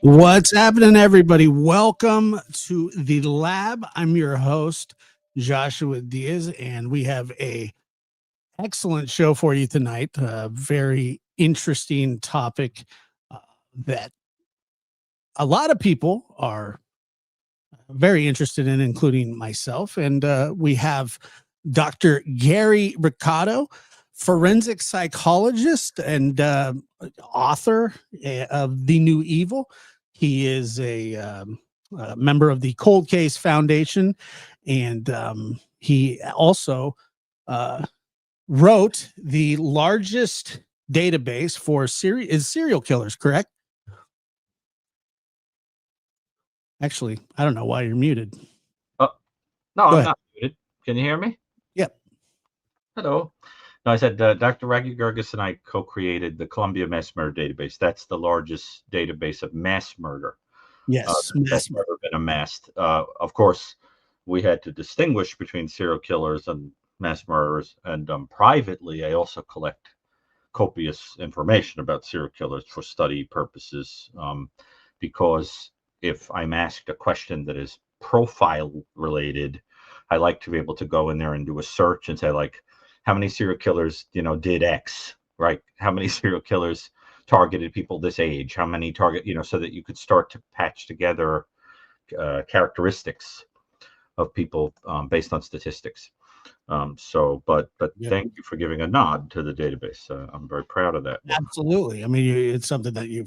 What's happening, everybody? Welcome to the lab. I'm your host, Joshua Diaz, and we have a excellent show for you tonight. A very interesting topic that a lot of people are very interested in, including myself. And we have Dr. Gary Brucato, forensic psychologist and author of The New Evil. He is a member of the Cold Case Foundation, and he also wrote the largest database for serial killers, correct? Actually, I don't know why you're muted. Oh, no, I'm not muted. Can you hear me? Yep. Hello. No, I said Dr. Raghu Gargas and I co-created the Columbia Mass Murder Database. That's the largest database of mass murder. Yes, that's ever been amassed. Of course, we had to distinguish between serial killers and mass murderers. And privately, I also collect copious information about serial killers for study purposes, because if I'm asked a question that is profile related, I like to be able to go in there and do a search and say, like, how many serial killers, did X, right? How many serial killers targeted people this age? How many so that you could start to patch together characteristics of people based on statistics. But thank you for giving a nod to the database. I'm very proud of that. Absolutely. I mean, it's something that you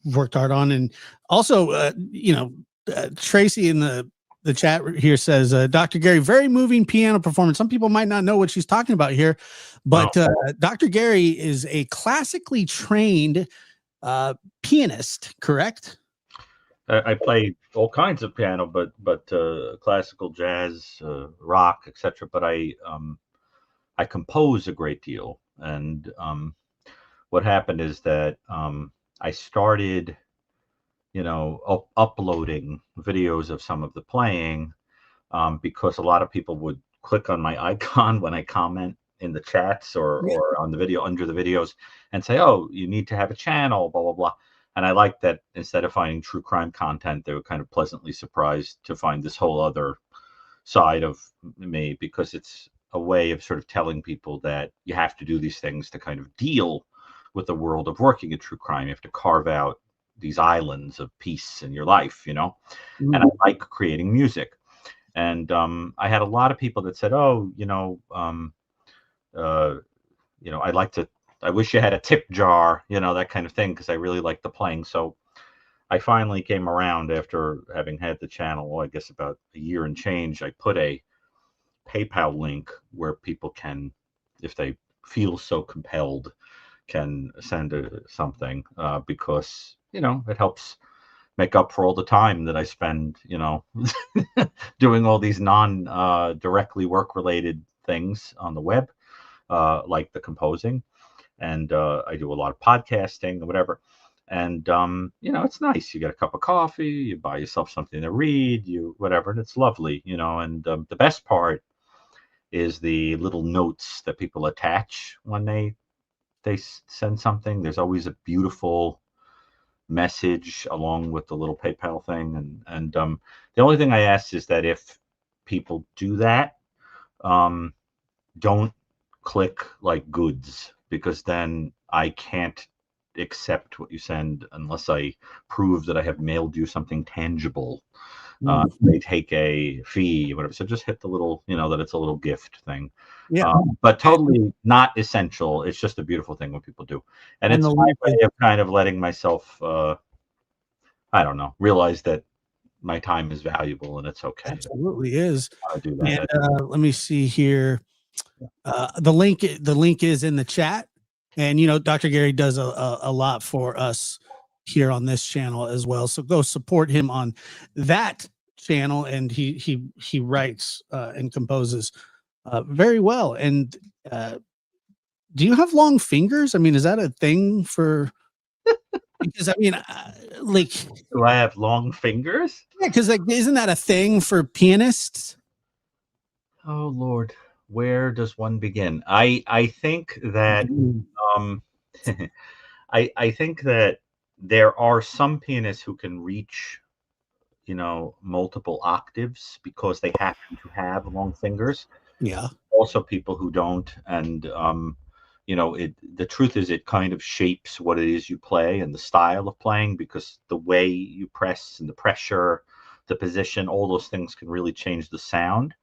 worked hard on, and also, Tracy in the chat here says, Dr. Gary, very moving piano performance. Some people might not know what she's talking about here, but Dr. Gary is a classically trained pianist, correct? I play all kinds of piano, but classical, jazz, rock, etc. But I compose a great deal, and what happened is that I started, uploading videos of some of the playing, because a lot of people would click on my icon when I comment in the chats or on the video, under the videos, and say, oh, you need to have a channel, blah, blah, blah. And I like that instead of finding true crime content, they were kind of pleasantly surprised to find this whole other side of me, because it's a way of sort of telling people that you have to do these things to kind of deal with the world of working at true crime. You have to carve out these islands of peace in your life, And I like creating music. And I had a lot of people that said, oh, I wish you had a tip jar, that kind of thing, because I really like the playing. So I finally came around after having had the channel, I guess about a year and change. I put a PayPal link where people can, if they feel so compelled, can send something, because, it helps make up for all the time that I spend, doing all these directly work-related things on the web, like the composing. And I do a lot of podcasting or whatever. And, it's nice. You get a cup of coffee, you buy yourself something to read, whatever, and it's lovely, And the best part is the little notes that people attach when they send something. There's always a beautiful message along with the little PayPal thing. And the only thing I ask is that if people do that, don't click like goods, because then I can't accept what you send unless I prove that I have mailed you something tangible. They take a fee, whatever. So just hit the little, that it's a little gift thing. Yeah. But totally not essential. It's just a beautiful thing when people do. And it's the my way of kind of letting myself, I don't know, realize that my time is valuable and it's okay. Absolutely is. I do that. And let me see here. The link is in the chat. And, Dr. Gary does a lot for us here on this channel as well. So go support him on that channel. And he writes and composes very well. And do you have long fingers? I mean, is that a thing for? Because I mean, like, do I have long fingers? Yeah, because like, isn't that a thing for pianists? Oh Lord, where does one begin? I think that I think that there are some pianists who can reach, multiple octaves because they happen to have long fingers. Yeah. Also people who don't. And the truth is it kind of shapes what it is you play and the style of playing, because the way you press and the pressure, the position, all those things can really change the sound.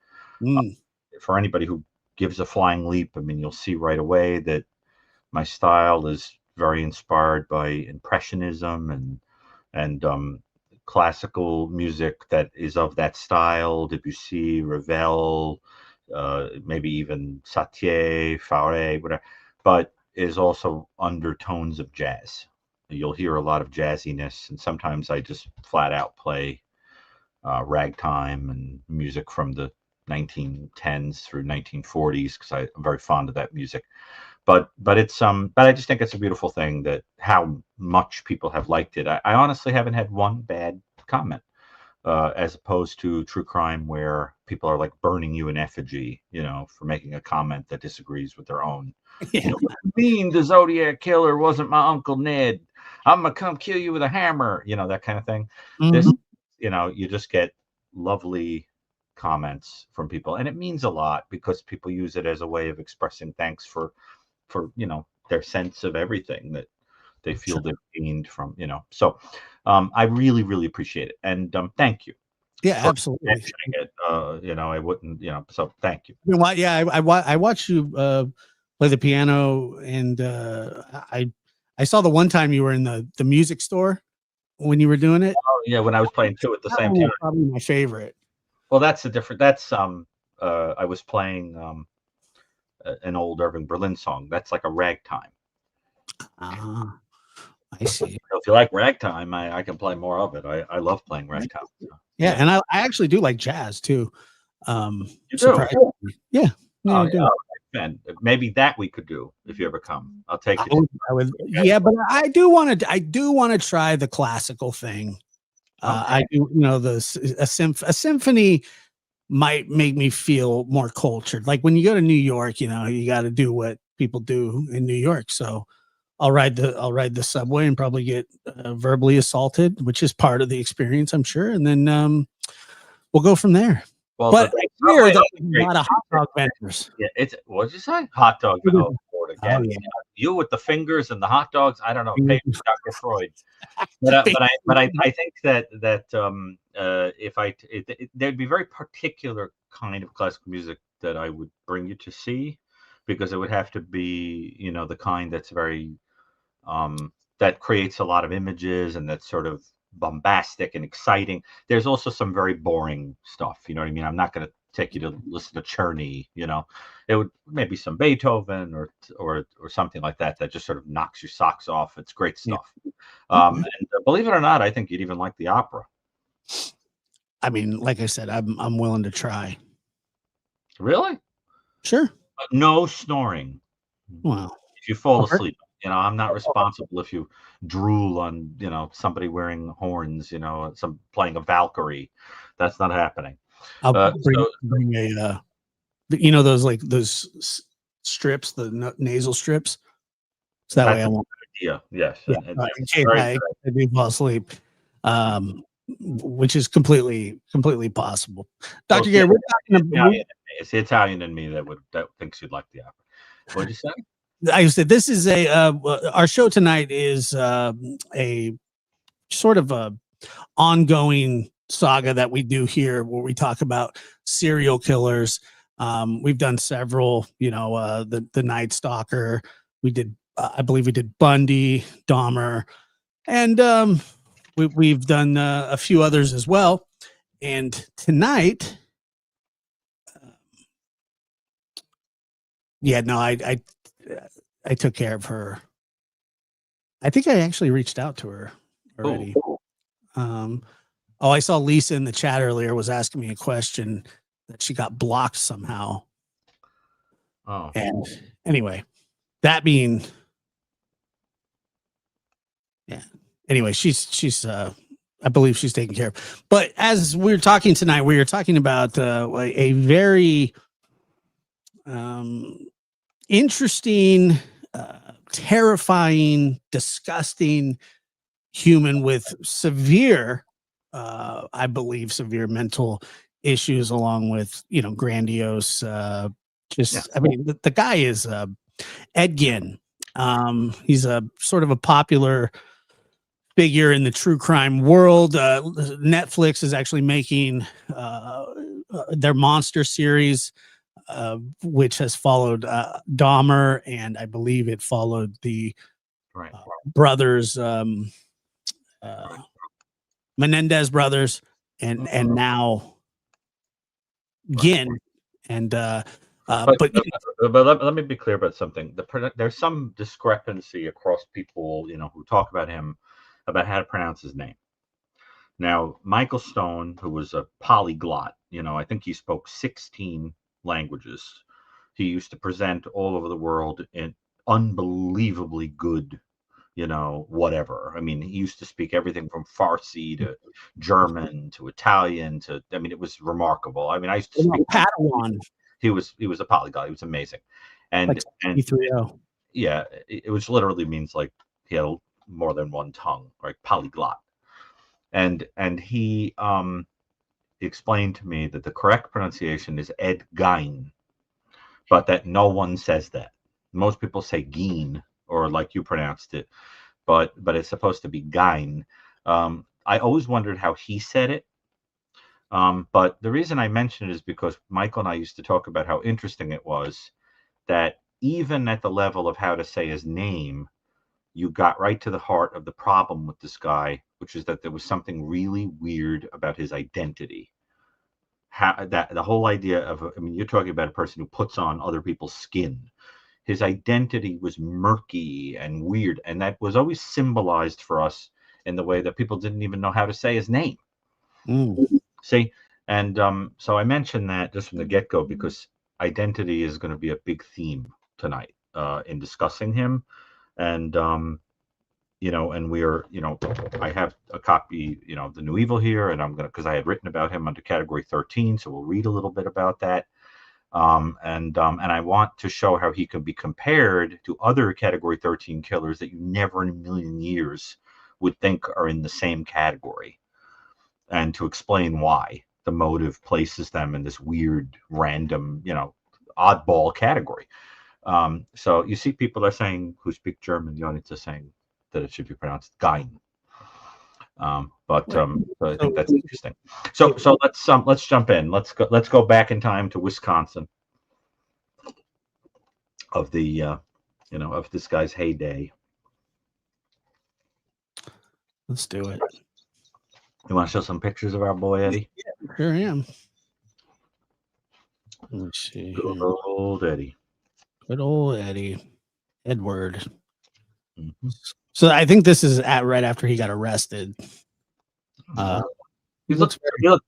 For anybody who gives a flying leap, I mean, you'll see right away that my style is very inspired by Impressionism and classical music that is of that style, Debussy, Ravel, maybe even Satie, Fauré, whatever, but is also undertones of jazz. You'll hear a lot of jazziness, and sometimes I just flat out play ragtime and music from the 1910s through 1940s, because I'm very fond of that music. But it's but I just think it's a beautiful thing that how much people have liked it. I honestly haven't had one bad comment, as opposed to true crime where people are like burning you in effigy, for making a comment that disagrees with their own. Yeah. What do you mean the Zodiac killer wasn't my Uncle Ned? I'm gonna come kill you with a hammer, that kind of thing. This, you just get lovely comments from people, and it means a lot because people use it as a way of expressing thanks for their sense of everything that they feel they've gained from, so I really, really appreciate it. And thank you. Yeah, absolutely. It. I wouldn't, so thank you. You know what? Yeah, I watched you play the piano, and I saw the one time you were in the music store when you were doing it. Oh yeah, when I was playing two at the same time. Probably my favorite. Well, that's I was playing an old Irving Berlin song. That's like a ragtime. I see. If you like ragtime, I can play more of it. I love playing ragtime. So, yeah, and I actually do like jazz too. You do? Yeah. I do. And maybe that we could do if you ever come. I'll take you. Yeah, but I do want to try the classical thing. I do, a symphony might make me feel more cultured. Like when you go to New York, you got to do what people do in New York. So I'll ride the subway and probably get verbally assaulted, which is part of the experience, I'm sure. And then we'll go from there. Well, but here there's a lot of hot dog vendors. Yeah, what did you say? Hot dog. Oh, again. Yeah. You with the fingers and the hot dogs. I don't know. Dr. Freud. But I think that there'd be very particular kind of classical music that I would bring you to see, because it would have to be the kind that's very that creates a lot of images and that's sort of bombastic and exciting. There's also some very boring stuff. You know what I mean? I'm not going to take you to listen to Czerny. It would maybe some Beethoven or something like that just sort of knocks your socks off. It's great stuff. And believe it or not, I think you'd even like the opera. I mean, like I said, I'm willing to try. Really? Sure. But no snoring. Wow. If you fall asleep, I'm not responsible if you drool on, somebody wearing horns, some playing a Valkyrie. That's not happening. I'll bring a, those strips, the nasal strips. So that way I won't. Yeah, yes, Yeah, and in yes, case very I, good. I do fall asleep, which is completely possible. Well, Dr. Gary, we're talking about, It's the Italian in me that thinks you'd like the opera. What'd you say? I said this is our show tonight is a sort of a ongoing saga that we do here where we talk about serial killers. We've done several, the Night Stalker. We did, I believe we did Bundy, Dahmer, and we've done a few others as well. And tonight, yeah, no, I took care of her. I think I actually reached out to her already. Oh, Um, oh, I saw Lisa in the chat earlier was asking me a question that she got blocked somehow. oh, And anyway, that being, yeah. Anyway, she's I believe she's taken care of. But as we were talking tonight, we were talking about a very interesting, terrifying, disgusting human with severe, I believe, severe mental issues, along with grandiose. yeah, I mean, the guy is Ed Gein. He's a sort of a popular figure in the true crime world. Netflix is actually making their monster series, which has followed Dahmer, and I believe it followed the right, brothers, right. Menendez brothers, and now Right. Ginn. And But but let me be clear about something. There's some discrepancy across people, who talk about him, about how to pronounce his name. Now, Michael Stone, who was a polyglot, I think he spoke 16 languages. He used to present all over the world in unbelievably good, whatever. I mean, he used to speak everything from Farsi to German to Italian to, I mean, it was remarkable. I mean, I used to speak. Padawan, He was a polyglot. He was amazing, like and E30. yeah, it was literally means like he had more than one tongue, right? Polyglot, and he explained to me that the correct pronunciation is Ed Gein, but that no one says that. Most people say Gein, or like you pronounced it, but it's supposed to be Gein. I always wondered how he said it. But the reason I mention it is because Michael and I used to talk about how interesting it was that even at the level of how to say his name, you got right to the heart of the problem with this guy, which is that there was something really weird about his identity. How that the whole idea of, I mean, you're talking about a person who puts on other people's skin. His identity was murky and weird, and that was always symbolized for us in the way that people didn't even know how to say his name. See, and so I mentioned that just from the get go because identity is going to be a big theme tonight in discussing him, and and we're, I have a copy, of the New Evil here, and I'm gonna because I had written about him under Category 13, so we'll read a little bit about that, and I want to show how he can be compared to other Category 13 killers that you never in a million years would think are in the same category, and to explain why the motive places them in this weird, random, oddball category. So you see people are saying who speak German, the audience is saying that it should be pronounced Gein. So I think that's interesting. So let's jump in. Let's go back in time to Wisconsin of the of this guy's heyday. Let's do it. You want to show some pictures of our boy Eddie? Yeah, here I am. Let me see here. Good old Eddie. Good old Eddie. Edward. Mm-hmm. So I think this is right after he got arrested. He looks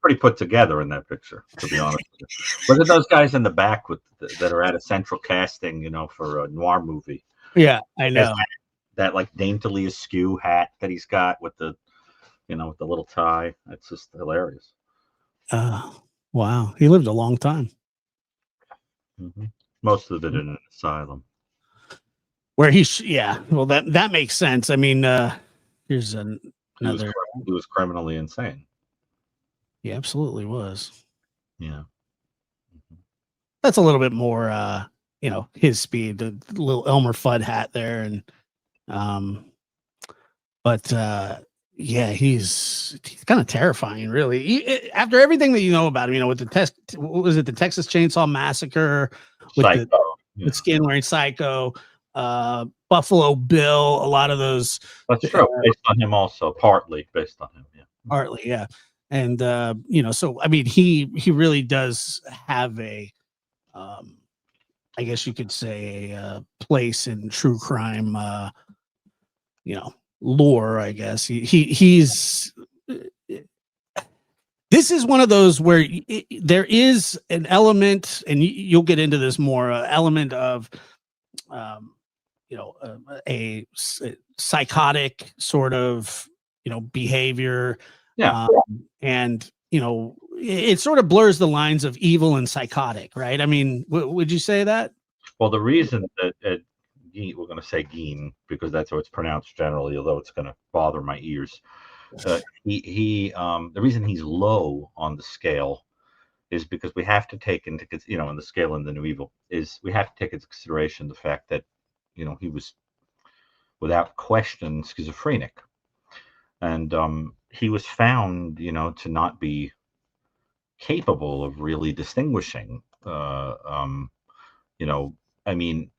pretty put together in that picture, to be honest with you. Look at those guys in the back that are at a central casting, for a noir movie. Yeah, I know. That like daintily askew hat that he's got with the with the little tie. It's just hilarious. Wow. He lived a long time. Mm-hmm. Most of it in an asylum. where yeah, well, that makes sense. I mean, here's another. He was criminally insane. He absolutely was. Yeah. That's a little bit more, his speed, the little Elmer Fudd hat there. And, but, yeah, he's kind of terrifying, really. After everything that you know about him, with the what was it, the Texas Chainsaw Massacre, with Psycho. the skin wearing Psycho, Buffalo Bill, a lot of those. That's true. Based on him, also partly based on him. Yeah. Partly, yeah. And so I mean, he really does have a, I guess you could say, a place in true crime, lore. I guess he's. This is one of those where there is an element, and you'll get into this more, element of, a psychotic sort of, behavior. Yeah. And, it sort of blurs the lines of evil and psychotic, right? I mean, would you say that? Well, the reason that we're going to say GEIN because that's how it's pronounced generally, although it's going to bother my ears. The reason he's low on the scale is because we have to take into, on the scale in the new evil, is we have to take into consideration the fact that, he was without question schizophrenic. And he was found, to not be capable of really distinguishing. I mean,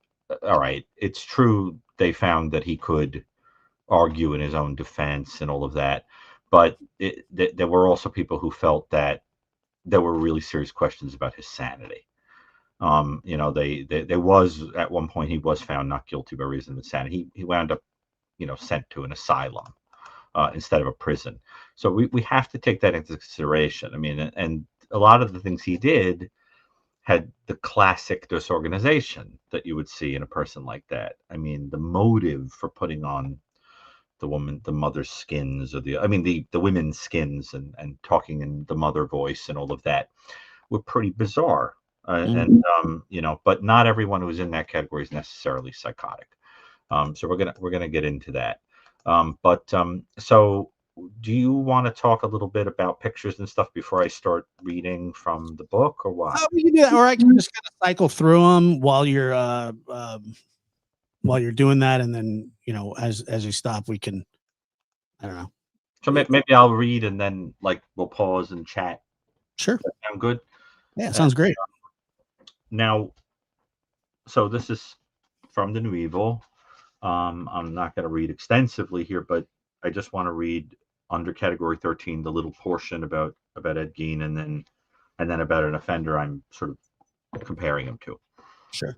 all right, it's true they found that he could argue in his own defense and all of that, but there were also people who felt that there were really serious questions about his sanity. There was at one point he was found not guilty by reason of insanity. He wound up, sent to an asylum instead of a prison. So we have to take that into consideration. I mean, and a lot of the things he did had the classic disorganization that you would see in a person like that. I mean, the motive for putting on the mother's skins, or the women's skins, and talking in the mother voice and all of that were pretty bizarre. And but not everyone who's in that category is necessarily psychotic. So we're gonna get into that. So do you want to talk a little bit about pictures and stuff before I start reading from the book, or what? We can do that, or I can just kind of cycle through them while you're doing that, and then as you stop, we can. I don't know. So maybe I'll read and then we'll pause and chat. Sure. Does that sound good? Yeah, sounds great. Now, so this is from the New Evil. I'm not going to read extensively here, but I just want to read under category 13 the little portion about Ed Gein, and then about an offender I'm sort of comparing him to. Sure.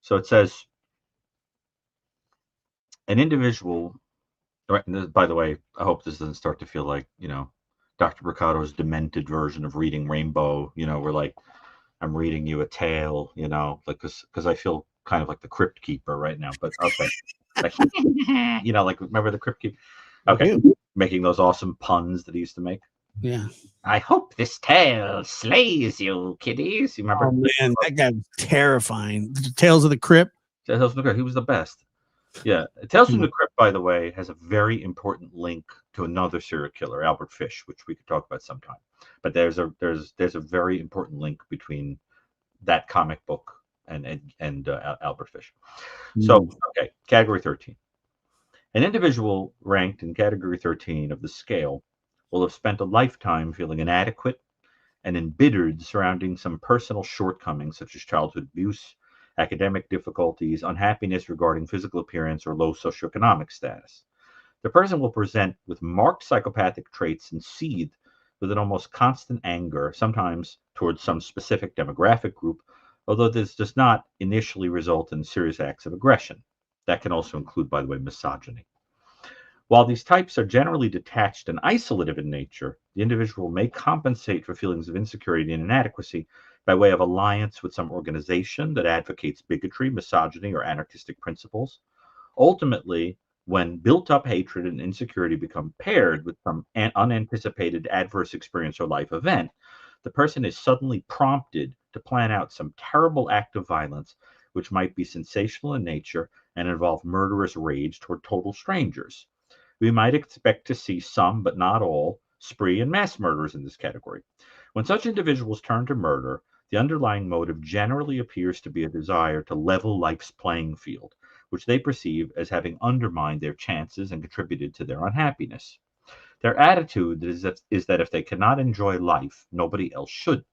So it says, an individual. By the way, I hope this doesn't start to feel like Dr. Brucato's demented version of reading Rainbow. Where I'm reading you a tale. Because I feel kind of like the Crypt Keeper right now. But okay. Remember the Crypt Keeper? Okay, making those awesome puns that he used to make. Yeah. I hope this tale slays you, kiddies. You remember? Oh man, that guy was terrifying. Tales of the Crypt. Tales of the Crypt. He was the best. Yeah, Tales from the Crypt, by the way, has a very important link to another serial killer, Albert Fish, which we could talk about sometime. But there's a very important link between that comic book and Albert Fish. So, okay, category 13. An individual ranked in category 13 of the scale will have spent a lifetime feeling inadequate and embittered surrounding some personal shortcomings such as childhood abuse, academic difficulties, unhappiness regarding physical appearance, or low socioeconomic status. The person will present with marked psychopathic traits and seethe with an almost constant anger, sometimes towards some specific demographic group, although this does not initially result in serious acts of aggression. That can also include, by the way, misogyny. While these types are generally detached and isolative in nature, the individual may compensate for feelings of insecurity and inadequacy by way of alliance with some organization that advocates bigotry, misogyny, or anarchistic principles. Ultimately, when built-up hatred and insecurity become paired with some unanticipated adverse experience or life event, the person is suddenly prompted to plan out some terrible act of violence, which might be sensational in nature and involve murderous rage toward total strangers. We might expect to see some, but not all, spree and mass murderers in this category. When such individuals turn to murder, the underlying motive generally appears to be a desire to level life's playing field, which they perceive as having undermined their chances and contributed to their unhappiness. Their attitude is that if they cannot enjoy life, nobody else should.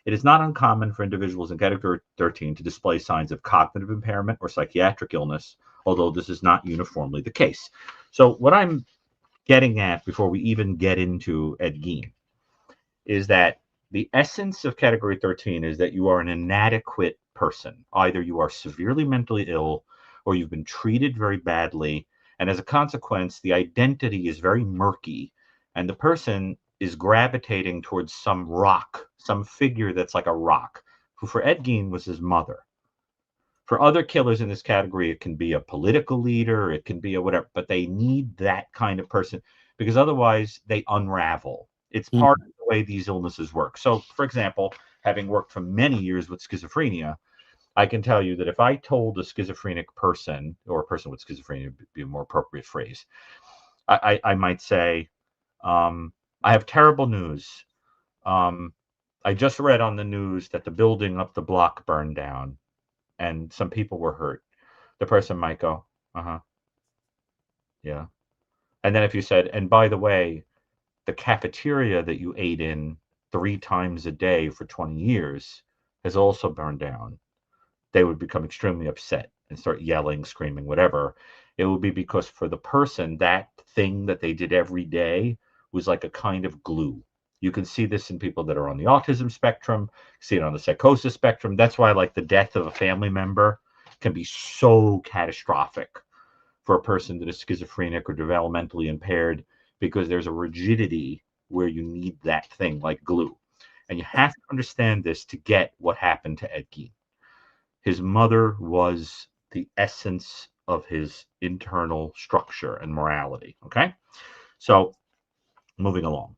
It is not uncommon for individuals in Category 13 to display signs of cognitive impairment or psychiatric illness, although this is not uniformly the case. So, what I'm getting at before we even get into Ed Gein is that the essence of Category 13 is that you are an inadequate person. Either you are severely mentally ill or you've been treated very badly. And as a consequence, the identity is very murky. And the person is gravitating towards some rock, some figure that's like a rock, who for Ed Gein was his mother. For other killers in this category, it can be a political leader, it can be a whatever, but they need that kind of person because otherwise they unravel. It's part of the way these illnesses work. So, for example, having worked for many years with schizophrenia, I can tell you that if I told a schizophrenic person, or a person with schizophrenia would be a more appropriate phrase, I might say, I have terrible news. I just read on the news that the building up the block burned down and some people were hurt. The person might go, uh-huh, yeah. And then if you said, and by the way, the cafeteria that you ate in 3 times a day for 20 years has also burned down, they would become extremely upset and start yelling, screaming, whatever. It would be because for the person, that thing that they did every day was like a kind of glue. You can see this in people that are on the autism spectrum, see it on the psychosis spectrum. That's why, like, the death of a family member can be so catastrophic for a person that is schizophrenic or developmentally impaired because there's a rigidity where you need that thing like glue. And you have to understand this to get what happened to Ed Gein. His mother was the essence of his internal structure and morality. Okay. So moving along.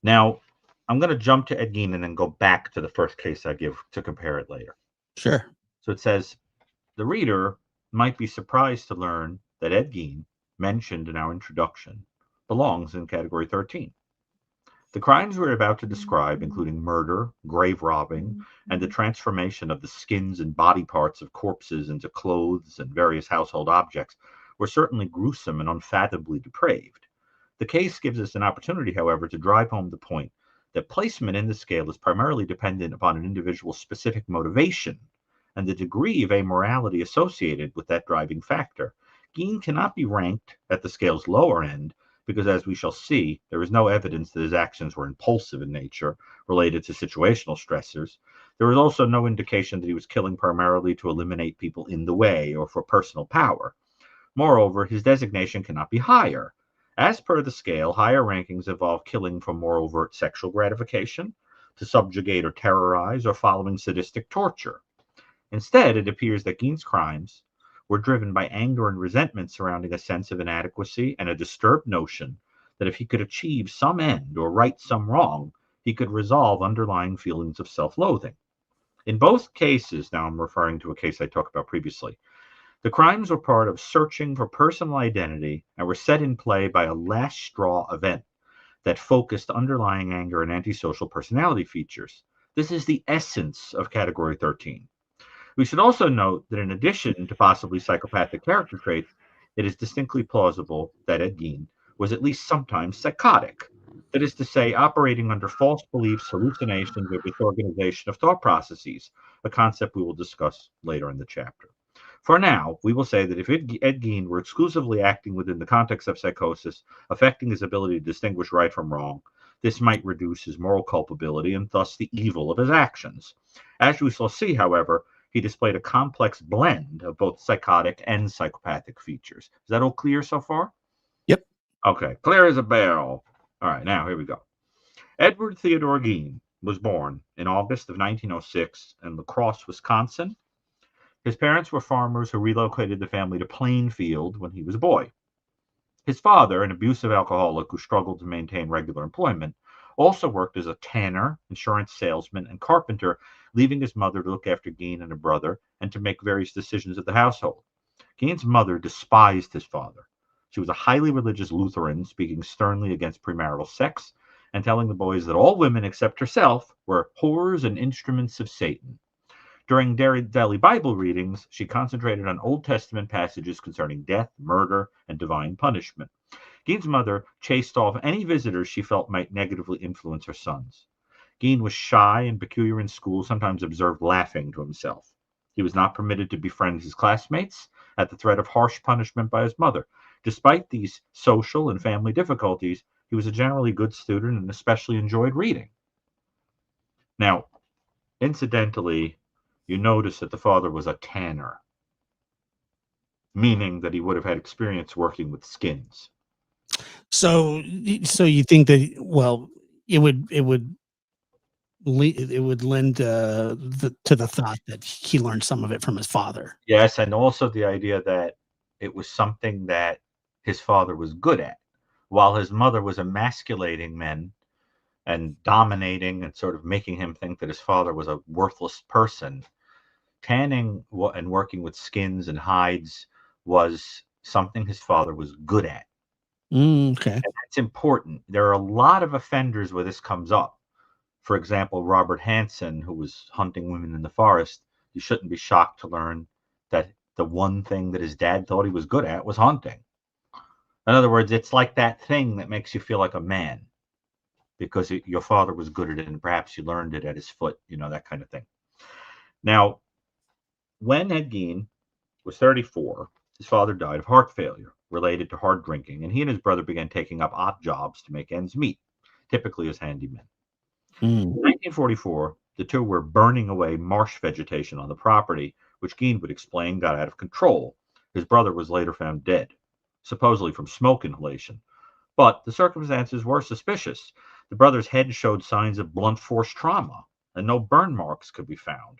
Now, I'm going to jump to Ed Gein and then go back to the first case I give to compare it later. Sure. So it says, the reader might be surprised to learn that Ed Gein, mentioned in our introduction, belongs in Category 13. The crimes we're about to describe, including murder, grave robbing, and the transformation of the skins and body parts of corpses into clothes and various household objects, were certainly gruesome and unfathomably depraved. The case gives us an opportunity, however, to drive home the point that placement in the scale is primarily dependent upon an individual's specific motivation and the degree of amorality associated with that driving factor. Gein cannot be ranked at the scale's lower end because, as we shall see, there is no evidence that his actions were impulsive in nature, related to situational stressors. There is also no indication that he was killing primarily to eliminate people in the way or for personal power. Moreover, his designation cannot be higher. As per the scale, higher rankings involve killing for more overt sexual gratification, to subjugate or terrorize, or following sadistic torture. Instead, it appears that Gein's crimes were driven by anger and resentment surrounding a sense of inadequacy and a disturbed notion that if he could achieve some end or right some wrong, he could resolve underlying feelings of self-loathing. In both cases, now I'm referring to a case I talked about previously, the crimes were part of searching for personal identity and were set in play by a last straw event that focused underlying anger and antisocial personality features. This is the essence of Category 13. We should also note that in addition to possibly psychopathic character traits, it is distinctly plausible that Ed Gein was at least sometimes psychotic. That is to say, operating under false beliefs, hallucinations, or disorganization of thought processes, a concept we will discuss later in the chapter. For now, we will say that if Ed Gein were exclusively acting within the context of psychosis, affecting his ability to distinguish right from wrong, this might reduce his moral culpability and thus the evil of his actions. As we shall see, however, he displayed a complex blend of both psychotic and psychopathic features. Is that all clear so far? Yep. Okay, clear as a bell. All right, now here we go. Edward Theodore Gein was born in August of 1906 in La Crosse, Wisconsin. His parents were farmers who relocated the family to Plainfield when he was a boy. His father, an abusive alcoholic who struggled to maintain regular employment, also worked as a tanner, insurance salesman, and carpenter, leaving his mother to look after Gein and a brother and to make various decisions of the household. Gein's mother despised his father. She was a highly religious Lutheran, speaking sternly against premarital sex and telling the boys that all women except herself were whores and instruments of Satan. During daily Bible readings, she concentrated on Old Testament passages concerning death, murder, and divine punishment. Gein's mother chased off any visitors she felt might negatively influence her sons. Gein was shy and peculiar in school, sometimes observed laughing to himself. He was not permitted to befriend his classmates at the threat of harsh punishment by his mother. Despite these social and family difficulties, he was a generally good student and especially enjoyed reading. Now, incidentally, you notice that the father was a tanner, meaning that he would have had experience working with skins. So you think that, well, it would lend to the thought that he learned some of it from his father. Yes, and also the idea that it was something that his father was good at, while his mother was emasculating men and dominating and sort of making him think that his father was a worthless person. Tanning and working with skins and hides was something his father was good at. Okay. And that's important. There are a lot of offenders where this comes up. For example, Robert Hansen, who was hunting women in the forest, you shouldn't be shocked to learn that the one thing that his dad thought he was good at was hunting. In other words, it's like that thing that makes you feel like a man because your father was good at it and perhaps you learned it at his foot, that kind of thing. Now, when Ed Gein was 34, his father died of heart failure related to hard drinking, and he and his brother began taking up odd jobs to make ends meet, typically as handymen. In 1944, the two were burning away marsh vegetation on the property, which Gein would explain got out of control. His brother was later found dead, supposedly from smoke inhalation. But the circumstances were suspicious. The brother's head showed signs of blunt force trauma, and no burn marks could be found.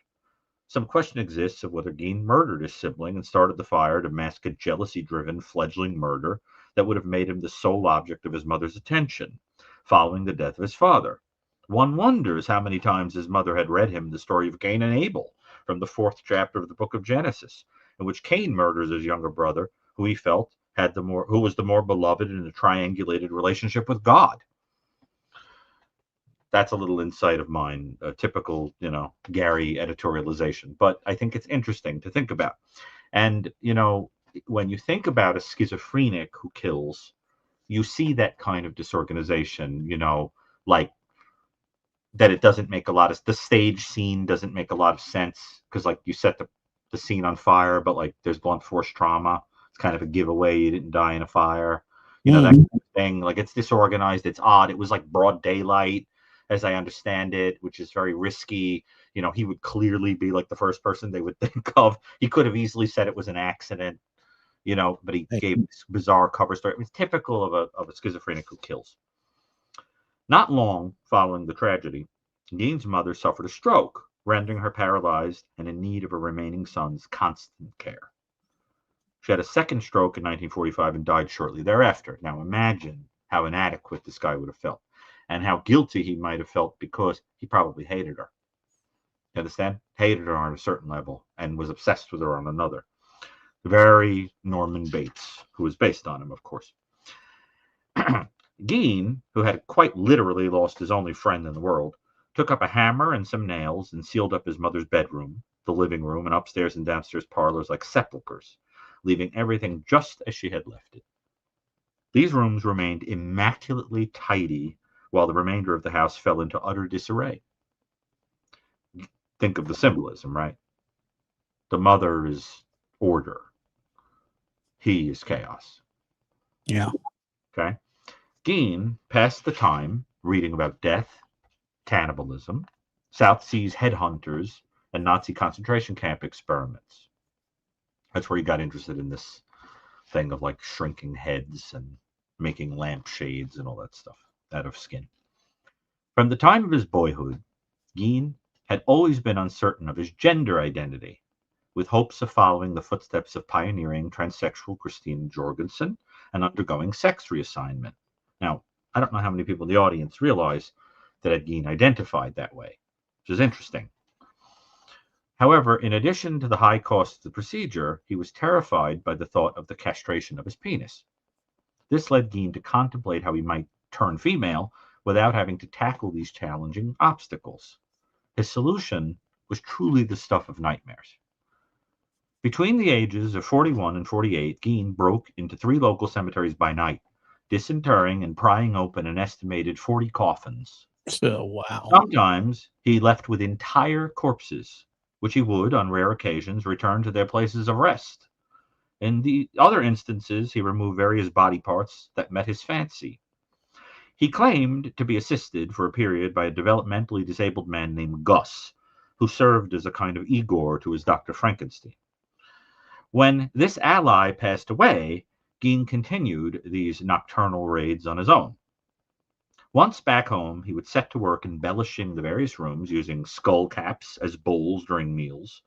Some question exists of whether Gein murdered his sibling and started the fire to mask a jealousy-driven fledgling murder that would have made him the sole object of his mother's attention, following the death of his father. One wonders how many times his mother had read him the story of Cain and Abel from the 4th chapter of the book of Genesis, in which Cain murders his younger brother, who he felt who was the more beloved in a triangulated relationship with God. That's a little insight of mine, a typical, Gary editorialization, but I think it's interesting to think about. And, when you think about a schizophrenic who kills, you see that kind of disorganization, like that it doesn't make the stage scene doesn't make a lot of sense because like you set the scene on fire, but like there's blunt force trauma. It's kind of a giveaway you didn't die in a fire, that kind of thing. Like it's disorganized, it's odd. It was like broad daylight, as I understand it, which is very risky. He would clearly be like the first person they would think of. He could have easily said it was an accident, but he gave this bizarre cover story. It's typical of a schizophrenic who kills. Not long following the tragedy, Gein's mother suffered a stroke, rendering her paralyzed and in need of her remaining son's constant care. She had a second stroke in 1945 and died shortly thereafter. Now imagine how inadequate this guy would have felt and how guilty he might have felt because he probably hated her. You understand? Hated her on a certain level and was obsessed with her on another. Very Norman Bates, who was based on him, of course. Gein, who had quite literally lost his only friend in the world, took up a hammer and some nails and sealed up his mother's bedroom, the living room, and upstairs and downstairs parlors like sepulchres, leaving everything just as she had left it. These rooms remained immaculately tidy while the remainder of the house fell into utter disarray. Think of the symbolism, right? The mother is order. He is chaos. Yeah. Okay. Gein passed the time reading about death, cannibalism, South Seas headhunters, and Nazi concentration camp experiments. That's where he got interested in this thing of like shrinking heads and making lampshades and all that stuff out of skin. From the time of his boyhood, Gein had always been uncertain of his gender identity, with hopes of following the footsteps of pioneering transsexual Christine Jorgensen and undergoing sex reassignment. Now, I don't know how many people in the audience realize that Ed Gein identified that way, which is interesting. However, in addition to the high cost of the procedure, he was terrified by the thought of the castration of his penis. This led Gein to contemplate how he might turn female without having to tackle these challenging obstacles. His solution was truly the stuff of nightmares. Between the ages of 41 and 48, Gein broke into 3 local cemeteries by night, disinterring and prying open an estimated 40 coffins. So, wow. Sometimes he left with entire corpses, which he would, on rare occasions, return to their places of rest. In the other instances, he removed various body parts that met his fancy. He claimed to be assisted for a period by a developmentally disabled man named Gus, who served as a kind of Igor to his Dr. Frankenstein. When this ally passed away, Gein continued these nocturnal raids on his own. Once back home, he would set to work embellishing the various rooms using skull caps as bowls during meals,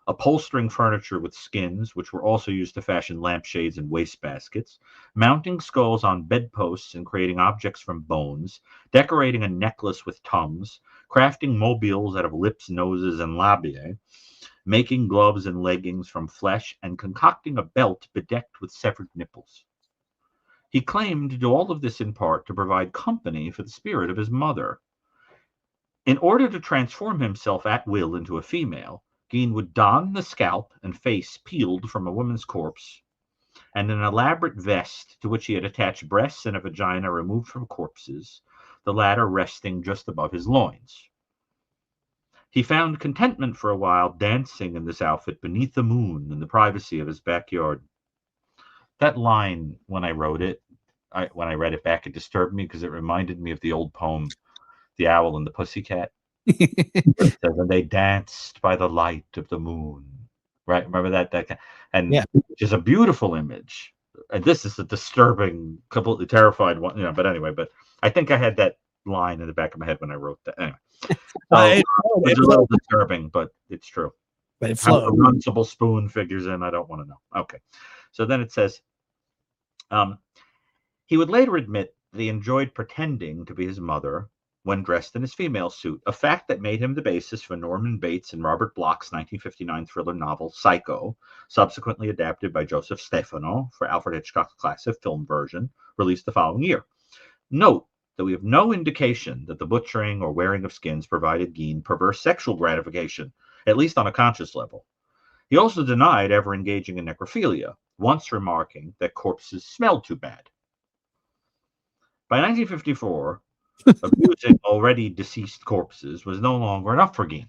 upholstering furniture with skins, which were also used to fashion lampshades and wastebaskets, mounting skulls on bedposts and creating objects from bones, decorating a necklace with tongues, crafting mobiles out of lips, noses, and labiae, making gloves and leggings from flesh, and concocting a belt bedecked with severed nipples. He claimed to do all of this in part to provide company for the spirit of his mother. In order to transform himself at will into a female, Gein would don the scalp and face peeled from a woman's corpse, and an elaborate vest to which he had attached breasts and a vagina removed from corpses, the latter resting just above his loins. He found contentment for a while dancing in this outfit beneath the moon in the privacy of his backyard. That line, when I wrote it, when I read it back, it disturbed me because it reminded me of the old poem, The Owl and the Pussycat. It says, and they danced by the light of the moon. Right? Remember that? And Yeah. which is a beautiful image. And this is a disturbing, completely terrified one. But anyway, but I think I had that line in the back of my head when I wrote that. Anyway. So it's a little disturbing, but it's true. But it How the flowed. runcible spoon figures in, I don't want to know. Okay. So then it says, he would later admit that he enjoyed pretending to be his mother when dressed in his female suit, a fact that made him the basis for Norman Bates and Robert Bloch's 1959 thriller novel Psycho, subsequently adapted by Joseph Stefano for Alfred Hitchcock's classic film version, released the following year. Note that we have no indication that the butchering or wearing of skins provided Gein perverse sexual gratification, at least on a conscious level. He also denied ever engaging in necrophilia, once remarking that corpses smelled too bad. By 1954, abusing already deceased corpses was no longer enough for Gein.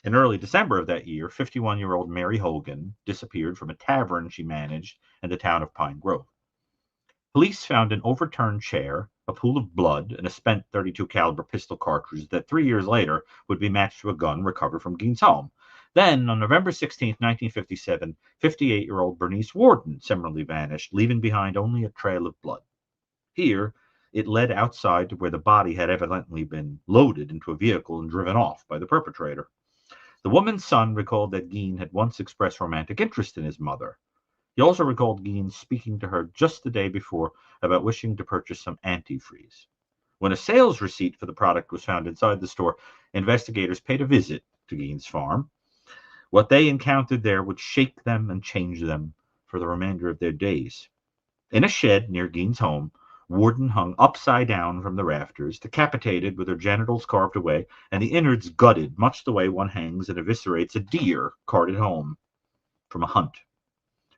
In early December of that year, 51-year-old Mary Hogan disappeared from a tavern she managed in the town of Pine Grove. Police found an overturned chair, a pool of blood, and a spent .32 caliber pistol cartridge that 3 years later would be matched to a gun recovered from Gein's home. Then, on November 16, 1957, 58-year-old Bernice Worden similarly vanished, leaving behind only a trail of blood. Here, it led outside to where the body had evidently been loaded into a vehicle and driven off by the perpetrator. The woman's son recalled that Gein had once expressed romantic interest in his mother. He also recalled Gein speaking to her just the day before about wishing to purchase some antifreeze. When a sales receipt for the product was found inside the store, investigators paid a visit to Gein's farm. What they encountered there would shake them and change them for the remainder of their days. In a shed near Gein's home, Worden hung upside down from the rafters, decapitated with her genitals carved away and the innards gutted, much the way one hangs and eviscerates a deer carted home from a hunt.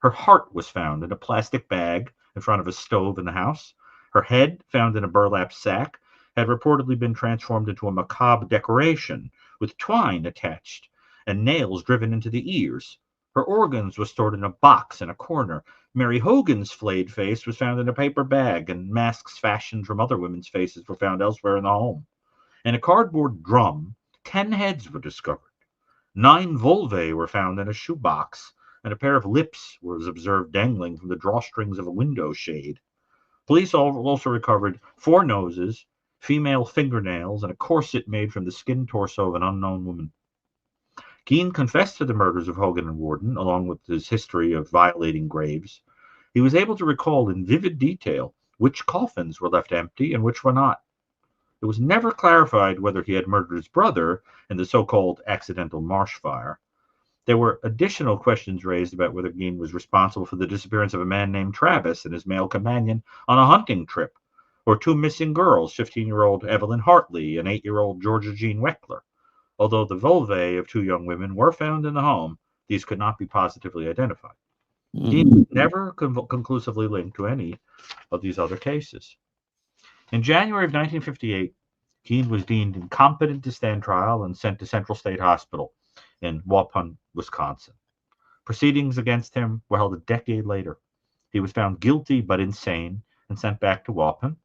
Her heart was found in a plastic bag in front of a stove in the house. Her head, found in a burlap sack, had reportedly been transformed into a macabre decoration with twine attached and nails driven into the ears. Her organs were stored in a box in a corner. Mary Hogan's flayed face was found in a paper bag, and masks fashioned from other women's faces were found elsewhere in the home. In a cardboard drum, 10 heads were discovered. 9 vulvae were found in a shoebox, and a pair of lips was observed dangling from the drawstrings of a window shade. Police also recovered 4 noses, female fingernails, and a corset made from the skinned torso of an unknown woman. Gein confessed to the murders of Hogan and Worden, along with his history of violating graves. He was able to recall in vivid detail which coffins were left empty and which were not. It was never clarified whether he had murdered his brother in the so-called accidental marsh fire. There were additional questions raised about whether Gein was responsible for the disappearance of a man named Travis and his male companion on a hunting trip, or two missing girls, 15-year-old Evelyn Hartley and 8-year-old Georgia Jean Weckler. Although the vulvae of two young women were found in the home, these could not be positively identified. Gein was never conclusively linked to any of these other cases. In January of 1958, Gein was deemed incompetent to stand trial and sent to Central State Hospital in Waupun, Wisconsin. Proceedings against him were held a decade later. He was found guilty but insane and sent back to Waupun.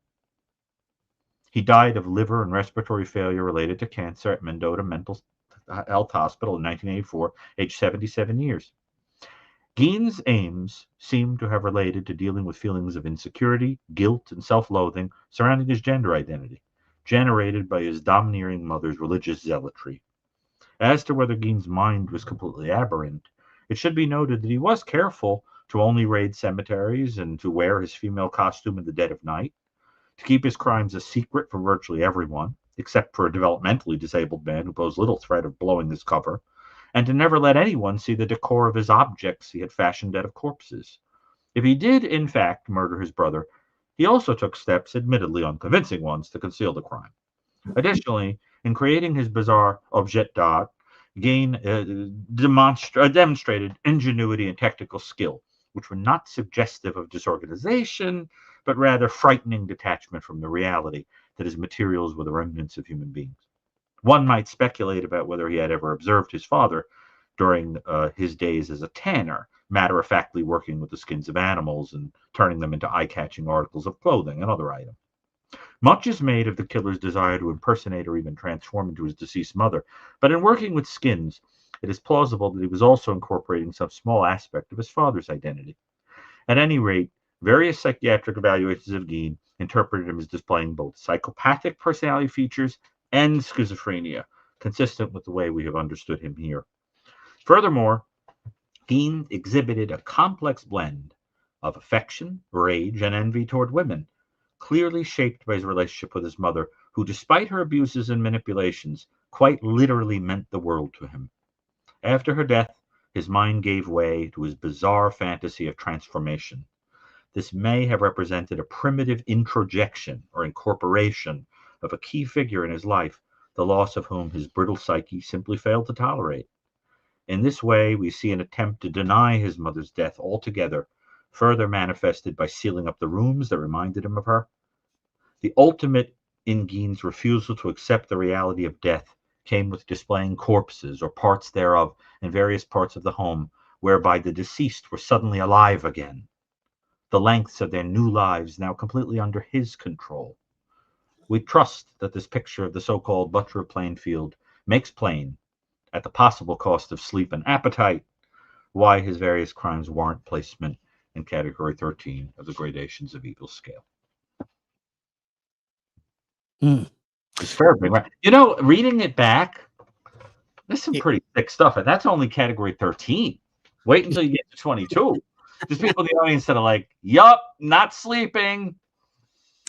He died of liver and respiratory failure related to cancer at Mendota Mental Health Hospital in 1984, aged 77 years. Gein's aims seem to have related to dealing with feelings of insecurity, guilt, and self-loathing surrounding his gender identity, generated by his domineering mother's religious zealotry. As to whether Gein's mind was completely aberrant, it should be noted that he was careful to only raid cemeteries and to wear his female costume in the dead of night, to keep his crimes a secret from virtually everyone, except for a developmentally disabled man who posed little threat of blowing his cover, and to never let anyone see the decor of his objects he had fashioned out of corpses. If he did, in fact, murder his brother, he also took steps, admittedly unconvincing ones, to conceal the crime. Additionally, in creating his bizarre objet d'art, Gein demonstrated ingenuity and technical skill, which were not suggestive of disorganization, but rather frightening detachment from the reality that his materials were the remnants of human beings. One might speculate about whether he had ever observed his father during his days as a tanner, matter-of-factly working with the skins of animals and turning them into eye-catching articles of clothing and other items. Much is made of the killer's desire to impersonate or even transform into his deceased mother, but in working with skins, it is plausible that he was also incorporating some small aspect of his father's identity. At any rate, various psychiatric evaluations of Gein interpreted him as displaying both psychopathic personality features and schizophrenia, consistent with the way we have understood him here. Furthermore, Gein exhibited a complex blend of affection, rage, and envy toward women, clearly shaped by his relationship with his mother, who, despite her abuses and manipulations, quite literally meant the world to him. After her death, his mind gave way to his bizarre fantasy of transformation. This may have represented a primitive introjection or incorporation of a key figure in his life, the loss of whom his brittle psyche simply failed to tolerate. In this way, we see an attempt to deny his mother's death altogether, further manifested by sealing up the rooms that reminded him of her. The ultimate in Gein's refusal to accept the reality of death came with displaying corpses or parts thereof in various parts of the home, whereby the deceased were suddenly alive again, the lengths of their new lives now completely under his control. We trust that this picture of the so-called butcher of Plainfield makes plain, at the possible cost of sleep and appetite, why his various crimes warrant placement in Category 13 of the Gradations of Evil scale. Disturbing, right? You know, reading it back, there's some pretty thick stuff, and that's only Category 13. Wait until you get to 22. There's people in the audience that are like, yup, not sleeping.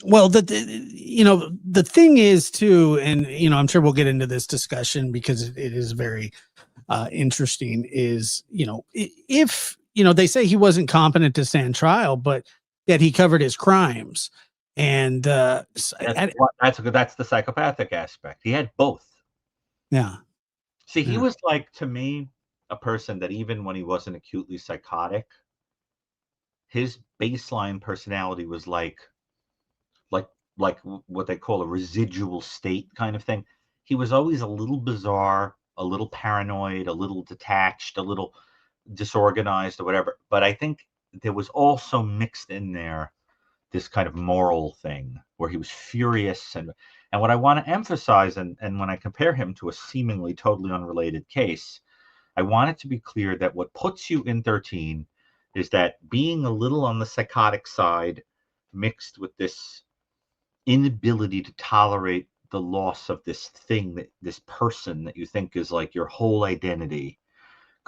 Well, the thing is too, and I'm sure we'll get into this discussion because it is very interesting, is if they say he wasn't competent to stand trial, but yet he covered his crimes, and that's the psychopathic aspect. He had both. Yeah. See, he was like, to me, a person that even when he wasn't acutely psychotic, his baseline personality was like what they call a residual state kind of thing. He was always a little bizarre, a little paranoid, a little detached, a little disorganized or whatever. But I think there was also mixed in there this kind of moral thing where he was furious. And what I want to emphasize, and when I compare him to a seemingly totally unrelated case, I want it to be clear that what puts you in 13 is that being a little on the psychotic side mixed with this inability to tolerate the loss of this thing, that this person that you think is like your whole identity,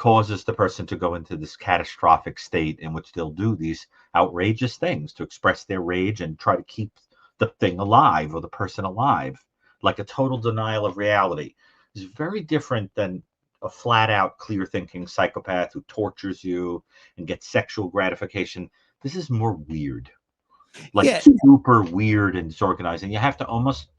causes the person to go into this catastrophic state in which they'll do these outrageous things to express their rage and try to keep the thing alive or the person alive. like a total denial of reality. Is very different than a flat out clear thinking psychopath who tortures you and gets sexual gratification. This is more weird, like Yeah. super weird and disorganized. And you have to almost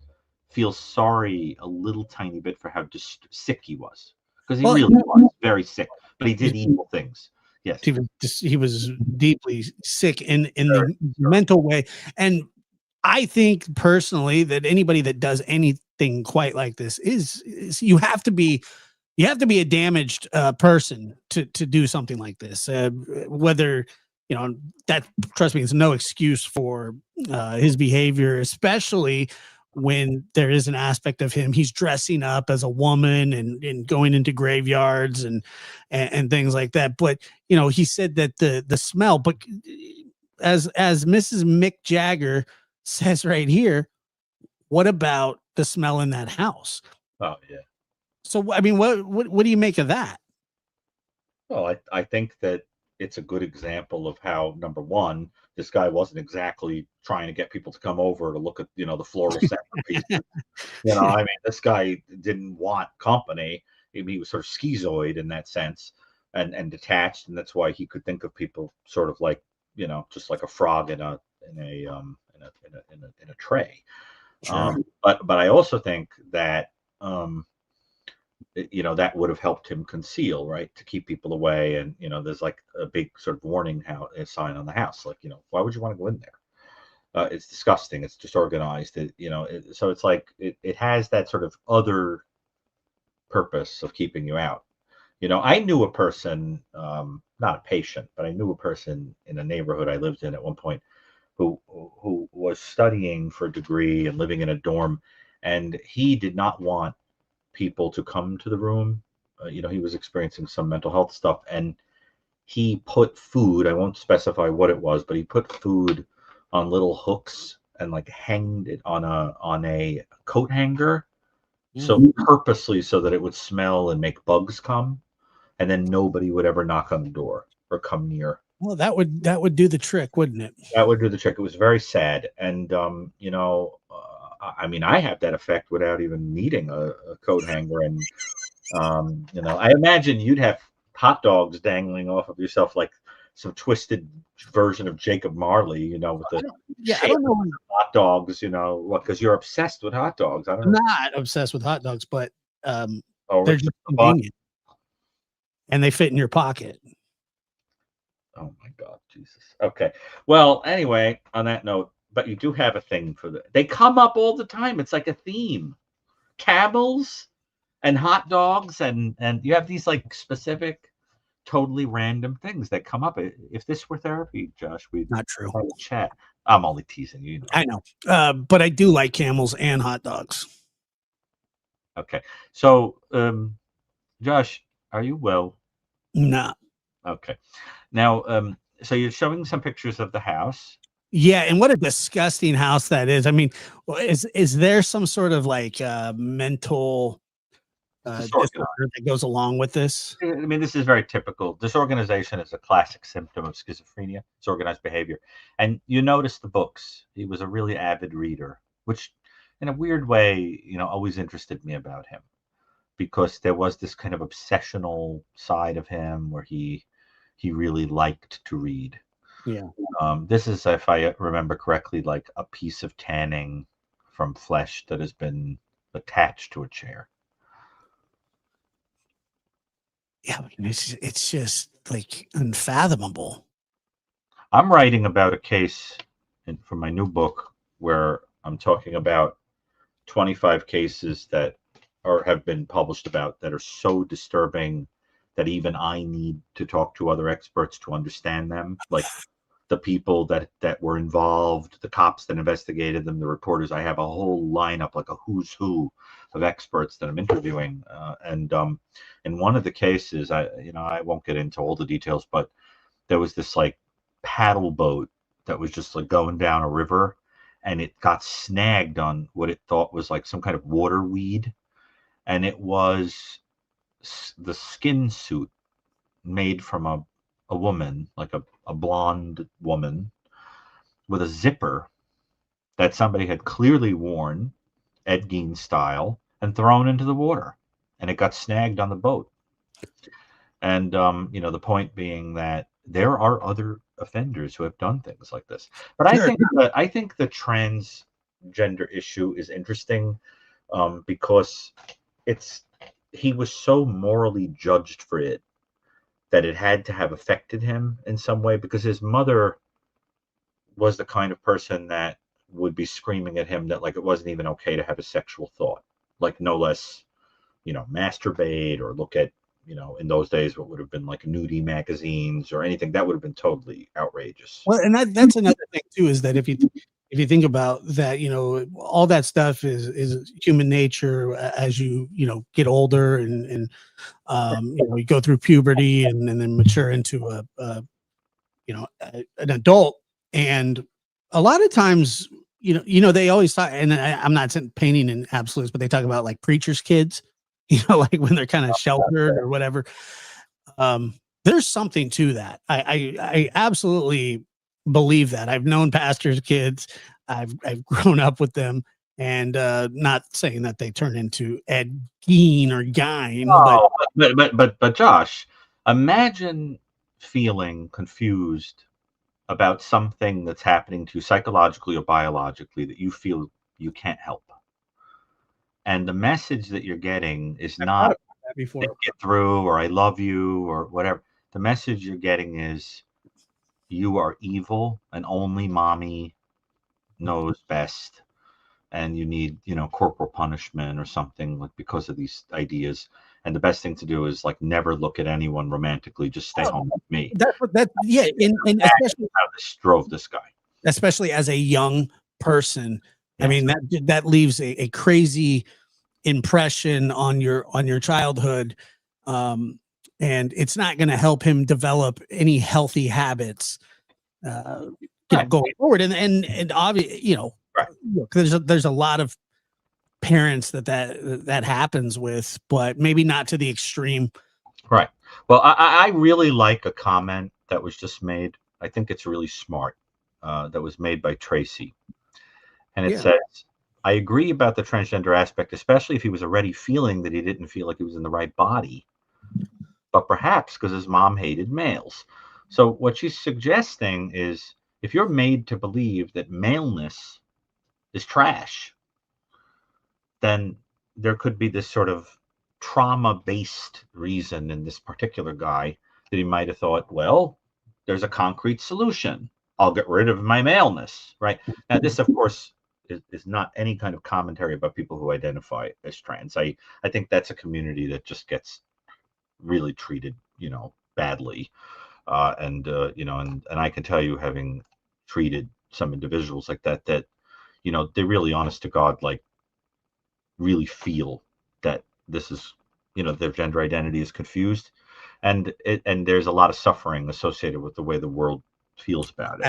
feel sorry a little tiny bit for how just sick he was, because he Well, really was very sick, but he did evil things. Yes. he was deeply sick in Very the mental way. And I think personally that anybody that does anything quite like this is you have to be a damaged person to do something like this. Whether you know that, trust me, it's no excuse for his behavior, especially when there is an aspect of him. He's dressing up as a woman and going into graveyards and things like that. But you know, he said that the smell. But as Mrs. Mick Jagger says right here, what about the smell in that house? Oh yeah. So I mean, what do you make of that? Well, I think that it's a good example of how, number one, this guy wasn't exactly trying to get people to come over to look at, the floral centerpieces. I mean, this guy didn't want company. He was sort of schizoid in that sense, and detached, and that's why he could think of people sort of like, just like a frog in a tray. Sure. But I also think that that would have helped him conceal, right, to keep people away. And there's like a big sort of warning sign on the house, like, why would you want to go in there? It's disgusting, it's disorganized, so it's like it has that sort of other purpose of keeping you out. I knew a person, not a patient, but I knew a person in a neighborhood I lived in at one point who was studying for a degree and living in a dorm, and he did not want people to come to the room. He was experiencing some mental health stuff, and he put food, I won't specify what it was, but he put food on little hooks and like hanged it on a coat hanger, so purposely so that it would smell and make bugs come, and then nobody would ever knock on the door or come near. Well, that would do the trick, wouldn't it? That would do the trick. It was very sad. And I mean, I have that effect without even needing a coat hanger. And I imagine you'd have hot dogs dangling off of yourself like some twisted version of Jacob Marley, with the I don't know. hot dogs, because you're obsessed with hot dogs. I don't I'm know. not obsessed with hot dogs, but Oh, they're it's just just a bun. convenient and they fit in your pocket. Oh my God, Jesus. Okay. Well, anyway, on that note, but you do have a thing for they come up all the time. It's like a theme. Camels and hot dogs, and you have these like specific, totally random things that come up. If this were therapy, Josh, we'd Not true. have a chat. I'm only teasing you. I know, but I do like camels and hot dogs. Okay. So, Josh, are you well? Nah. Okay. Now, so you're showing some pictures of the house. Yeah, and what a disgusting house that is. I mean, is there some sort of like mental disorder that goes along with this? I mean, this is very typical. Disorganization is a classic symptom of schizophrenia, disorganized behavior. And you notice the books. He was a really avid reader, which in a weird way, always interested me about him, because there was this kind of obsessional side of him where he really liked to read. Yeah. This is, if I remember correctly, like a piece of tanning from flesh that has been attached to a chair. Yeah, I mean, it's just like unfathomable. I'm writing about a case for my new book where I'm talking about 25 cases that have been published about that are so disturbing that even I need to talk to other experts to understand them, like the people that were involved, the cops that investigated them, the reporters. I have a whole lineup, like a who's who of experts that I'm interviewing. And in one of the cases, I won't get into all the details, but there was this like paddle boat that was just like going down a river, and it got snagged on what it thought was like some kind of water weed, and it was the skin suit made from a woman, like a blonde woman with a zipper that somebody had clearly worn, Ed Gein style, and thrown into the water, and it got snagged on the boat. And the point being that there are other offenders who have done things like this. But Sure. I think the transgender issue is interesting, because it's he was so morally judged for it that it had to have affected him in some way, because his mother was the kind of person that would be screaming at him that, like, it wasn't even okay to have a sexual thought, like, no less, masturbate or look at, in those days what would have been like nudie magazines or anything. That would have been totally outrageous. Well, and that's another thing too, is that if you think about that, all that stuff is human nature as you get older and you go through puberty and then mature into an adult. And a lot of times, they always talk, and I'm not painting in absolutes, but they talk about like preachers' kids, like when they're kind of sheltered or whatever. There's something to that. I absolutely believe that. I've known pastors' kids. I've grown up with them, and not saying that they turn into Ed Gein or Gein, Oh, but Josh, imagine feeling confused about something that's happening to you psychologically or biologically that you feel you can't help. And the message that you're getting is not before. get through or I love you or whatever. The message you're getting is you are evil and only mommy knows best, and you need, corporal punishment or something, like, because of these ideas. And the best thing to do is, like, never look at anyone romantically, just stay home with me. Yeah, and especially how this drove this guy. Especially as a young person. Yes. I mean, that leaves a crazy impression on your childhood. And it's not going to help him develop any healthy habits going forward. And obviously, Right. there's a lot of parents that happens with, but maybe not to the extreme. Right. Well, I really like a comment that was just made. I think it's really smart. That was made by Tracy. And it says, I agree about the transgender aspect, especially if he was already feeling that he didn't feel like he was in the right body, but perhaps because his mom hated males. So what she's suggesting is, if you're made to believe that maleness is trash, then there could be this sort of trauma-based reason in this particular guy that he might have thought, well, there's a concrete solution. I'll get rid of my maleness, right? Now, this, of course, is not any kind of commentary about people who identify as trans. I think that's a community that just gets really treated, badly. And I can tell you, having treated some individuals like that, they're really honest to God, like, really feel that this is, their gender identity is confused, and there's a lot of suffering associated with the way the world feels about it.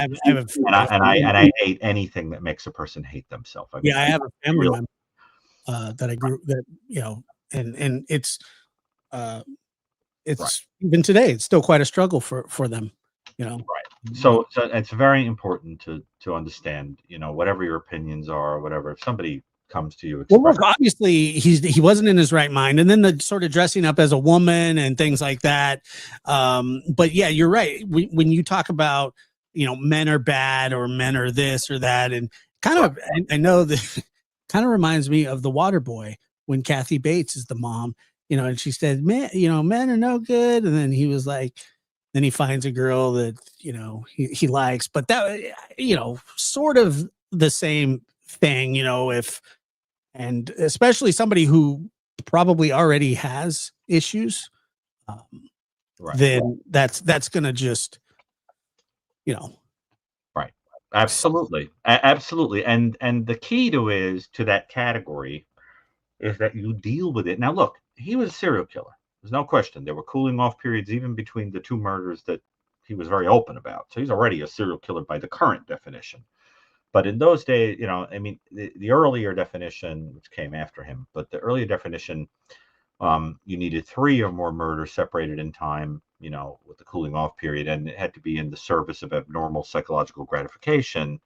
I hate anything that makes a person hate themselves. I mean, I have a family member that I grew that and it's right. Even today it's still quite a struggle for them. Right. So it's very important to understand, whatever your opinions are, or whatever. If somebody comes to you, well, look, obviously he wasn't in his right mind, and then the sort of dressing up as a woman and things like that. But yeah, you're right. When you talk about men are bad or men are this or that, and kind of I know that kind of reminds me of The Water Boy, when Kathy Bates is the mom, and she said, men are no good, and then he was like, then he finds a girl that he likes, but that sort of the same thing, if and especially somebody who probably already has issues, then that's gonna just right. Absolutely. Absolutely. And the key to that category is that you deal with it. Now, look, he was a serial killer. There's no question. There were cooling off periods even between the two murders that he was very open about. So he's already a serial killer by the current definition. But in those days, I mean, the earlier definition, which came after him, but the earlier definition, you needed 3 or more murders separated in time, with the cooling off period, and it had to be in the service of abnormal psychological gratification.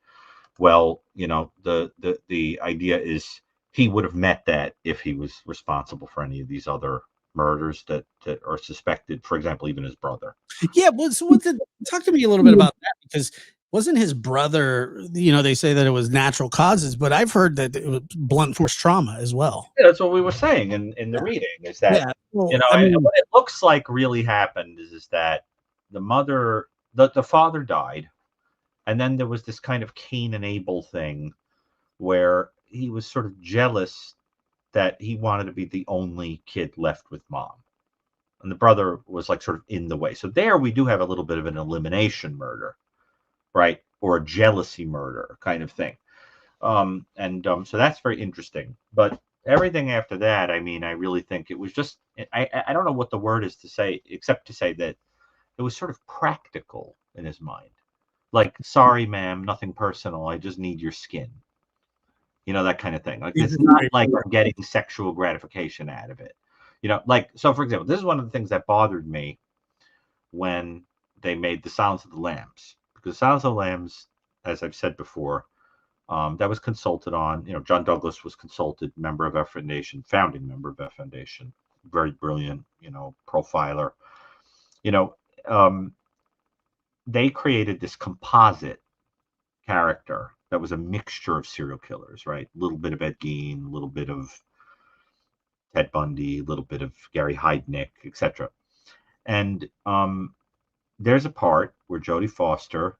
Well, the idea is he would have met that if he was responsible for any of these other murders that are suspected. For example, even his brother. Yeah, well, so talk to me a little bit about that, because wasn't his brother, they say that it was natural causes, but I've heard that it was blunt force trauma as well. Yeah, that's what we were saying in the reading, is that, Yeah. Well, and what it looks like really happened is that the mother, the father died, and then there was this kind of Cain and Abel thing where he was sort of jealous that he wanted to be the only kid left with mom. And the brother was like sort of in the way. So there we do have a little bit of an elimination murder, right? Or a jealousy murder kind of thing. So that's very interesting. But everything after that, I mean, I really think it was just, I don't know what the word is to say, except to say that it was sort of practical in his mind. Like, sorry, ma'am, nothing personal. I just need your skin. That kind of thing. Like, it's not like I'm getting sexual gratification out of it. Like, so for example, this is one of the things that bothered me when they made the Silence of the Lambs, because Silence of the Lambs, as I've said before, that was consulted on. John Douglas was consulted, member of our foundation, founding member of our foundation, very brilliant, profiler. They created this composite character that was a mixture of serial killers, right? A little bit of Ed Gein, a little bit of Ted Bundy, a little bit of Gary Heidnik, etc. And there's a part where Jodie Foster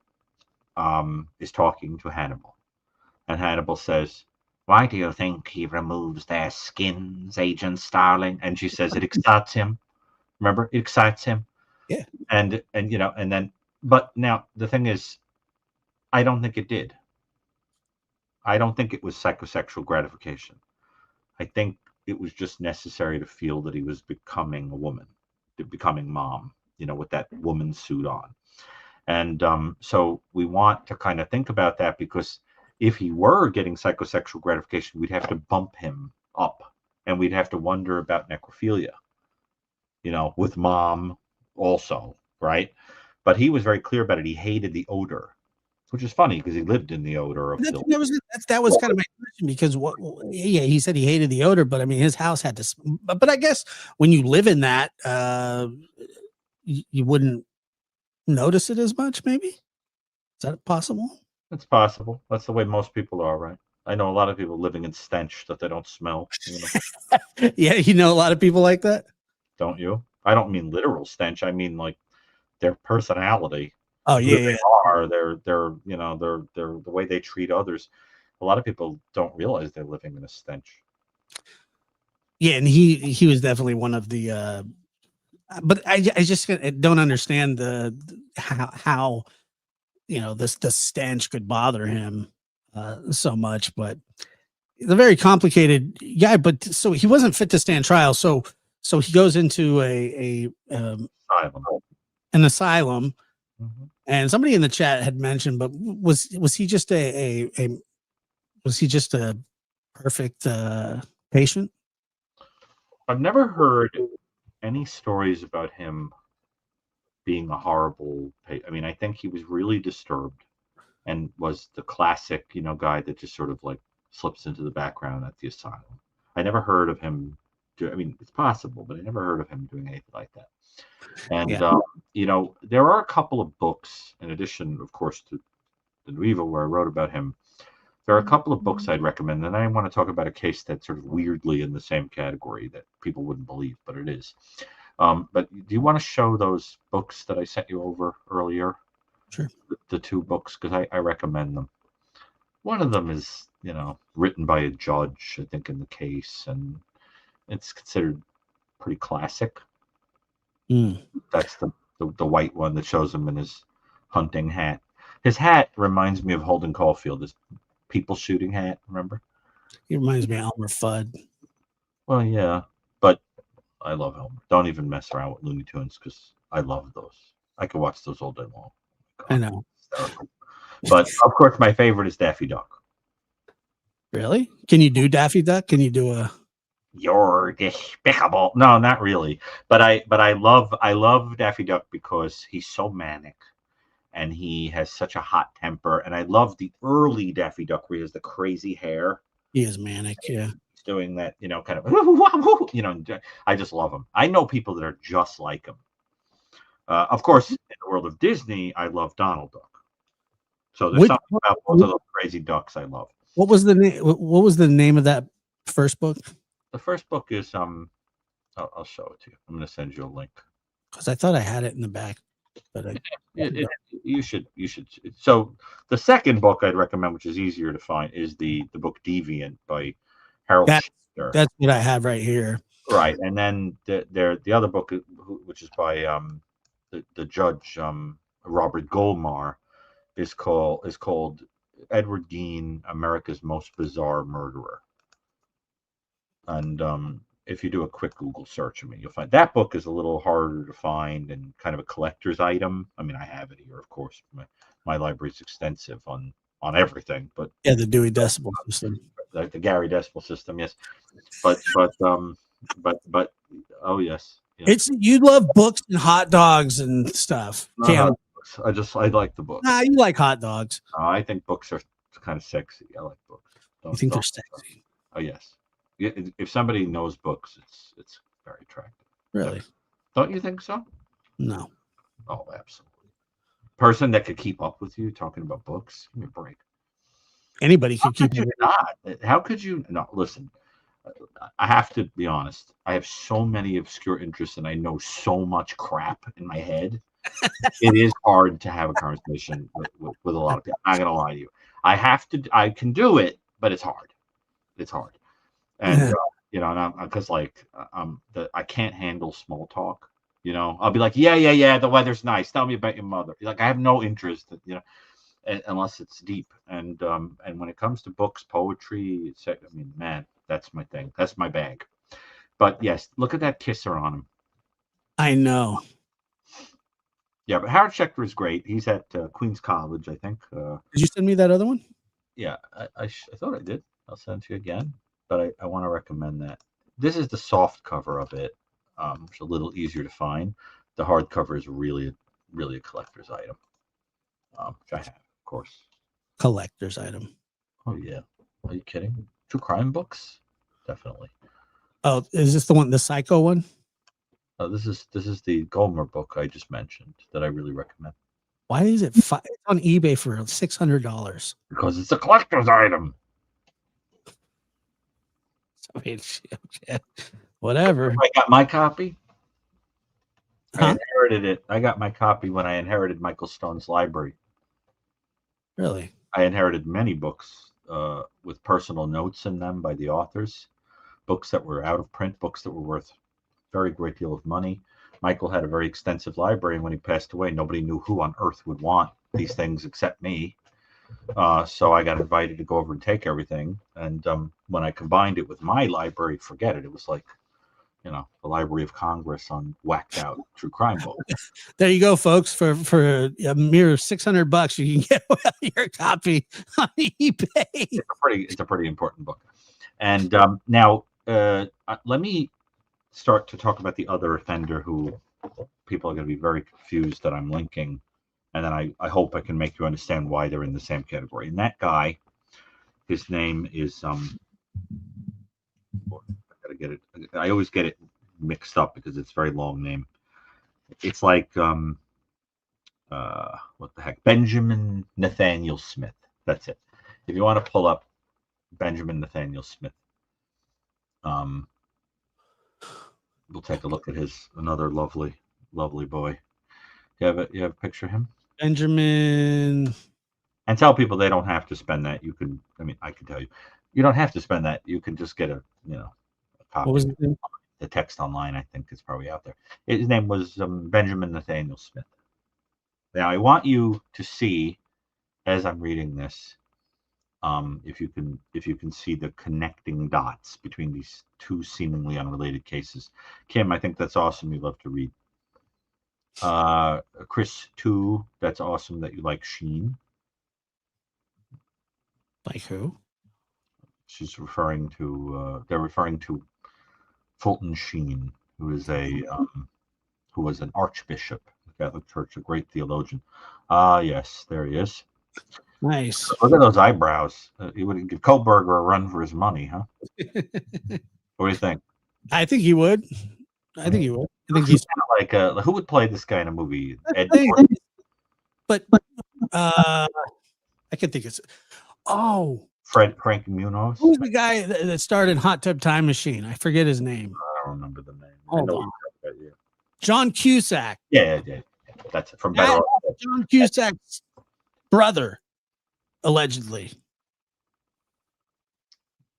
is talking to Hannibal. And Hannibal says, "Why do you think he removes their skins, Agent Starling?" And she says, "It excites him." Remember, it excites him. Yeah. And then, but now the thing is, I don't think it did. I don't think it was psychosexual gratification. I think it was just necessary to feel that he was becoming a woman, becoming mom, with that woman suit on. And so we want to kind of think about that, because if he were getting psychosexual gratification, we'd have to bump him up, and we'd have to wonder about necrophilia, with mom also, right? But he was very clear about it. He hated the odor, which is funny because he lived in the odor of the. That was kind of my question, because yeah, he said he hated the odor, but I mean, his house had to. But I guess when you live in that, you wouldn't notice it as much. Maybe, is that possible? It's possible. That's the way most people are, right? I know a lot of people living in stench that they don't smell. Yeah, a lot of people like that. Don't you? I don't mean literal stench. I mean like their personality. Oh yeah, they are. They're the way they treat others. A lot of people don't realize they're living in a stench. Yeah, and he was definitely one of the. But I just don't understand how the stench could bother him so much. But he's a very complicated guy. But so he wasn't fit to stand trial. So he goes into an asylum. Mm-hmm. And somebody in the chat had mentioned, but was he just was he just a perfect patient? I've never heard any stories about him being a horrible I mean, I think he was really disturbed and was the classic, guy that just sort of like slips into the background at the asylum. I never heard of him I mean, it's possible, but I never heard of him doing anything like that. And there are a couple of books, in addition, of course, to the New Evil, where I wrote about him. There are a couple of books I'd recommend, and I want to talk about a case that's sort of weirdly in the same category that people wouldn't believe, but it is. But do you want to show those books that I sent you over earlier? Sure. The two books, because I recommend them. One of them is, written by a judge, I think, in the case, and it's considered pretty classic. That's the white one that shows him in his hunting hat. His hat reminds me of Holden Caulfield, his people shooting hat, remember? He reminds me of Elmer Fudd. Well, yeah, but I love Elmer. Don't even mess around with Looney Tunes, because I love those. I could watch those all day long. God, I know. hysterical. But of course, my favorite is Daffy Duck. Really? Can you do Daffy Duck? Can you do a? You're despicable. No, not really. But I love Daffy Duck because he's so manic, and he has such a hot temper. And I love the early Daffy Duck where he has the crazy hair. He is manic, yeah. doing that, kind of, I just love them. I know people that are just like him. Of course, in the world of Disney, I love Donald Duck. So there's something about both of those crazy ducks I love. What was the name? What was the name of that first book? The first book is I'll show it to you. I'm going to send you a link because I thought I had it in the back, but you should. So the second book I'd recommend, which is easier to find, is the book Deviant by Harold Schifter. That's what I have right here. Right, and then the other book, which is by the judge Robert Goldmar, is called Edward Gein, America's Most Bizarre Murderer. And if you do a quick Google search, you'll find that book is a little harder to find and kind of a collector's item. I have it here, of course. My library is extensive on everything, but yeah, the Dewey Decimal System, the Gary Decimal System, yes. But oh yes. It's you love books and hot dogs and stuff. I like the books. Nah, you like hot dogs. I think books are kind of sexy. I like books. You think they're sexy? Oh yes. If somebody knows books, it's very attractive. Really? Don't you think so? No. Oh, absolutely. Person that could keep up with you talking about books. Give me a break. Anybody could keep you not. How could you not? Listen, I have to be honest. I have so many obscure interests and I know so much crap in my head. It is hard to have a conversation with a lot of people. I'm not going to lie to you. I can do it, but it's hard. It's hard. And, because I can't handle small talk. I'll be like, yeah, the weather's nice. Tell me about your mother. Like, I have no interest, unless it's deep. And when it comes to books, poetry, man, that's my thing. That's my bag. But yes, look at that kisser on him. I know. Yeah, but Howard Schechter is great. He's at Queens College, I think. Did you send me that other one? Yeah, I thought I did. I'll send it to you again. But I want to recommend that. This is the soft cover of it. It's a little easier to find. The hardcover is really a collector's item. Which I have, of course. Collector's item. Oh yeah. Are you kidding? True crime books? Definitely. Oh, is this the one, the Psycho one? This is the Goldmar book I just mentioned that I really recommend. Why is it it's on eBay for $600? Because it's a collector's item. Whatever. I got my copy. Huh? I inherited it. I got my copy when I inherited Michael Stone's library. Really? I inherited many books with personal notes in them by the authors, books that were out of print, books that were worth a very great deal of money. Michael had a very extensive library, and when he passed away, nobody knew who on earth would want these things except me. So I got invited to go over and take everything. And when I combined it with my library, forget it. It was like, the Library of Congress on whacked out true crime books. There you go, folks. For a mere $600, you can get your copy on eBay. It's a pretty important book. And now let me start to talk about the other offender who people are going to be very confused that I'm linking. And then I hope I can make you understand why they're in the same category. And that guy, his name is I gotta get it. I always get it mixed up because it's a very long name. It's like what the heck? Benjamin Nathaniel Smith. That's it. If you want to pull up Benjamin Nathaniel Smith, we'll take a look at another lovely boy. You have a picture of him? Benjamin. And tell people they don't have to spend that. You can, I can tell you, you don't have to spend that. You can just get a copy. What was his name? The text online, I think, is probably out there. His name was Benjamin Nathaniel Smith. Now, I want you to see, as I'm reading this, if you can see the connecting dots between these two seemingly unrelated cases. Kim, I think that's awesome. You love to read. Chris, too. That's awesome that you like GEIN. Like who? She's referring to. They're referring to Fulton Sheen, who was an archbishop of the Catholic Church, a great theologian. Yes, there he is. Nice. Look at those eyebrows. You would give Kohlberger a run for his money, huh? What do you think? I think he would. I think he would. I think he's Like who would play this guy in a movie? Ed hey, Gein? but I can think it's Frank Munoz? who's the guy that starred in Hot Tub Time Machine? I forget his name. I don't remember the name. I Hold know on. what you're talking about, John Cusack. yeah. That's from Better Off Dead. John Cusack's brother, allegedly.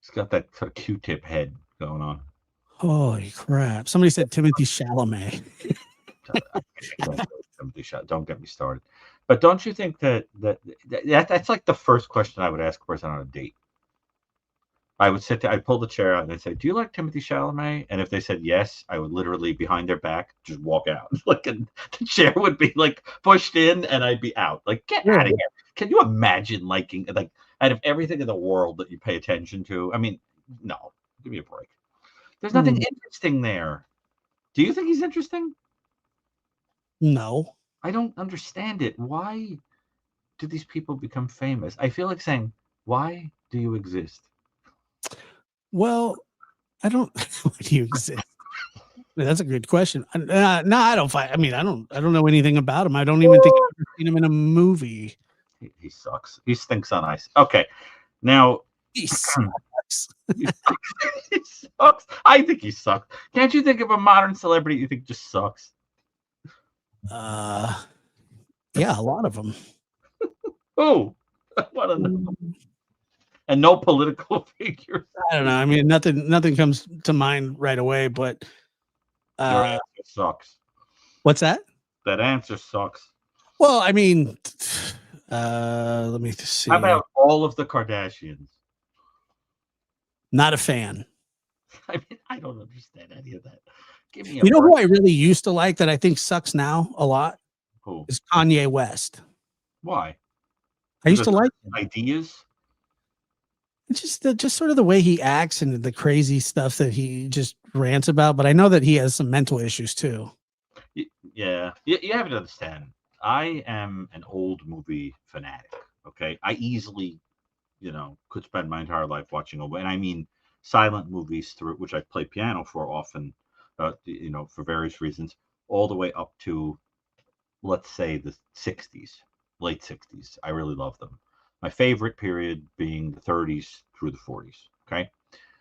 He's got that sort of Q-tip head going on. Holy crap. Somebody said Timothy Chalamet. Don't get me started. But don't you think that's like the first question I would ask a person on a date? I would I'd pull the chair out and I'd say, "Do you like Timothy Chalamet?" And if they said yes, I would literally behind their back just walk out. Like, and the chair would be like pushed in, and I'd be out. Like, get out of here! Can you imagine liking like out of everything in the world that you pay attention to? I mean, no, give me a break. There's nothing interesting there. Do you think he's interesting? No. I don't understand it. Why do these people become famous? I feel like saying, "Why do you exist?" Well, I don't. Why do you exist? That's a good question. No, I don't find. I mean, I don't know anything about him. I don't even think I've ever seen him in a movie. He sucks. He stinks on ice. Okay, now he sucks. He sucks. I think he sucks. Can't you think of a modern celebrity you think just sucks? Yeah, a lot of them. Oh, what a and no political figures. I don't know. I mean, nothing comes to mind right away, but your answer sucks. What's that? That answer sucks. Well, I mean, let me see. How about all of the Kardashians? Not a fan. I mean, I don't understand any of that. Give me you know who I really used to like that I think sucks now a lot? Who? Is Kanye West. Why? I used to like him. Ideas. Just sort of the way he acts and the crazy stuff that he just rants about. But I know that he has some mental issues too. Yeah, you have to understand. I am an old movie fanatic. Okay, I easily, could spend my entire life watching over, and I mean silent movies through which I play piano for often, for various reasons, all the way up to, let's say, the 60s, late 60s. I really love them. My favorite period being the 30s through the 40s. Okay.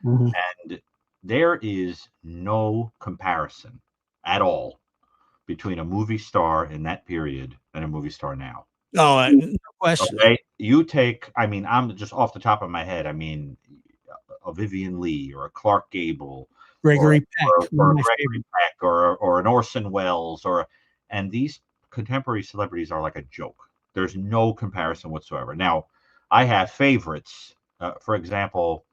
Mm-hmm. And there is no comparison at all between a movie star in that period and a movie star now. Oh, no question. Okay. You take, I mean, I'm just off the top of my head. I mean, a Vivian Leigh or a Clark Gable, Gregory Peck, or a Gregory Peck, or an Orson Welles, and these contemporary celebrities are like a joke. There's no comparison whatsoever. Now, I have favorites. For example,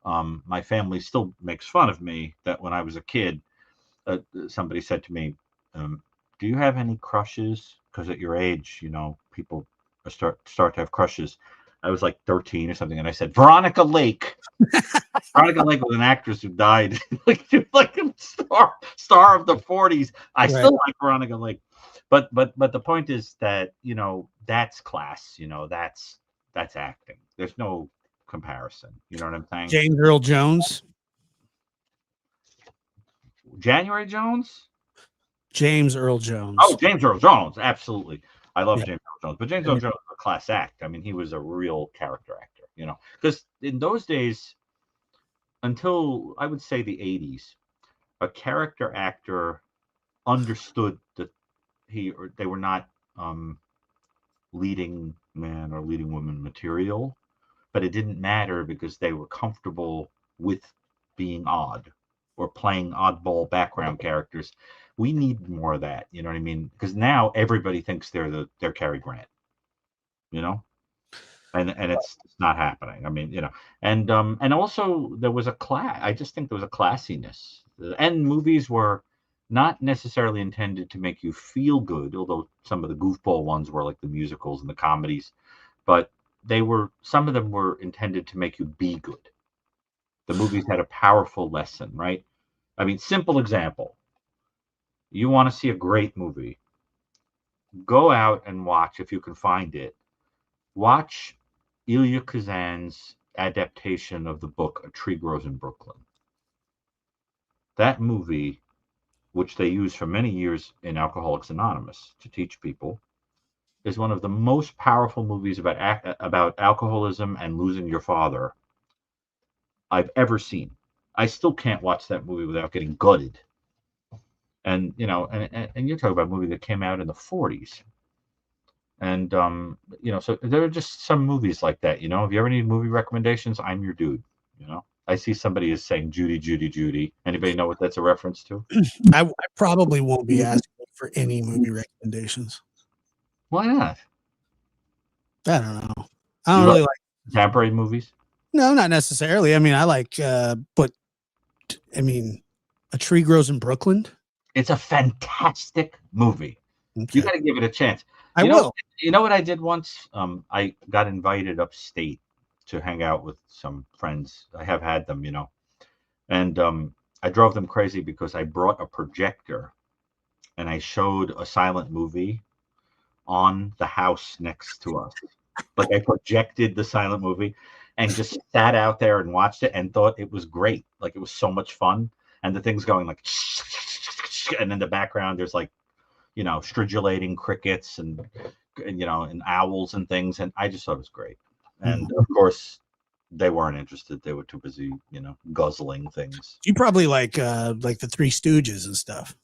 my family still makes fun of me that when I was a kid, somebody said to me, "Do you have any crushes?" Because at your age, people start to have crushes. I was like 13 or something, and I said Veronica Lake. Veronica Lake was an actress who died, like a star of the 40s. I still like Veronica Lake. But the point is that that's class. That's acting. There's no comparison. You know what I'm saying? James Earl Jones. January Jones. James Earl Jones. Oh, James Earl Jones. Absolutely, I love James Earl Jones. But James Earl Jones was a class act. I mean, he was a real character actor. Because in those days, until I would say the 80s, a character actor understood that they were not leading man or leading woman material, but it didn't matter because they were comfortable with being odd or playing oddball background characters. We need more of that, you know what I mean? Because now everybody thinks they're Cary Grant, and it's not happening. I mean, and also there was a class. I just think there was a classiness, and movies were not necessarily intended to make you feel good, although some of the goofball ones were like the musicals and the comedies, but some of them were intended to make you be good. The movies had a powerful lesson, right? I mean, simple example. You want to see a great movie, go out and watch, if you can find it, watch Ilya Kazan's adaptation of the book A Tree Grows in Brooklyn. That movie, which they used for many years in Alcoholics Anonymous to teach people, is one of the most powerful movies about alcoholism and losing your father I've ever seen. I still can't watch that movie without getting gutted. And and you're talking about a movie that came out in the 40s. And so there are just some movies like that. If you ever need movie recommendations, I'm your dude. I see somebody is saying Judy, Judy, Judy. Anybody know what that's a reference to? I probably won't be asking for any movie recommendations. Why not? I don't know. I You don't really like contemporary movies? No, not necessarily. I mean, I like, but I mean, A Tree Grows in Brooklyn. It's a fantastic movie. Okay. You got to give it a chance. I will. You know what I did once? I got invited upstate to hang out with some friends. I have had them, and I drove them crazy because I brought a projector and I showed a silent movie on the house next to us. Like I projected the silent movie and just sat out there and watched it and thought it was great. Like it was so much fun. And the thing's going like, and in the background, there's like, stridulating crickets and owls and things. And I just thought it was great. And of course, they weren't interested. They were too busy, guzzling things. You probably like the Three Stooges and stuff.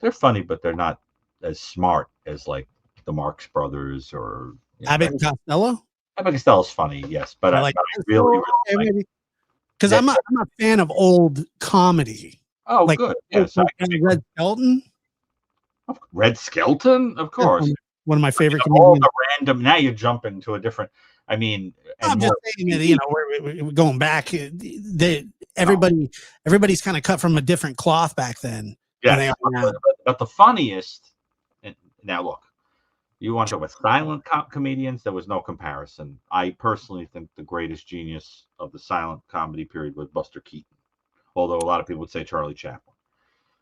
They're funny, but they're not as smart as like the Marx Brothers or Abbott and Costello. Abbott and Costello's funny, yes, but I really like, because I'm a fan of old comedy. Oh, like, good. Yes, Red Skelton. Red Skelton, of course. One of my favorite comedians. All the random. Now you're jumping to a different. I mean, I'm just saying that we're going back. Everybody's kind of cut from a different cloth back then. Yes, but the funniest. Now look, you want to talk about silent comedians? There was no comparison. I personally think the greatest genius of the silent comedy period was Buster Keaton, although a lot of people would say Charlie Chaplin.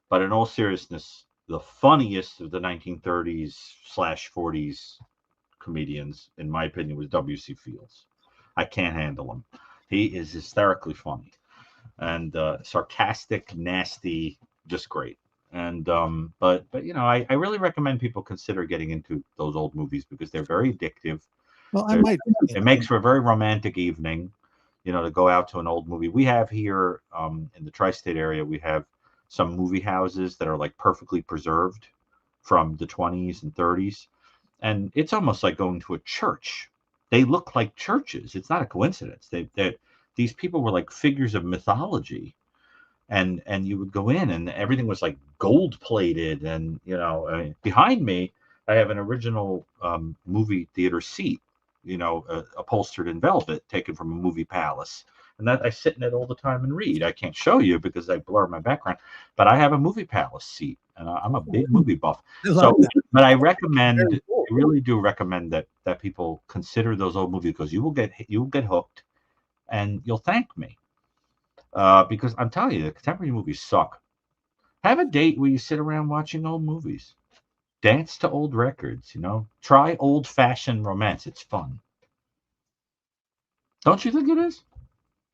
But in all seriousness, the funniest of the 1930s/40s comedians, in my opinion, was W.C. Fields. I can't handle him. He is hysterically funny and sarcastic, nasty, just great. And but I really recommend people consider getting into those old movies because they're very addictive. Well, I might. It makes for a very romantic evening, to go out to an old movie. We have here in the tri-state area, we have some movie houses that are like perfectly preserved from the 20s and 30s. And it's almost like going to a church. They look like churches. It's not a coincidence. These people were like figures of mythology. And you would go in and everything was like gold plated. And, behind me, I have an original movie theater seat, upholstered in velvet taken from a movie palace. And that I sit in it all the time and read. I can't show you because I blur my background, but I have a movie palace seat and I'm a big movie buff. So, but I really do recommend that people consider those old movies because you will get hooked and you'll thank me. Because I'm telling you, the contemporary movies suck. Have a date where you sit around watching old movies. Dance to old records, Try old-fashioned romance. It's fun. Don't you think it is?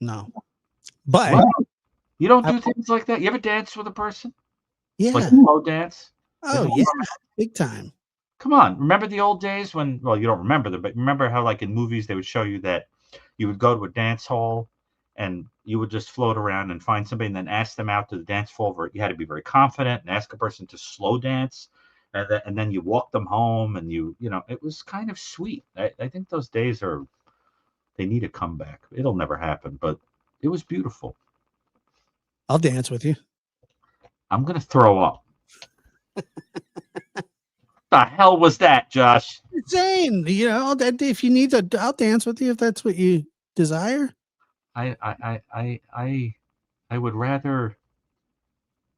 No. But you don't do things like that? You ever dance with a person? Yeah. Like a slow dance? Oh, yeah. Big time. Come on. Remember the old days when, well, you don't remember them, but remember how like in movies they would show you that you would go to a dance hall and you would just float around and find somebody and then ask them out to the dance floor. You had to be very confident and ask a person to slow dance. And then you walk them home and it was kind of sweet. I think those days they need a comeback. It'll never happen, but it was beautiful. I'll dance with you. I'm going to throw up. The hell was that, Josh? Zane, if you need to, I'll dance with you if that's what you desire. I would rather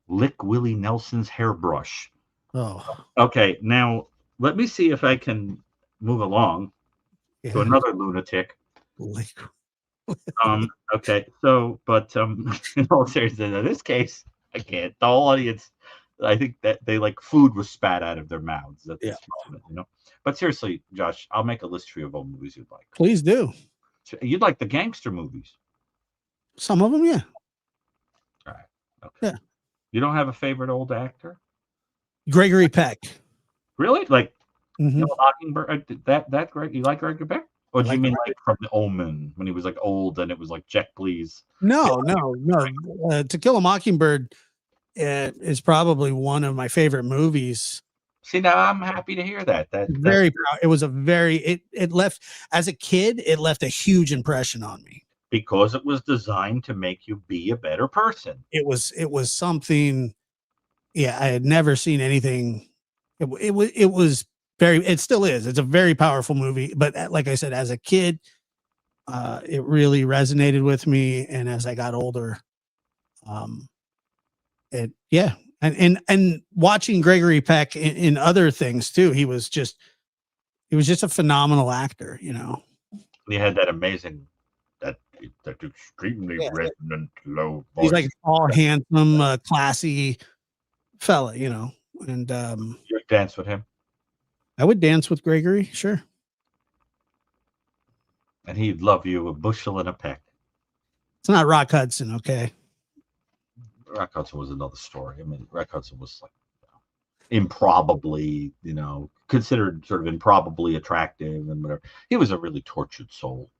lick Willie Nelson's hairbrush. Oh. Okay, now let me see if I can move along to another lunatic. Okay, so but in all seriousness, in this case, I can't. The whole audience, I think that they like food was spat out of their mouths at Yeah. this moment, you know. But seriously, Josh, I'll make a list for you of all movies you'd like. Please do. You'd like the gangster movies. Some of them, yeah. All right. Okay. Yeah. You don't have a favorite old actor? Gregory Peck. Really? Like Mhm. Mockingbird? That Greg? You like Gregory Peck? Or I do you like mean like from The Omen when he was like old and it was like Check Please? No. To Kill a Mockingbird is probably one of my favorite movies. See, now I'm happy to hear that. It was a very it left as a kid, it left a huge impression on me. Because it was designed to make you be a better person. It was something, yeah, I had never seen anything. It was very, it still is. It's a very powerful movie, but like I said, as a kid, it really resonated with me, and as I got older, um, yeah, and watching Gregory Peck in other things too, he was just a phenomenal actor, you know. He had that amazing, that extremely Yeah, resonant low voice. he's like all handsome, classy fella, you know. And You dance with him, I would dance with Gregory, sure. and he'd love you a bushel and a peck. It's not Rock Hudson, okay? Rock Hudson was another story. I mean, Rock Hudson was like improbably, considered sort of improbably attractive and whatever. He was a really tortured soul.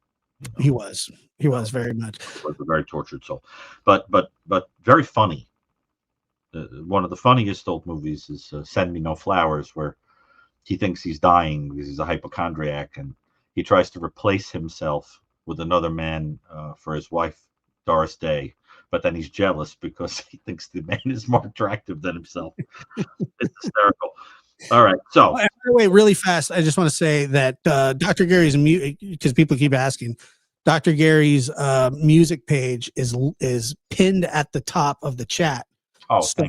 He was very much. Was a very tortured soul, but very funny. One of the funniest old movies is Send Me No Flowers, where he thinks he's dying because he's a hypochondriac, and he tries to replace himself with another man for his wife, Doris Day. But then he's jealous because he thinks the man is more attractive than himself. It's hysterical. All right. So, by the way, really fast, I just want to say that Dr. Gary's music, because people keep asking, Dr. Gary's music page is pinned at the top of the chat. oh, So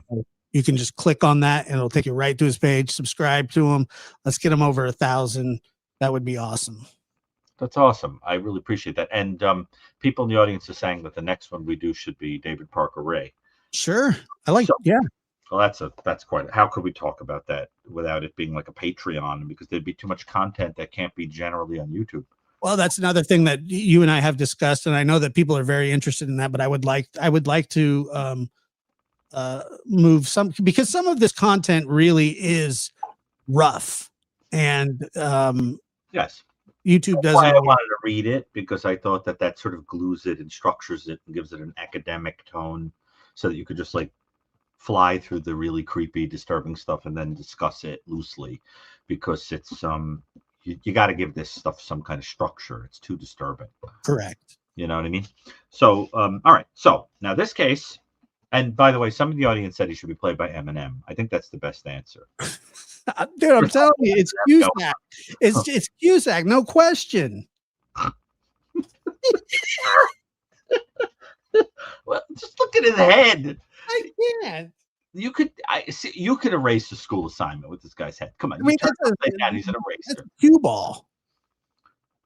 you can just click on that and it'll take you right to his page. Subscribe to him. Let's get him over 1,000. That would be awesome. That's awesome. I really appreciate that. And people in the audience are saying that the next one we do should be David Parker Ray. Sure. I like, yeah. Well, that's quite. How could we talk about that without it being like a Patreon? Because there'd be too much content that can't be generally on YouTube. Well, that's another thing that you and I have discussed, and I know that people are very interested in that. But I would like to move some, because some of this content really is rough, and yes, YouTube That's doesn't. why I wanted to read it, because I thought that sort of glues it and structures it and gives it an academic tone, so that you could just like fly through the really creepy, disturbing stuff and then discuss it loosely, because it's you got to give this stuff some kind of structure. It's too disturbing. Correct. You know what I mean? So, all right. So now this case, and by the way, some of the audience said he should be played by Eminem. I think that's the best answer. Dude, I'm telling you, it's Cusack. It's Cusack, no question. Well, just look at his head. I can't. You could erase the school assignment with this guy's head. Come on, I mean, he's an eraser. Cue ball.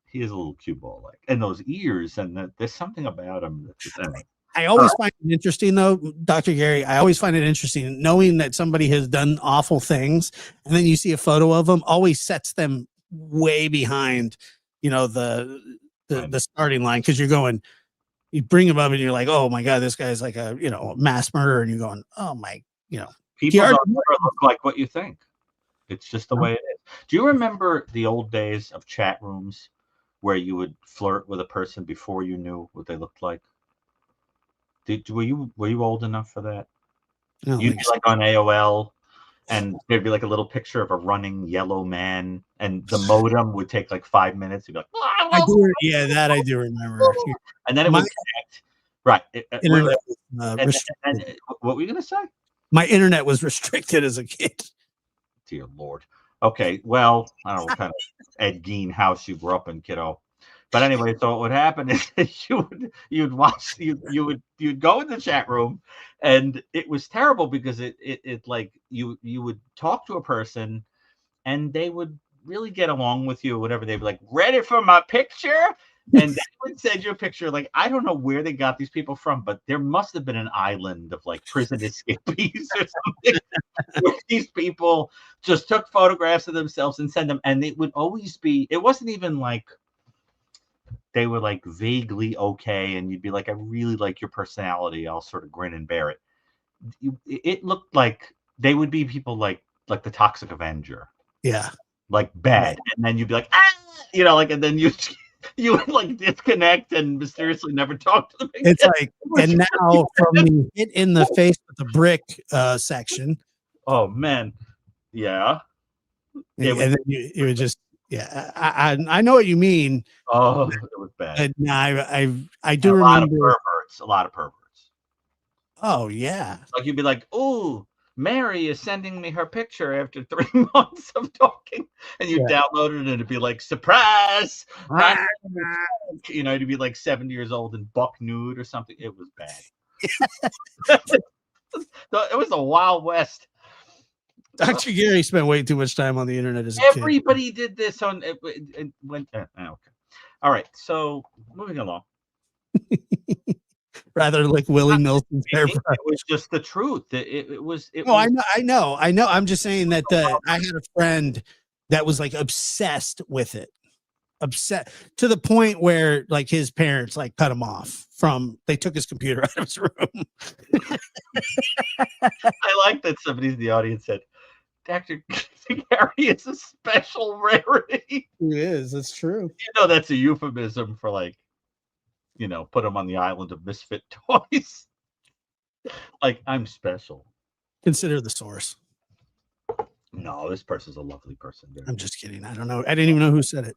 He is a little cue ball like, and those ears, and there's something about him that's just, anyway. I always find it interesting, though, Dr. Gary. I always find it interesting knowing that somebody has done awful things, and then you see a photo of them. Always sets them way behind, the starting line, because you bring him up and you're like, oh my god, this guy's like a mass murderer, and you're going, oh my, people don't ever look like what you think. It's just the way it is. Do you remember the old days of chat rooms where you would flirt with a person before you knew what they looked like? Were you old enough for that? You'd be like on AOL, and there'd be like a little picture of a running yellow man, and the modem would take like 5 minutes. You'd be like, I do remember. And then it would connect. Right. Internet and what were you gonna say? My internet was restricted as a kid. Dear Lord. Okay, well, I don't know what kind of Ed Gein house you grew up in, kiddo. But anyway, so what would happen is you'd go in the chat room, and it was terrible because it like you would talk to a person, and they would really get along with you or whatever. They'd be like, ready for my picture? And they would send you a picture. Like, I don't know where they got these people from, but there must have been an island of like prison escapees or something where these people just took photographs of themselves and send them. And it would always be, it wasn't even like they were like vaguely okay. And you'd be like, I really like your personality. I'll sort of grin and bear it. It looked like they would be people like the Toxic Avenger. Yeah. Like bad. Right. And then you'd be like, ah, you know, like, and then you would like disconnect and mysteriously never talk to them again. It's like, and now from the hit in the face with the brick section. Oh man. Yeah. And then you would just, yeah, I know what you mean. Oh, it was bad. No, I do remember a lot of perverts. Oh yeah. Like you'd be like, oh, Mary is sending me her picture after 3 months of talking, and you download it, and it'd be like, surprise! You know, it'd be like 70 years old and buck nude or something. It was bad. It was a Wild West. Dr. Gary spent way too much time on the internet as a Everybody did this on it went okay. All right, so moving along. Rather like Willie Nelson's hair. It was just the truth. It was. Oh, I know. I'm just saying that I had a friend that was like obsessed with it, to the point where like his parents like cut him off from. They took his computer out of his room. I like that somebody in the audience said, "Dr. Gary is a special rarity." It is. That's true. You know, that's a euphemism for like, you know, put him on the island of misfit toys. Like, I'm special. Consider the source. No, this person's a lovely person. I'm just kidding. I don't know. I didn't even know who said it.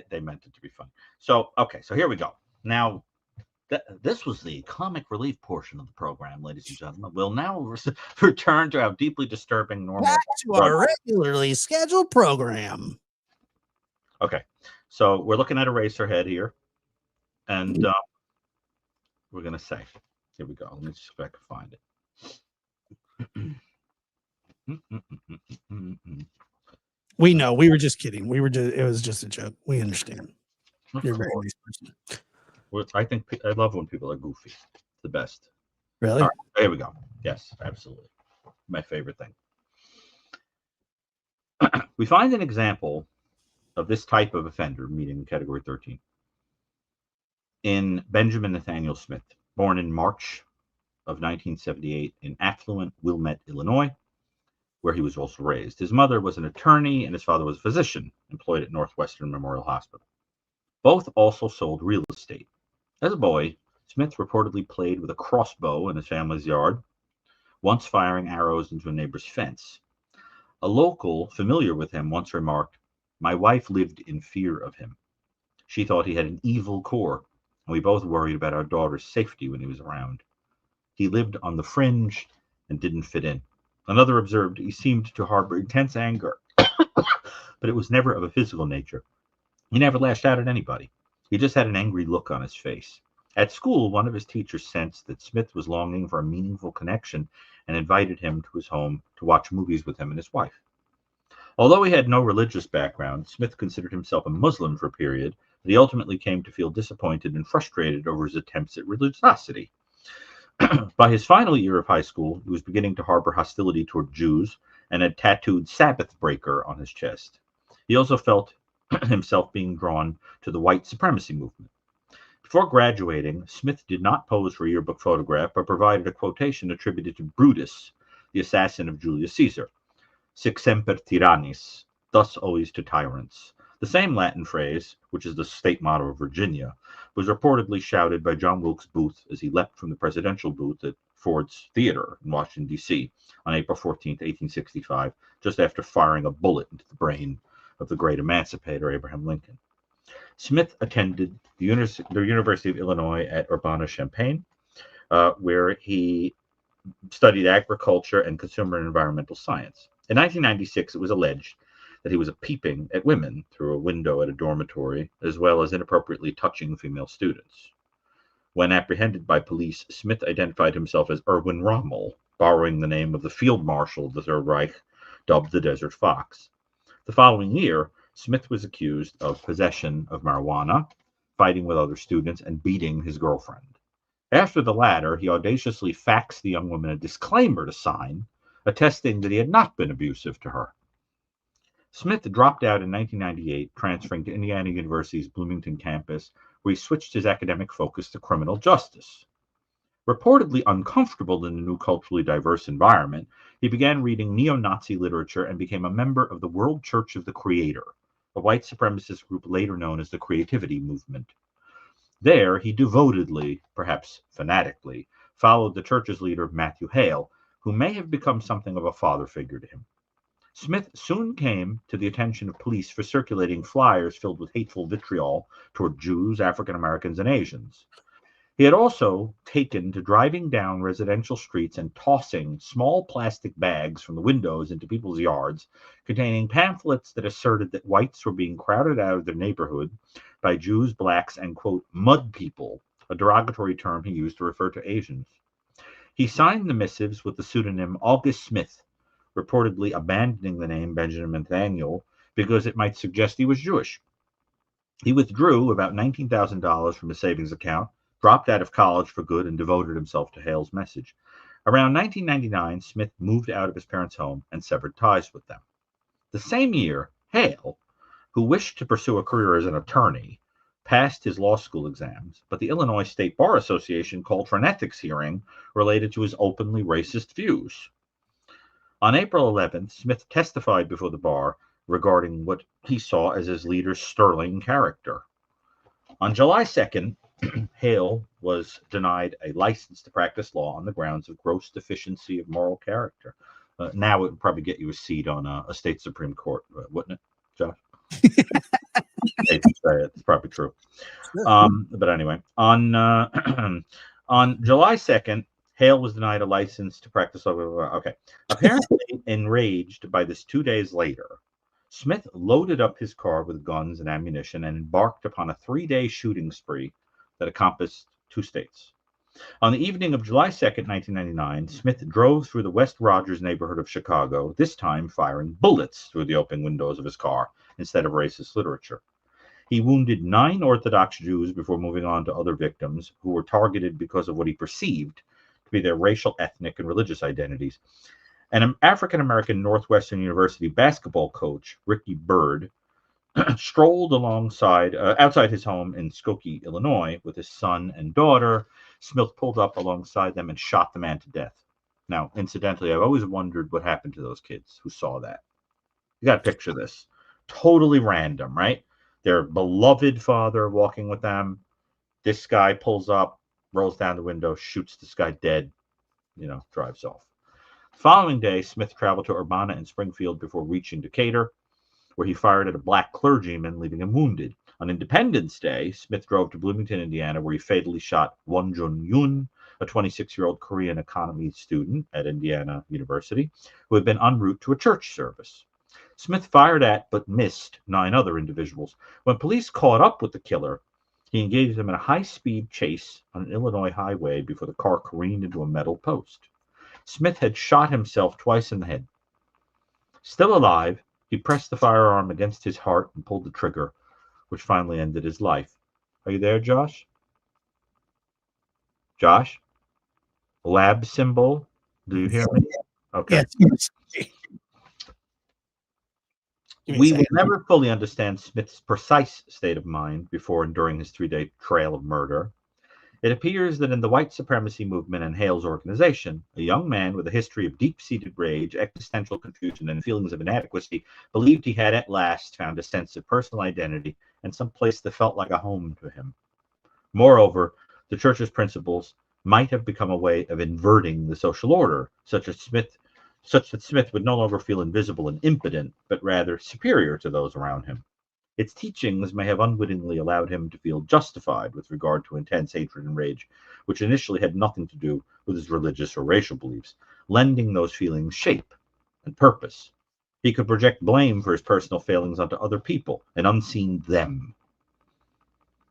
They meant it to be fun. So, okay. So here we go. Now, this was the comic relief portion of the program, ladies and gentlemen. We'll now return to our deeply disturbing normal. Back to our regularly scheduled program. Okay. So we're looking at Eraserhead here. And we're going to say, here we go. Let me see if I can find it. We know. We were just kidding. It was just a joke. We understand. You're a very nice person. Well, I love when people are goofy. It's the best. Really? All right, here we go. Yes, absolutely. My favorite thing. We find an example of this type of offender meeting category 13. In Benjamin Nathaniel Smith, born in March of 1978 in affluent Wilmette, Illinois, where he was also raised. His mother was an attorney and his father was a physician employed at Northwestern Memorial Hospital. Both also sold real estate. As a boy, Smith reportedly played with a crossbow in his family's yard, once firing arrows into a neighbor's fence. A local familiar with him once remarked, "My wife lived in fear of him. She thought he had an evil core. We both worried about our daughter's safety when he was around. He lived on the fringe and didn't fit in." Another observed he seemed to harbor intense anger, but it was never of a physical nature. He never lashed out at anybody. He just had an angry look on his face. At school, one of his teachers sensed that Smith was longing for a meaningful connection and invited him to his home to watch movies with him and his wife. Although he had no religious background, Smith considered himself a Muslim for a period, but he ultimately came to feel disappointed and frustrated over his attempts at religiosity. By his final year of high school, he was beginning to harbor hostility toward Jews and had tattooed Sabbath breaker on his chest. He also felt himself being drawn to the white supremacy movement. Before graduating, Smith did not pose for a yearbook photograph, but provided a quotation attributed to Brutus, the assassin of Julius Caesar. Sic semper tyrannis, thus always to tyrants. The same Latin phrase, which is the state motto of Virginia, was reportedly shouted by John Wilkes Booth as he leapt from the presidential booth at Ford's Theater in Washington, D.C. on April 14, 1865, just after firing a bullet into the brain of the great emancipator Abraham Lincoln. Smith attended the University of Illinois at Urbana-Champaign, where he studied agriculture and consumer and environmental science. In 1996, it was alleged that he was peeping at women through a window at a dormitory, as well as inappropriately touching female students. When apprehended by police, Smith identified himself as Erwin Rommel, borrowing the name of the field marshal of the Third Reich, dubbed the Desert Fox. The following year, Smith was accused of possession of marijuana, fighting with other students, and beating his girlfriend. After the latter, he audaciously faxed the young woman a disclaimer to sign, attesting that he had not been abusive to her. Smith dropped out in 1998, transferring to Indiana University's Bloomington campus, where he switched his academic focus to criminal justice. Reportedly uncomfortable in the new culturally diverse environment, he began reading neo-Nazi literature and became a member of the World Church of the Creator, a white supremacist group later known as the Creativity Movement. There, he devotedly, perhaps fanatically, followed the church's leader, Matthew Hale, who may have become something of a father figure to him. Smith soon came to the attention of police for circulating flyers filled with hateful vitriol toward Jews, African Americans, and Asians. He had also taken to driving down residential streets and tossing small plastic bags from the windows into people's yards containing pamphlets that asserted that whites were being crowded out of their neighborhood by Jews, blacks, and, quote, mud people, a derogatory term he used to refer to Asians. He signed the missives with the pseudonym August Smith, reportedly abandoning the name Benjamin Nathaniel because it might suggest he was Jewish. He withdrew about $19,000 from his savings account, dropped out of college for good, and devoted himself to Hale's message. Around 1999, Smith moved out of his parents' home and severed ties with them. The same year, Hale, who wished to pursue a career as an attorney, passed his law school exams, but the Illinois State Bar Association called for an ethics hearing related to his openly racist views. On April 11th, Smith testified before the bar regarding what he saw as his leader's sterling character. On July 2nd, Hale was denied a license to practice law on the grounds of gross deficiency of moral character. Now it would probably get you a seat on a state Supreme Court, wouldn't it, Josh? It's probably true. But anyway, on July 2nd, Hale was denied a license to practice law. Okay. Apparently enraged by this 2 days later, Smith loaded up his car with guns and ammunition and embarked upon a 3-day shooting spree that encompassed 2 states. On the evening of July 2nd, 1999, Smith drove through the West Rogers neighborhood of Chicago, this time firing bullets through the open windows of his car instead of racist literature. He wounded 9 Orthodox Jews before moving on to other victims who were targeted because of what he perceived to be their racial, ethnic, and religious identities. An African-American Northwestern University basketball coach, Ricky Byrd, strolled outside his home in Skokie, Illinois, with his son and daughter. Smith pulled up alongside them and shot the man to death. Now, incidentally, I've always wondered what happened to those kids who saw that. You got to picture this. Totally random, right? Their beloved father walking with them. This guy pulls up, rolls down the window, shoots this guy dead, drives off. The following day, Smith traveled to Urbana and Springfield before reaching Decatur, where he fired at a black clergyman, leaving him wounded. On Independence Day, Smith drove to Bloomington, Indiana, where he fatally shot Won Jun Yoon, a 26-year-old Korean economy student at Indiana University, who had been en route to a church service. Smith fired at but missed 9 other individuals. When police caught up with the killer, he engaged them in a high-speed chase on an Illinois highway before the car careened into a metal post. Smith had shot himself twice in the head. Still alive, he pressed the firearm against his heart and pulled the trigger, which finally ended his life. Are you there, Josh? Josh? Lab symbol? Do you hear me? Okay. Yes. We will never fully understand Smith's precise state of mind before and during his 3-day trail of murder. It appears that in the white supremacy movement and Hale's organization, a young man with a history of deep-seated rage, existential confusion, and feelings of inadequacy believed he had at last found a sense of personal identity and some place that felt like a home to him. Moreover, the church's principles might have become a way of inverting the social order, such that Smith would no longer feel invisible and impotent, but rather superior to those around him. Its teachings may have unwittingly allowed him to feel justified with regard to intense hatred and rage, which initially had nothing to do with his religious or racial beliefs, lending those feelings shape and purpose. He could project blame for his personal failings onto other people, an unseen them.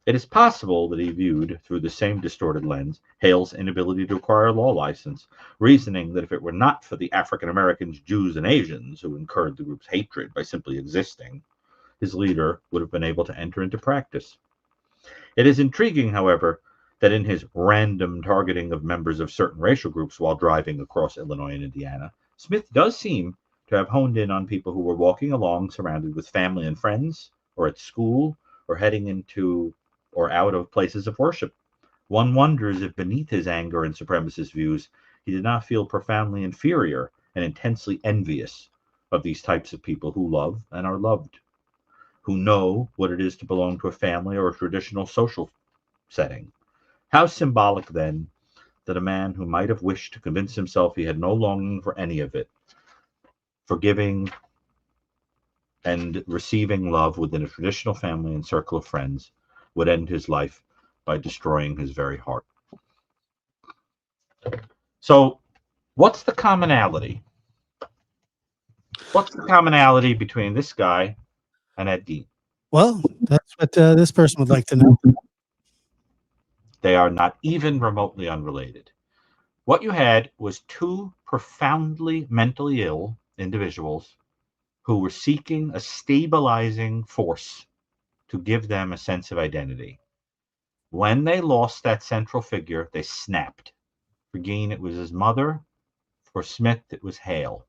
It is possible that he viewed, through the same distorted lens, Hale's inability to acquire a law license, reasoning that if it were not for the African Americans, Jews, and Asians who incurred the group's hatred by simply existing, his leader would have been able to enter into practice. It is intriguing, however, that in his random targeting of members of certain racial groups while driving across Illinois and Indiana, Smith does seem to have honed in on people who were walking along surrounded with family and friends, or at school, or heading into or out of places of worship. One wonders if beneath his anger and supremacist views, he did not feel profoundly inferior and intensely envious of these types of people who love and are loved, who know what it is to belong to a family or a traditional social setting. How symbolic, then, that a man who might have wished to convince himself he had no longing for any of it, forgiving and receiving love within a traditional family and circle of friends, would end his life by destroying his very heart. So, what's the commonality? What's the commonality between this guy and Ed Gein? Well, that's what this person would like to know. They are not even remotely unrelated. What you had was two profoundly mentally ill individuals who were seeking a stabilizing force to give them a sense of identity. When they lost that central figure, they snapped. For Gein, it was his mother. For Smith, it was Hale.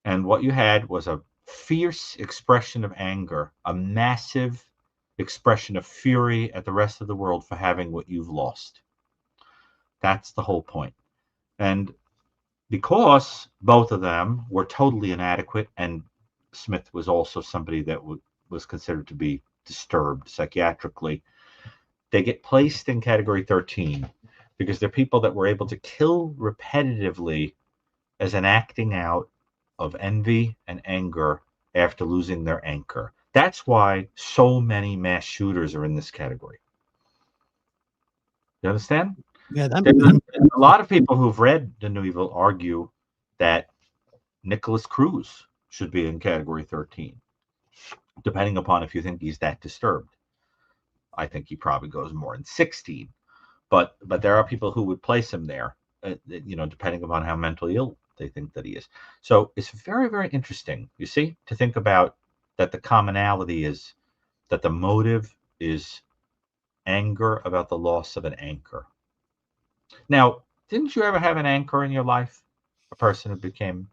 And what you had was a fierce expression of anger, a massive expression of fury at the rest of the world for having what you've lost. That's the whole point. And because both of them were totally inadequate, and Smith was also somebody that was considered to be disturbed psychiatrically, they get placed in category 13 because they're people that were able to kill repetitively as an acting out of envy and anger after losing their anchor. That's why so many mass shooters are in this category. You understand? Yeah, A lot of people who've read The New Evil argue that Nicholas Cruz should be in category 13, depending upon if you think he's that disturbed. I think he probably goes more in 16, but there are people who would place him there, depending upon how mentally ill they think that he is. So it's very, very interesting, you see, to think about that the commonality is that the motive is anger about the loss of an anchor. Now, didn't you ever have an anchor in your life? A person who became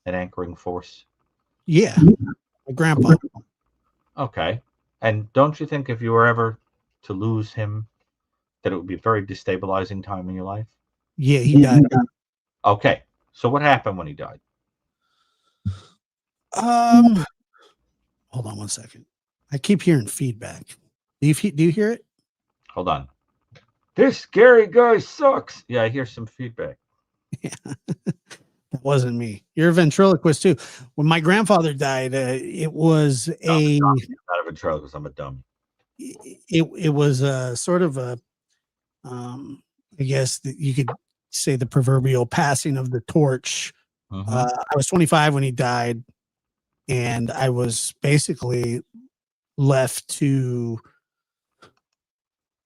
an anchoring force? yeah, my grandpa. Okay. And don't you think if you were ever to lose him, that it would be a very destabilizing time in your life? Yeah, he died. Okay. So what happened when he died? Um, hold on one second. I keep hearing feedback. Do you hear it? Hold on. This scary guy sucks. Yeah, I hear some feedback. Yeah, that wasn't me. You're a ventriloquist too. When my grandfather died, it was a Not a ventriloquist. I'm a dummy. it was a sort of a I guess that you could say the proverbial passing of the torch. Mm-hmm. I was 25 when he died, and I was basically left to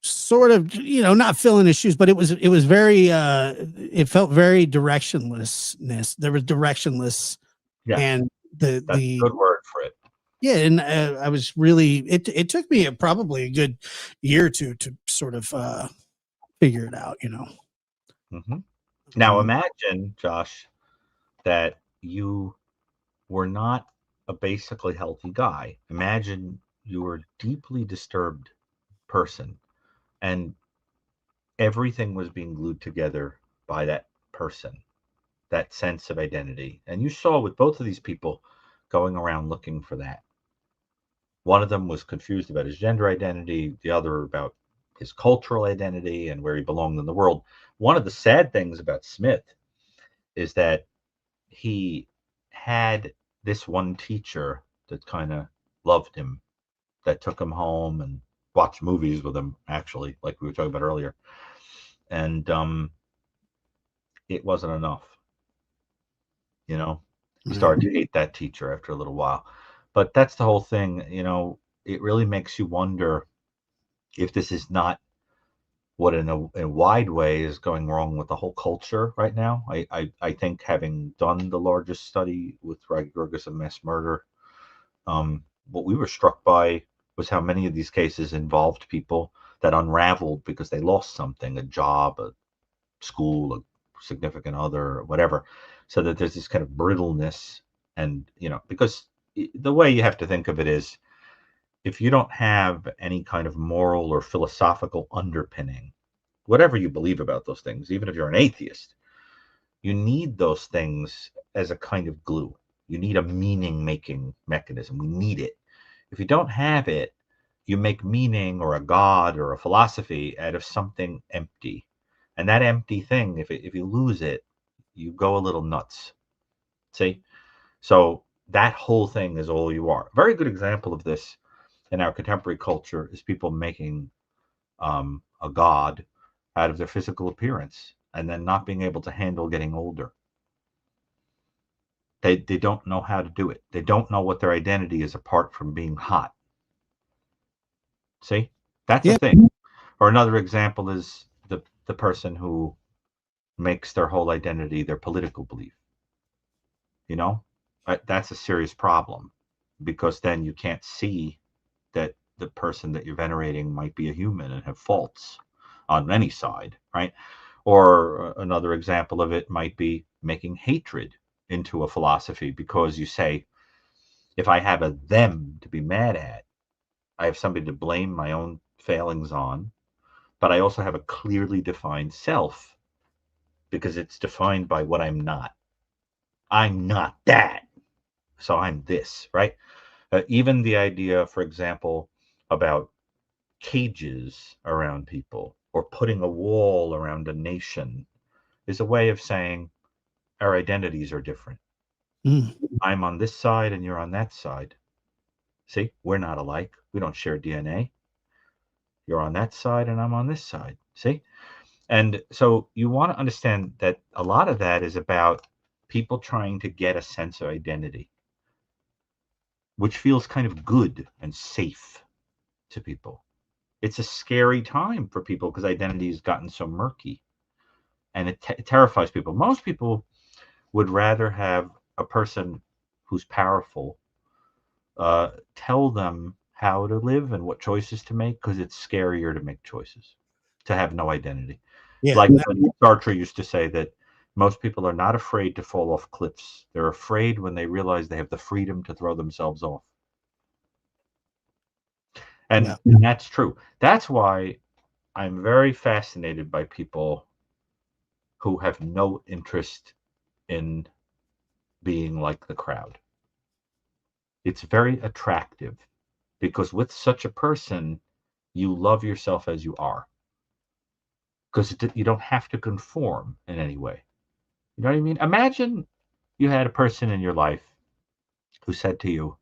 sort of, not filling his shoes, but it was very it felt very directionlessness. There was directionless, Yes, and that's a good word for it. yeah, and I was really it took me probably a good year or two to sort of figure it out. Mm-hmm. Now imagine, Josh, that you were not a basically healthy guy. Imagine you were a deeply disturbed person, and everything was being glued together by that person, that sense of identity. And you saw with both of these people going around looking for that. One of them was confused about his gender identity, the other about his cultural identity and where he belonged in the world. One of the sad things about Smith is that he had this one teacher that kind of loved him, that took him home and watched movies with him, actually, like we were talking about earlier. And it wasn't enough. He started to hate that teacher after a little while. But that's the whole thing. It really makes you wonder if this is not what in a wide way is going wrong with the whole culture right now. I think, having done the largest study with Ragurgis and mass murder, what we were struck by was how many of these cases involved people that unraveled because they lost something, a job, a school, a significant other, or whatever. So that there's this kind of brittleness. And, because the way you have to think of it is, if you don't have any kind of moral or philosophical underpinning, whatever you believe about those things, even if you're an atheist, you need those things as a kind of glue. You need a meaning making mechanism. We need it. If you don't have it, you make meaning or a god or a philosophy out of something empty. And that empty thing, if you lose it, you go a little nuts. See? So that whole thing is all you are. A very good example of this in our contemporary culture is people making a god out of their physical appearance and then not being able to handle getting older. They don't know how to do it. They don't know what their identity is apart from being hot. See? That's a Yeah. thing. Or another example is the person who makes their whole identity their political belief. That's a serious problem, because then you can't see that the person that you're venerating might be a human and have faults on any side, right? Or another example of it might be making hatred into a philosophy, because you say, if I have a them to be mad at, I have somebody to blame my own failings on, but I also have a clearly defined self because it's defined by what I'm not. I'm not that, so I'm this, right? Even the idea, for example, about cages around people or putting a wall around a nation is a way of saying our identities are different. Mm. I'm on this side and you're on that side. See, we're not alike. We don't share DNA. You're on that side and I'm on this side. See? And so you want to understand that a lot of that is about people trying to get a sense of identity, which feels kind of good and safe to people. It's a scary time for people because identity has gotten so murky, and it terrifies people. Most people would rather have a person who's powerful tell them how to live and what choices to make, because it's scarier to make choices, to have no identity. Yeah. Like when Sartre used to say that most people are not afraid to fall off cliffs. They're afraid when they realize they have the freedom to throw themselves off. Yeah. And that's true. That's why I'm very fascinated by people who have no interest in being like the crowd. It's very attractive, because with such a person, you love yourself as you are, because you don't have to conform in any way. You know what I mean? Imagine you had a person in your life who said to you,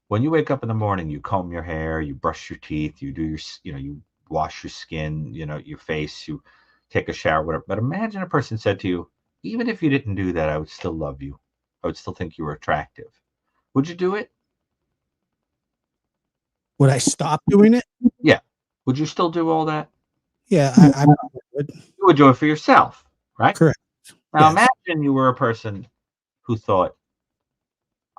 when you wake up in the morning, you comb your hair, you brush your teeth, you do you wash your skin, your face, you take a shower, whatever. But imagine a person said to you, even if you didn't do that, I would still love you. I would still think you were attractive. Would you do it? Would I stop doing it? Yeah. Would you still do all that? Yeah, I probably would. You would do it for yourself, right? Correct. Now Yes. imagine you were a person who thought,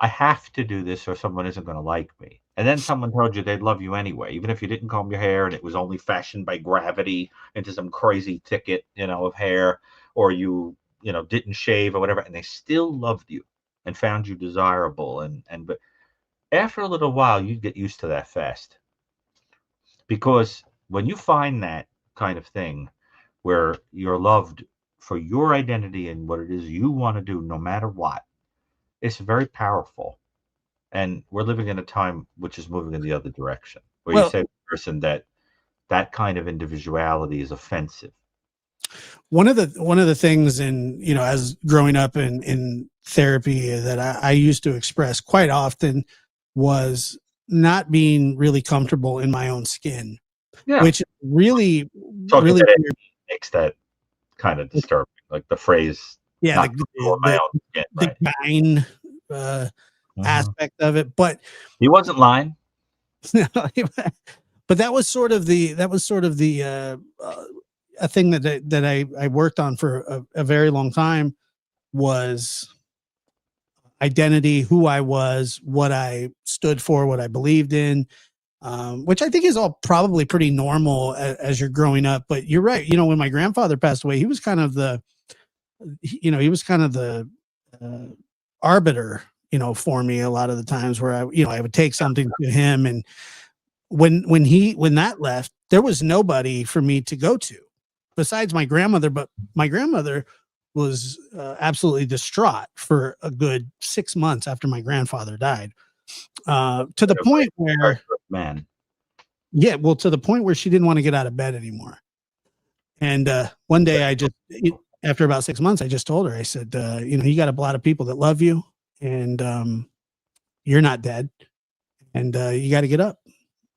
I have to do this or someone isn't going to like me. And then someone told you they'd love you anyway, even if you didn't comb your hair and it was only fashioned by gravity into some crazy thicket, of hair, or you didn't shave or whatever, and they still loved you and found you desirable. But after a little while, you'd get used to that fast. Because when you find that kind of thing where you're loved for your identity and what it is you want to do, no matter what, it's very powerful. And we're living in a time which is moving in the other direction, where you Well, say to the person that kind of individuality is offensive. one of the things as growing up in therapy that I used to express quite often was not being really comfortable in my own skin, Yeah. which really, Talking really about weird. it makes that kind of disturbing, like the phrase, Yeah, not comfortable in my own skin, the right? GEIN Mhm. aspect of it, but He wasn't lying. but that was sort of the a thing that I worked on for a very long time was identity, who I was, what I stood for, what I believed in. which I think is all probably pretty normal as you're growing up. But you're right. You know, when my grandfather passed away, he was kind of the, he was kind of the uh, arbiter, for me a lot of the times where I would take something to him. And when that left, there was nobody for me to go to besides my grandmother. But my grandmother was absolutely distraught for a good 6 months after my grandfather died, to the point where, Man, yeah, well, to the point where she didn't want to get out of bed anymore. And one day after about 6 months, I just told her, I said, you got a lot of people that love you, and you're not dead, and you got to get up.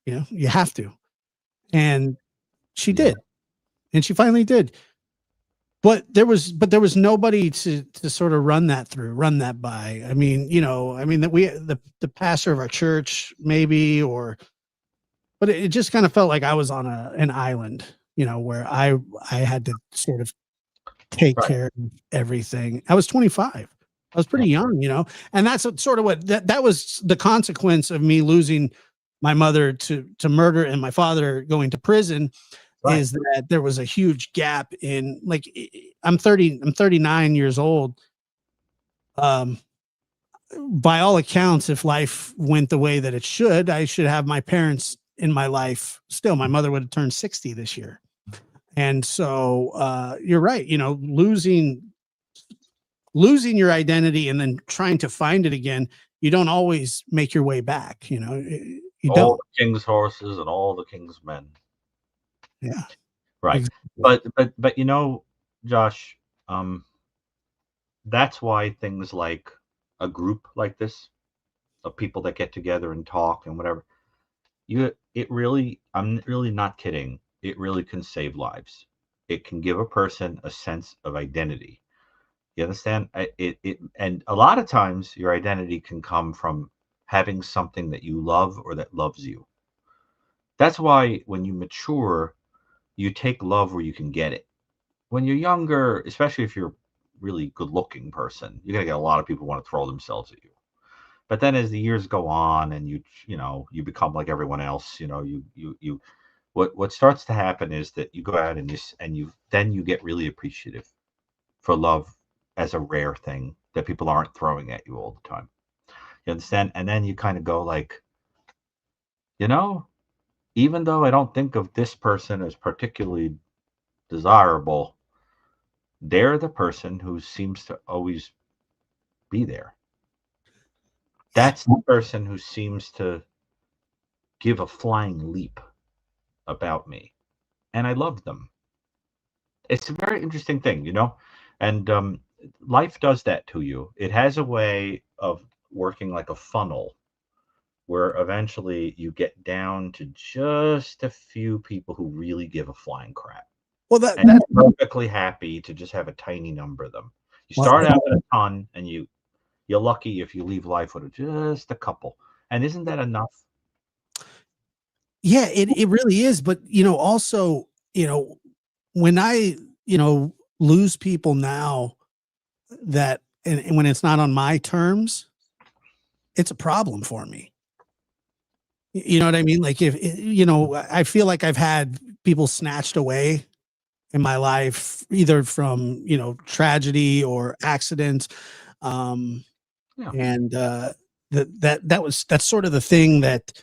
You have to. And she yeah, did, and she finally did. But there was nobody to sort of run that by. I mean, that the pastor of our church maybe, but it just kind of felt like I was on an island, where I had to sort of take right. care of everything. I was 25. I was Yeah, pretty young, and that's sort of what that was the consequence of me losing my mother to murder and my father going to prison, right. is that there was a huge gap in, like, I'm 30, I'm 39 years old. Um, by all accounts, if life went the way that it should, I should have my parents in my life still. My mother would have turned 60 this year. And so you're right, losing your identity and then trying to find it again, you don't always make your way back, you All don't. the king's horses and all the king's men. Yeah, Right. exactly. But Josh, um, that's why things like a group like this of people that get together and talk and whatever, I'm really not kidding. It really can save lives. It can give a person a sense of identity. You understand? And a lot of times your identity can come from having something that you love or that loves you. That's why when you mature, you take love where you can get it. When you're younger, especially if you're a really good looking person, you're gonna get a lot of people who want to throw themselves at you. But then as the years go on and you become like everyone else, what starts to happen is that you go out and you get really appreciative for love as a rare thing that people aren't throwing at you all the time. You understand? And then you kind of go like, you know, even though I don't think of this person as particularly desirable, they're the person who seems to always be there. Yeah. That's the person who seems to give a flying leap about me. And I love them. It's a very interesting thing. And life does that to you. It has a way of working like a funnel where eventually you get down to just a few people who really give a flying crap. Well, that And that you're perfectly happy to just have a tiny number of them. You well, start out with a ton, and you're lucky if you leave life with just a couple. And isn't that enough? yeah, it really is. But also, when I lose people now, and when it's not on my terms, it's a problem for me. You know what I mean? Like, if I feel like I've had people snatched away in my life, either from tragedy or accidents, um, Yeah. and that's sort of the thing that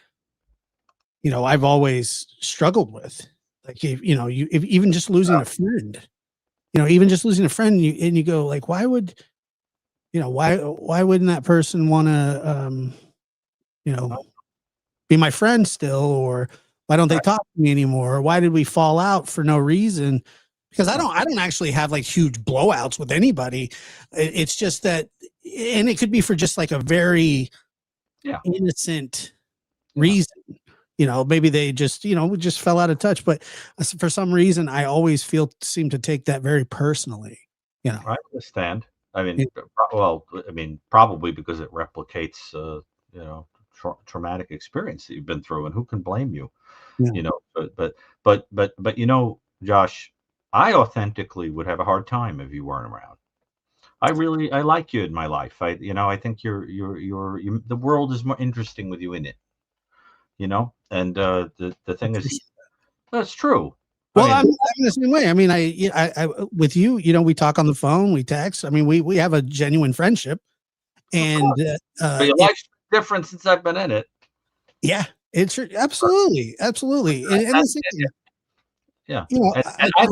I've always struggled with. Like, if even just losing a friend, even just losing a friend, and you go like, why wouldn't that person want to you know be my friend still, or why don't they Right. talk to me anymore, or why did we fall out for no reason? Because Yeah. I don't actually have like huge blowouts with anybody. It's just that, and it could be for just like a very Yeah. innocent Yeah. reason. Maybe they just fell out of touch. But for some reason, I always seem to take that very personally. You know, I understand. I Yeah. mean, probably because it replicates, traumatic experience that you've been through, and who can blame you? Yeah. You know, but Josh, I authentically would have a hard time if you weren't around. I like you in my life. I think the world is more interesting with you in it. And the thing is, that's true. Well, I mean, I'm the same way. I mean, I with you, we talk on the phone, we text. I mean, we have a genuine friendship, of and course, but your life's different since I've been in it. yeah, it's absolutely, absolutely, and the That's same it. thing, Yeah. you And I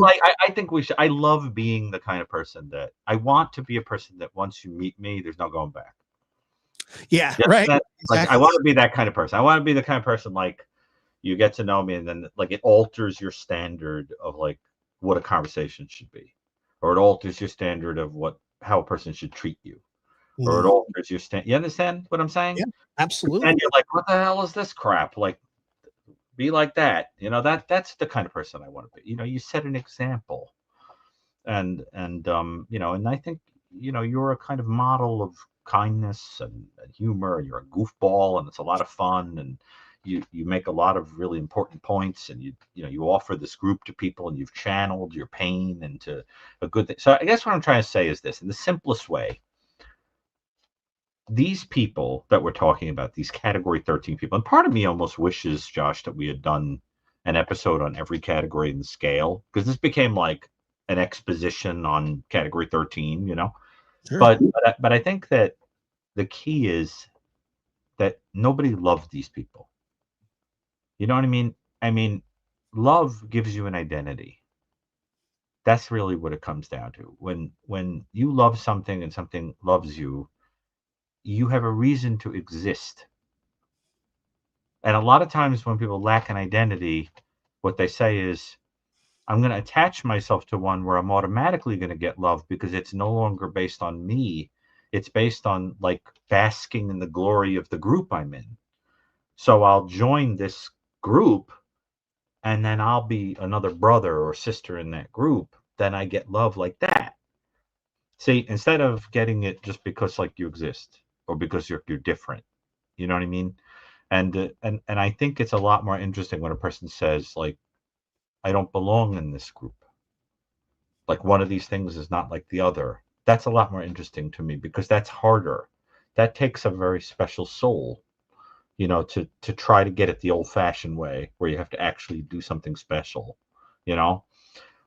think I love being the kind of person that I want to be a person that once you meet me, there's no going back. yeah, Yeah. right, Like I exactly. want to be that kind of person. I want to be the kind of person like you get to know me and then like it alters your standard of like what a conversation should be. Or it alters your standard of how a person should treat you. Or it Mhm. alters your stand. You understand what I'm saying? Yeah, And absolutely, you're like, what the hell is this crap? Like be like that. That's the kind of person I want to be. You set an example. And I think you're a kind of model of kindness and humor, and you're a goofball, and it's a lot of fun, and you make a lot of really important points, and you offer this group to people, and you've channeled your pain into a good thing. So I guess what I'm trying to say is this, in the simplest way: these people that we're talking about, these category 13 people, and part of me almost wishes, Josh, that we had done an episode on every category in the scale, because this became like an exposition on category 13, sure. but I think that the key is that nobody loved these people. You know what I mean? I mean, love gives you an identity. That's really what it comes down to. When you love something and something loves you, you have a reason to exist. And a lot of times when people lack an identity, what they say is, I'm going to attach myself to one where I'm automatically going to get love because it's no longer based on me. It's based on like basking in the glory of the group I'm in. So I'll join this group and then I'll be another brother or sister in that group. Then I get love like that. See, instead of getting it just because like you exist or because you're different. You know what I mean? And I think it's a lot more interesting when a person says like, I don't belong in this group. Like one of these things is not like the other. That's a lot more interesting to me because that's harder. That takes a very special soul, to try to get it the old-fashioned way where you have to actually do something special, you know.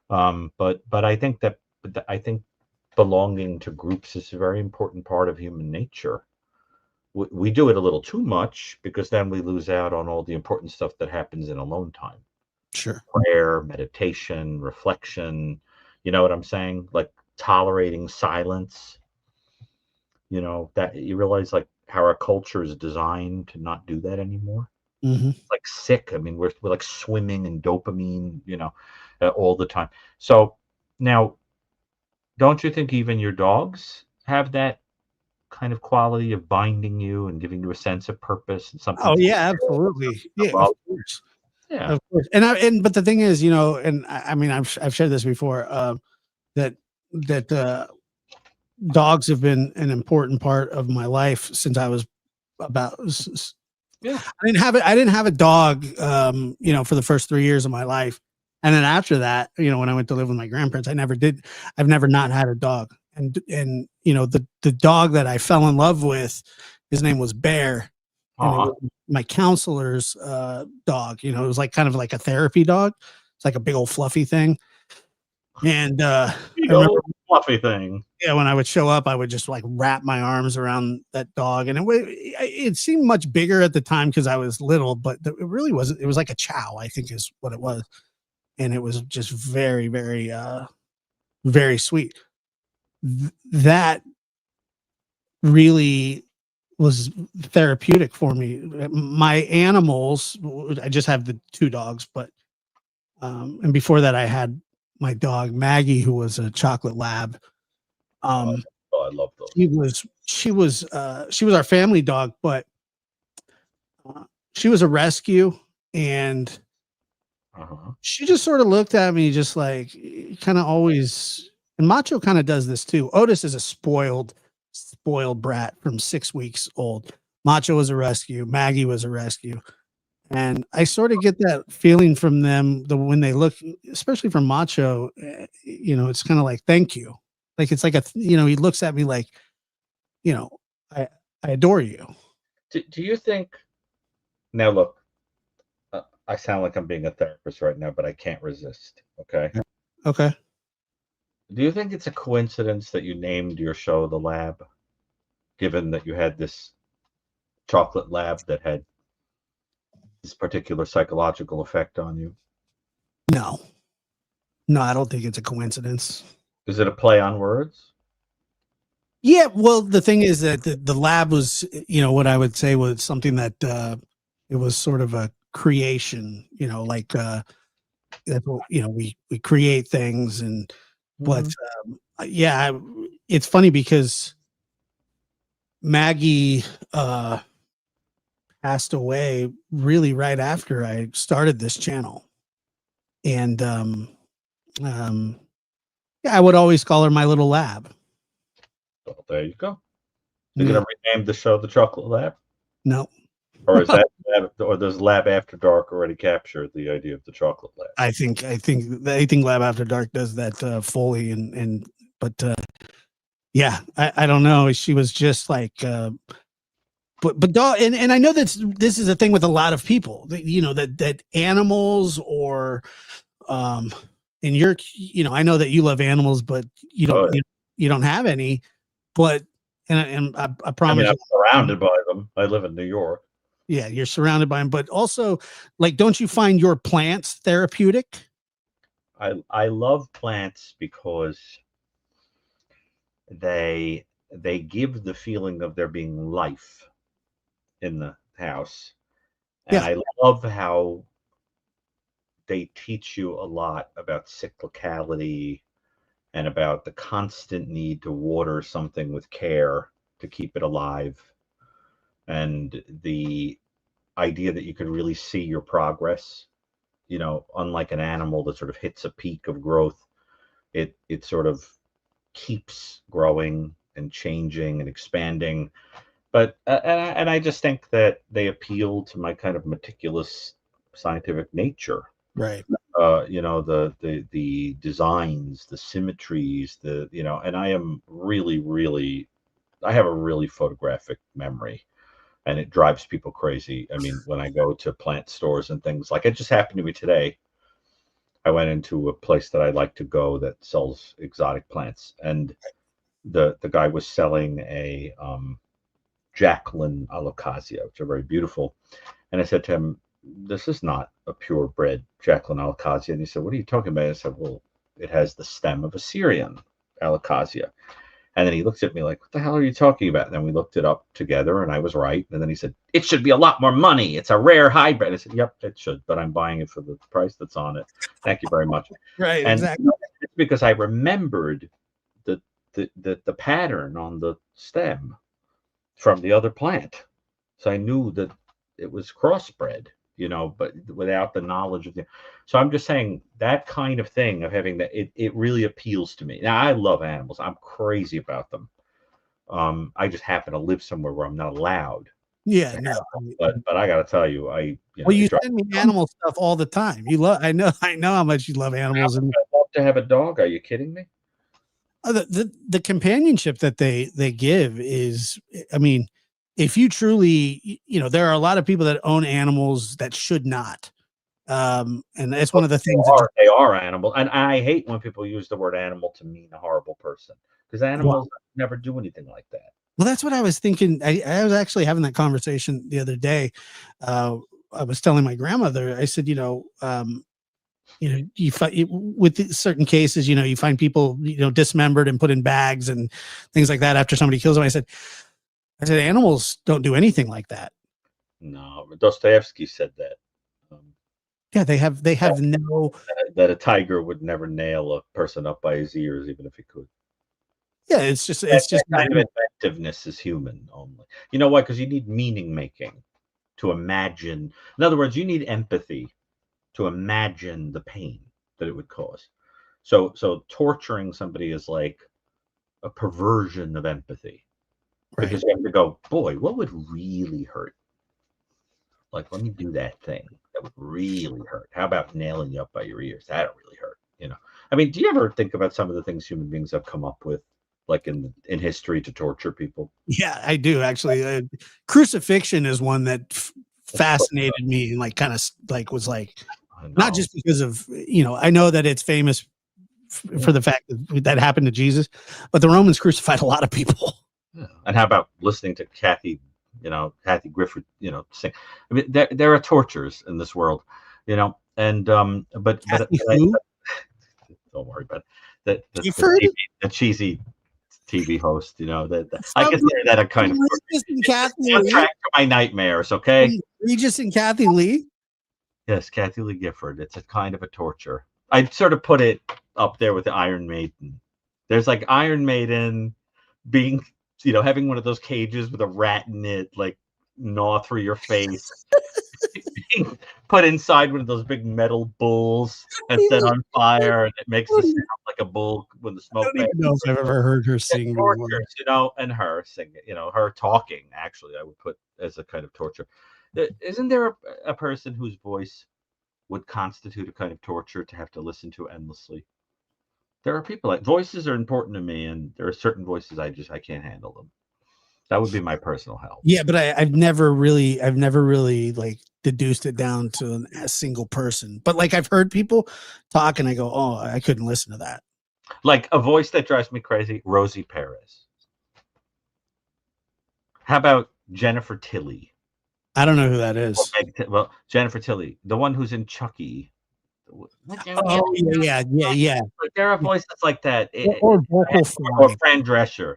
But I think belonging to groups is a very important part of human nature. We do it a little too much because then we lose out on all the important stuff that happens in alone time: Sure. prayer, meditation, reflection. You know what I'm saying? Like tolerating silence. That you realize like how our culture is designed to not do that anymore. Hmm. Like sick. I mean, we're like swimming in dopamine, all the time. So now, don't you think even your dogs have that kind of quality of binding you and giving you a sense of purpose and something Oh to yeah, share, absolutely. to Yeah, of love? course. Yeah. Of course. But the thing is, and I mean, I've shared this before, that that dogs have been an important part of my life since I was about. Yeah. I didn't have a dog, for the first 3 years of my life, and then after that, when I went to live with my grandparents, I never did. I've never not had a dog, and the dog that I fell in love with, his name was Bear, and it Aw. was my counselor's dog. It was like kind of like a therapy dog. It's like a big old fluffy thing, and I Big remember, old fluffy thing. yeah, when I would show up, I would just like wrap my arms around that dog, and it seemed much bigger at the time because I was little, but it really wasn't. It was like a chow, I think, is what it was, and it was just very, very, very sweet. That really was therapeutic for me. My animals, I just have the two dogs, but and before that, I had my dog Maggie, who was a chocolate lab. Oh, Um, I love She those. was she was our family dog, but she was a rescue, and Uh-huh. she just sort of looked at me just like kind of always. And Macho kind of does this too. Otis is a spoiled brat from 6 weeks old. Macho was a rescue. Maggie was a rescue. And I sort of get that feeling from them when they look, especially from Macho, it's kind of like, thank you. Like, it's like he looks at me like, you know, I, I adore you. Do you think now look? I sound like I'm being a therapist right now, but I can't resist. Okay. Okay. Do you think it's a coincidence that you named your show The Lab, given that you had this chocolate lab that had this particular psychological effect on you? No, no, I don't think it's a coincidence. Is it a play on words? Yeah, well, the thing is that the lab was, what I would say was something that it was sort of a creation, like that's what, we create things but Mhm. yeah, it's funny because Maggie passed away really right after I started this channel. And um yeah, I would always call her my little lab. Well, there you go. You're Yeah, gonna rename the show The Chocolate Lab, no. or is that or does Lab After Dark already capture the idea of the chocolate lab? I think Lab After Dark does that fully but yeah, I don't know. She was just like but dog and I know that this is a thing with a lot of people that that animals or um and I know that you love animals, but you Oh, don't yeah. you don't have any, but I I mean, promise I'm you, surrounded by them. I live in New York. yeah, you're surrounded by them, but also, like, don't you find your plants therapeutic? I love plants because they they give the feeling of there being life in the house, and Yeah, I love how they teach you a lot about cyclicality and about the constant need to water something with care to keep it alive, and the idea that you can really see your progress. Unlike an animal that sort of hits a peak of growth, it sort of keeps growing and changing and expanding. But and I just think that they appeal to my kind of meticulous scientific nature. right. The designs, the symmetries, and I am really, really, I have a really photographic memory, and it drives people crazy. I mean, when I go to plant stores and things, like it just happened to me today. I went into a place that I like to go that sells exotic plants, and the guy was selling a Jacqueline alocasia, which are very beautiful. And I said to him, "This is not a purebred Jacqueline alocasia." And he said, "What are you talking about?" I said, "Well, it has the stem of a Syrian alocasia." And then he looks at me like, "What the hell are you talking about?" And then we looked it up together, and I was right. And then he said, "It should be a lot more money. It's a rare hybrid." I said, "Yep, it should, but I'm buying it for the price that's on it. Thank you very much." Right, And exactly. it's because I remembered the the pattern on the stem from the other plant, so I knew that it was crossbred. But without the knowledge of the. So I'm just saying that kind of thing of having that, it really appeals to me. Now I love animals. I'm crazy about them. I just happen to live somewhere where I'm not allowed Yeah, to have no. them. But I got to tell you, Well, it you drives send me me nuts. animal stuff all the time. You love I know how much you love animals, and I'd love to have a dog. Are you kidding me? the companionship that they give is, I mean, if you truly, there are a lot of people that own animals that should not. And that's one But of the things that they are animals, and I hate when people use the word animal to mean a horrible person, because well, animals never do anything like that. well, that's what I was thinking. I was actually having that conversation the other day. Uh, I was telling my grandmother, I said, with certain cases, you find people, dismembered and put in bags and things like that after somebody kills them. I said, animals don't do anything like that. No, Dostoevsky said that. Um, Yeah, they have no. that a tiger would never nail a person up by his ears, even if he could. Yeah, it's just That, it's that just not. kind of inventiveness is human only. You know why? Because you need meaning making to imagine. In other words, you need empathy to imagine the pain that it would cause. So torturing somebody is like a perversion of empathy, Right. because you have to go, boy, what would really hurt? Like, let me do that thing that would really hurt. How about nailing you up by your ears? That'll really hurt. I mean, do you ever think about some of the things human beings have come up with, like in history, to torture people? Yeah, I do actually. Crucifixion is one that fascinated me and like kind of like was like I not know. just because of I know that it's famous for the fact that that happened to Jesus, but the Romans crucified a lot of people. Yeah. And how about listening to Kathy Griffith, sing? I mean, there are tortures in this world, and but Kathy who? don't worry about it. Gifford? The cheesy TV host, I From consider that a kind of Regis and Kathy Lee? soundtrack to my nightmares. Okay. Regis and Kathy Lee? Yes, Kathy Lee Gifford. It's a kind of a torture. I'd sort of put it up there with the Iron Maiden. There's like Iron Maiden being, having one of those cages with a rat in it, like gnaw through your face, being put inside one of those big metal bulls and set on fire, and it makes the sound like a bull when the I smoke. don't even know if I've ever heard her sing very well. Tortures, and her singing, her talking. Actually, I would put as a kind of torture. Isn't there a person whose voice would constitute a kind of torture to have to listen to endlessly? There are people like voices are important to me, and there are certain voices I can't handle them. That would be my personal hell. Yeah, but I've never really like deduced it down to a single person. But like I've heard people talk, and I go, "Oh, I couldn't listen to that." Like a voice that drives me crazy, Rosie Perez. How about Jennifer Tilly? I don't know who that is. Well, Jennifer Tilly, the one who's in Chucky. Oh yeah. Like, there are voices like that. Or vocal Or Fran Drescher.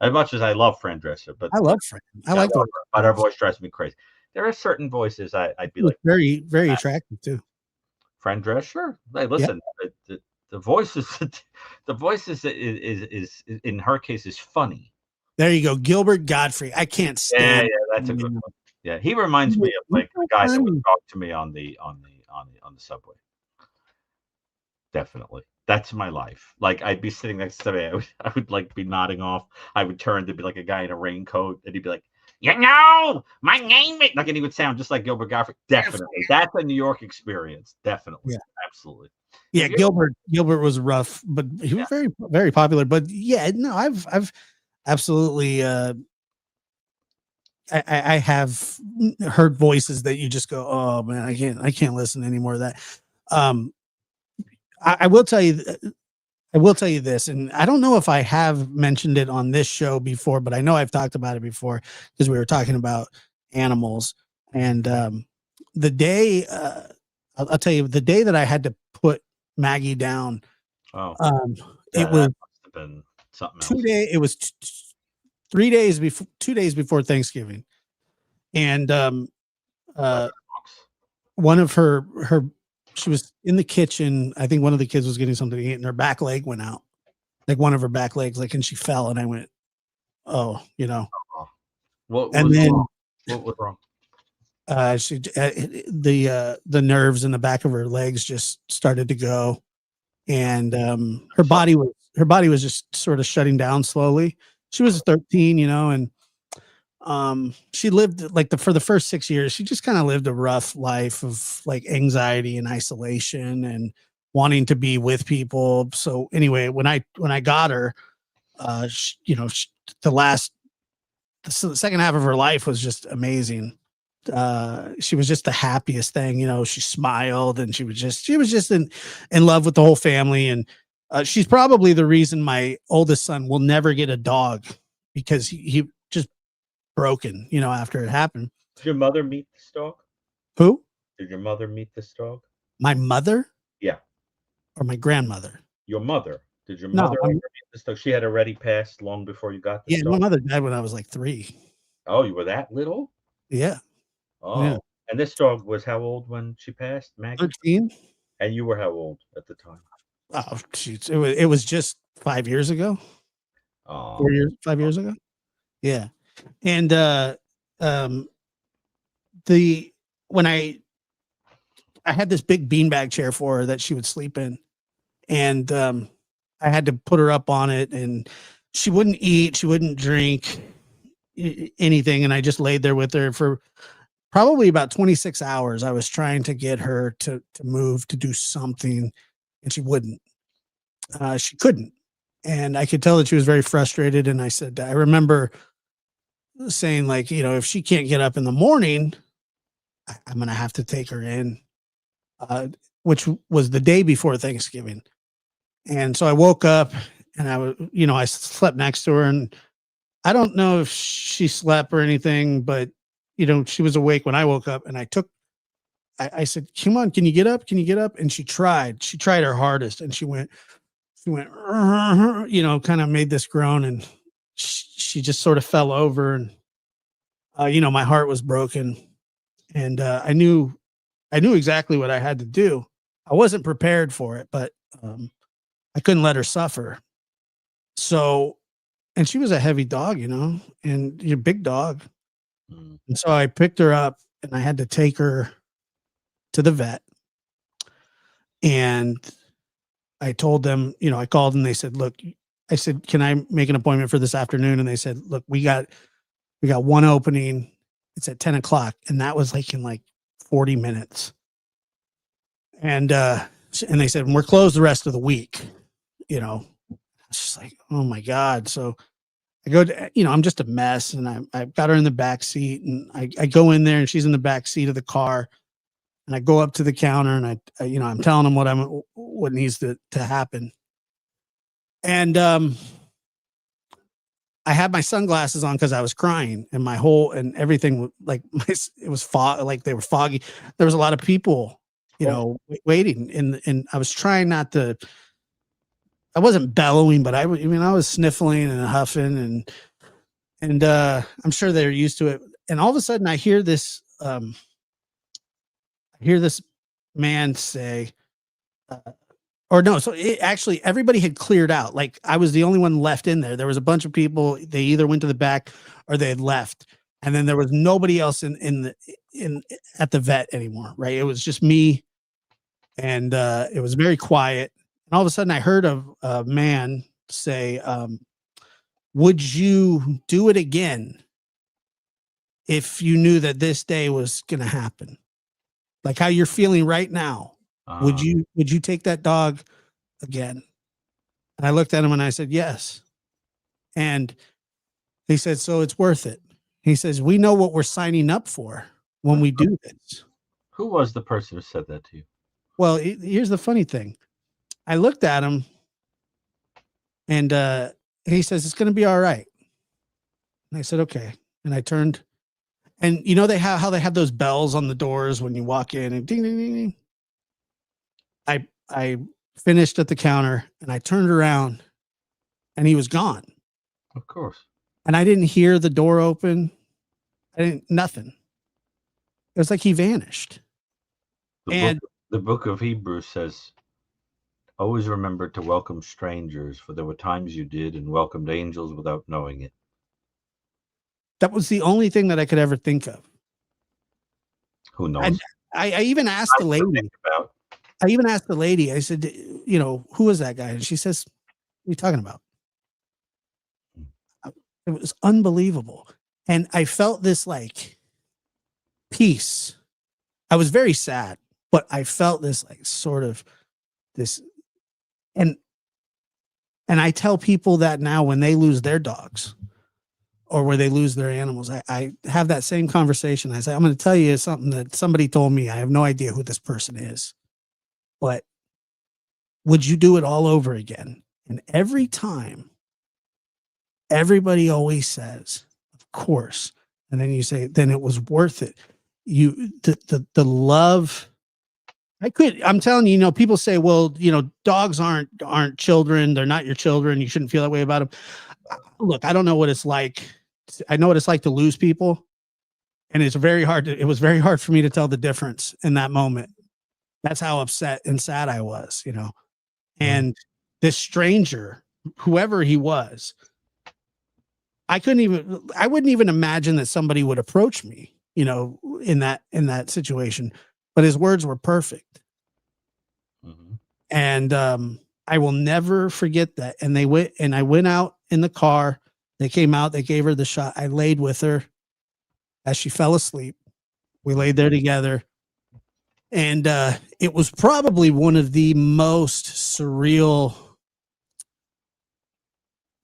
As much as I love Fran Drescher, but I love Fran. I like her, but her voice drives me crazy. There are certain voices I'd be like very, very attractive too. Fran Drescher. Hey, listen, the voices, the voices is in her case is funny. There you go, Gilbert Godfrey. I can't stand. Yeah, that's a good one. Yeah, he reminds me of like the guy that would talk to me on the subway. Definitely. That's my life. Like I'd be sitting next to me, I would like be nodding off. I would turn to be like a guy in a raincoat, and he'd be like, my name is like, and he would sound just like Gilbert Godfrey. Definitely. That's a New York experience. Definitely. Yeah. Absolutely. Yeah, Gilbert was rough, but he was very, very popular. But yeah, no, I've absolutely I have heard voices that you just go, oh man, I can't listen to any more of that. I will tell you, this, and I don't know if I have mentioned it on this show before, but I know I've talked about it before because we were talking about animals. And the day, I'll tell you, the day that I had to put Maggie down, it was must have been something else. It was 3 days before, 2 days before Thanksgiving, and one of her she was in the kitchen. I think one of the kids was getting something to eat, and her back leg went out, like one of her back legs, like, and she fell. And I went, oh, What and then wrong? What was wrong? She the nerves in the back of her legs just started to go, and her body was just sort of shutting down slowly. She was 13, and she lived like for the first 6 years, she just kind of lived a rough life of like anxiety and isolation and wanting to be with people. So anyway, when I got her, the second half of her life was just amazing. She was just the happiest thing. She smiled, and she was just in love with the whole family. And she's probably the reason my oldest son will never get a dog, because he just broken, after it happened. Did your mother meet this dog? Who? Did your mother meet this dog? My mother? Yeah. Or my grandmother? Your mother. Did your mother ever meet this dog? She had already passed long before you got this dog? My mother died when I was like 3. Oh, you were that little? Yeah. Oh. Yeah. And this dog was how old when she passed, Maggie? 13. And you were how old at the time? Oh, geez. It was just 5 years ago. Oh. 4 years, 5 years ago. Yeah. And when I had this big beanbag chair for her that she would sleep in, and I had to put her up on it, and she wouldn't eat, she wouldn't drink anything, and I just laid there with her for probably about 26 hours. I was trying to get her to move, to do something, and she wouldn't. She couldn't, and I could tell that she was very frustrated. And I remember saying, like, if she can't get up in the morning, I'm going to have to take her in, which was the day before Thanksgiving. And so I woke up and I slept next to her, and I don't know if she slept or anything, but she was awake when I woke up, and I said, come on, can you get up? Can you get up? And she tried her hardest, and she went, kind of made this groan, and she just sort of fell over, and, my heart was broken, and I knew exactly what I had to do. I wasn't prepared for it, but I couldn't let her suffer. So, and she was a heavy dog, and you're a big dog. And so I picked her up and I had to take her to the vet. And I told them, I called and they said, look, I said, can I make an appointment for this afternoon? And they said, look, we got one opening. It's at 10 o'clock. And that was like in 40 minutes. And they said, we're closed the rest of the week. It's just like, oh my God. So I go to, I'm just a mess, and I've got her in the back seat, and I go in there and she's in the back seat of the car, and I go up to the counter and I'm telling them what needs to happen. And, I had my sunglasses on cause I was crying, and everything, it was they were foggy. There was a lot of people, waiting, and I was trying not to, I wasn't bellowing, but I was sniffling and huffing, and I'm sure they're used to it. And all of a sudden I hear this man say, or no, so actually everybody had cleared out. Like, I was the only one left in there. There was a bunch of people. They either went to the back or they had left. And then there was nobody else at the vet anymore. Right. It was just me. And it was very quiet. And all of a sudden I heard a man say, would you do it again if you knew that this day was going to happen? Like how you're feeling right now. Would you take that dog again? And I looked at him and I said, yes. And he said, so it's worth it. He says, we know what we're signing up for when we do this. Who was the person who said that to you? Well, here's the funny thing. I looked at him, and he says, it's going to be all right. And I said, okay. And I turned, and they have those bells on the doors when you walk in, and ding, ding, ding, ding. I finished at the counter, and I turned around, and he was gone. Of course. And I didn't hear the door open. Nothing. It was like he vanished. The book of Hebrews says, always remember to welcome strangers, for there were times you did and welcomed angels without knowing it. That was the only thing that I could ever think of. Who knows? I even asked the lady. I said, who was that guy? And she says, what are you talking about? It was unbelievable. And I felt this peace. I was very sad, but I felt this sort of this. And I tell people that now when they lose their dogs or where they lose their animals, I have that same conversation. I say, I'm going to tell you something that somebody told me. I have no idea who this person is, but would you do it all over again? And every time, everybody always says, of course. And then you say, then it was worth it. The love. I'm telling you, people say, well, dogs aren't children. They're not your children. You shouldn't feel that way about them. Look, I don't know what it's like. I know what it's like to lose people. And it was very hard for me to tell the difference in that moment. That's how upset and sad I was, and this stranger, whoever he was, I wouldn't even imagine that somebody would approach me, in that situation, but his words were perfect. Mm-hmm. And, I will never forget that. And I went out in the car. They came out, they gave her the shot. I laid with her as she fell asleep. We laid there together. And, it was probably one of the most surreal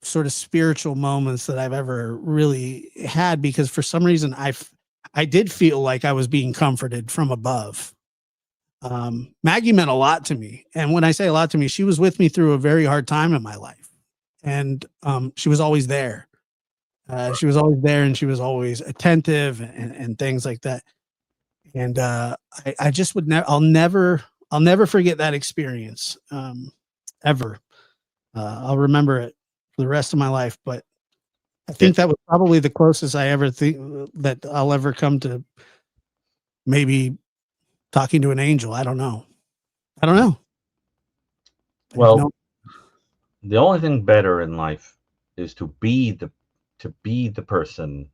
sort of spiritual moments that I've ever really had, because for some reason I did feel like I was being comforted from above. Maggie meant a lot to me. And when I say a lot to me, she was with me through a very hard time in my life. And she was always there. She was always there, and she was always attentive and things like that. And I just would never, I'll never forget that experience ever. I'll remember it for the rest of my life. But I think that was probably the closest I ever think that I'll ever come to maybe talking to an angel. I don't know. I don't know. Well, No, the only thing better in life is to be the person,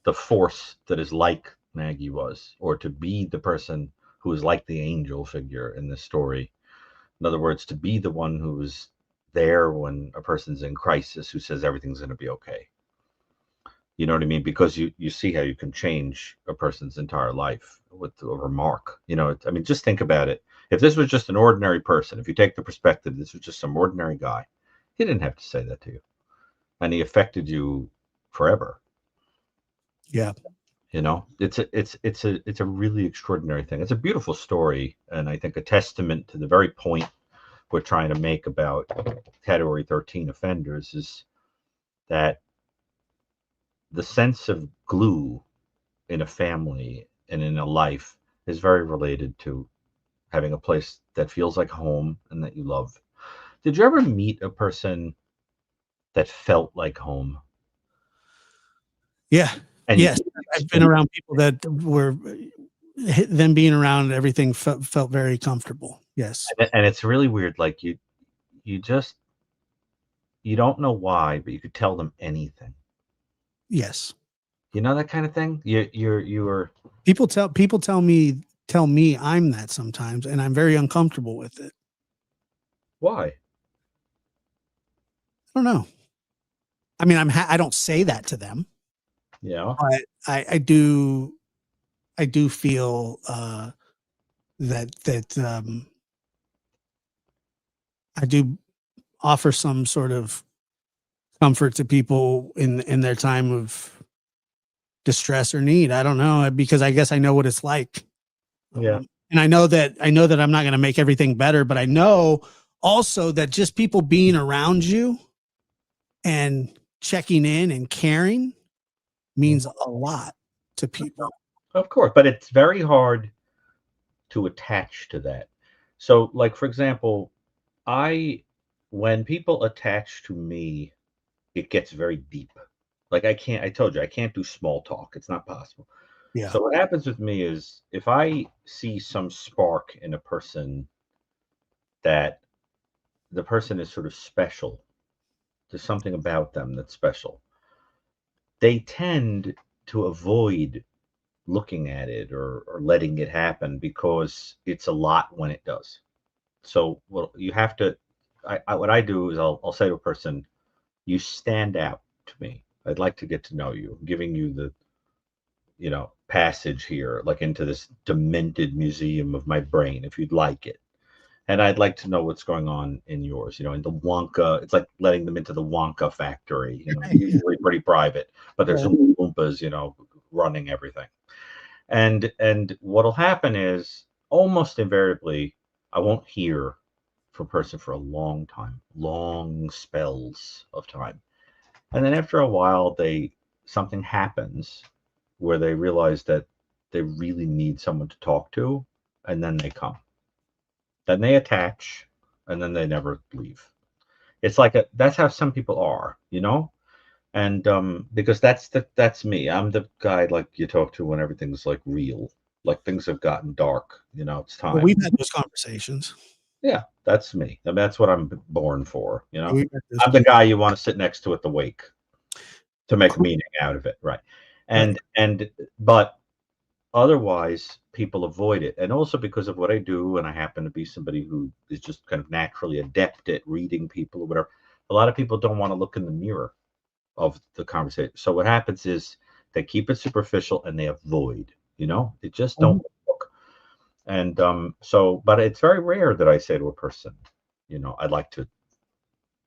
the force that is like Maggie was, or to be the person who is like the angel figure in this story. In other words, to be the one who's there when a person's in crisis, who says everything's going to be okay. You know what I mean? Because you see how you can change a person's entire life with a remark. I mean, just think about it. If this was just an ordinary person, if you take the perspective, this was just some ordinary guy, he didn't have to say that to you, and he affected you forever. yeah. It's a really extraordinary thing. It's a beautiful story, and I think a testament to the very point we're trying to make about Category 13 offenders is that the sense of glue in a family and in a life is very related to having a place that feels like home and that you love. Did you ever meet a person that felt like home? Yeah. And Yes. I've been around people that were them being around everything felt very comfortable. Yes. and it's really weird. Like you just you don't know why, but you could tell them anything. Yes. You know that kind of thing. You're People tell me I'm that sometimes, and I'm very uncomfortable with it. why? I don't know. I mean, I don't say that to them, Yeah. but I do feel that I do offer some sort of comfort to people in their time of distress or need. I don't know, because I guess I know what it's like. Yeah. And I know that I'm not going to make everything better, but I know also that just people being around you and checking in and caring means a lot to people. Of course, but it's very hard to attach to that. So, like for example, I when people attach to me, it gets very deep. Like I told you, I can't do small talk. It's not possible. Yeah. So what happens with me is if I see some spark in a person that the person is sort of special, there's something about them that's special, they tend to avoid looking at it or letting it happen because it's a lot when it does. So, well, you have to. What I do is I'll say to a person, "You stand out to me. I'd like to get to know you. I'm giving you the passage here, like into this demented museum of my brain, if you'd like it. And I'd like to know what's going on in yours. In the Wonka, it's like letting them into the Wonka factory. Usually pretty private, but there's Oompas, running everything. And what'll happen is almost invariably I won't hear from a person for a long time, long spells of time. And then after a while something happens where they realize that they really need someone to talk to, and then they come. Then they attach, and then they never leave. It's like that's how some people are. And because that's me. I'm the guy like you talk to when everything's like real, like things have gotten dark. It's Well, time. we've had those conversations. Yeah, that's me. I mean, that's what I'm born for. We've had those I'm the guy you want to sit next to at the wake to make meaning out of it, right? Right. And but otherwise, people avoid it, and also because of what I do, and I happen to be somebody who is just kind of naturally adept at reading people or whatever. A lot of people don't want to look in the mirror of the conversation. So what happens is they keep it superficial and they avoid. They just don't look. And but it's very rare that I say to a person, I'd like to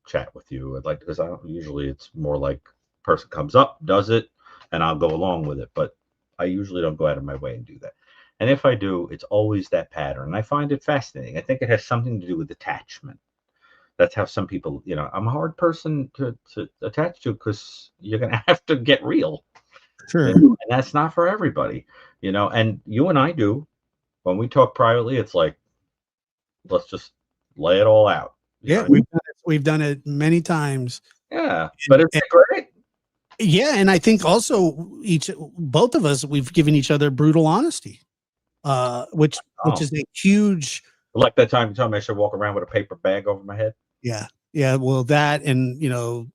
chat with you. I'd like because I don't usually it's more like person comes up, does it, and I'll go along with it. But I usually don't go out of my way and do that. And if I do, it's always that pattern. And I find it fascinating. I think it has something to do with attachment. That's how some people, I'm a hard person to attach to because you're going to have to get real. Sure. And that's not for everybody, and you and I do. When we talk privately, it's like, let's just lay it all out. Yeah, we've done it many times. Yeah, but it's great. Yeah, and I think also both of us, we've given each other brutal honesty, which is a huge. Like that time you told me I should walk around with a paper bag over my head. Yeah, yeah. Well, that and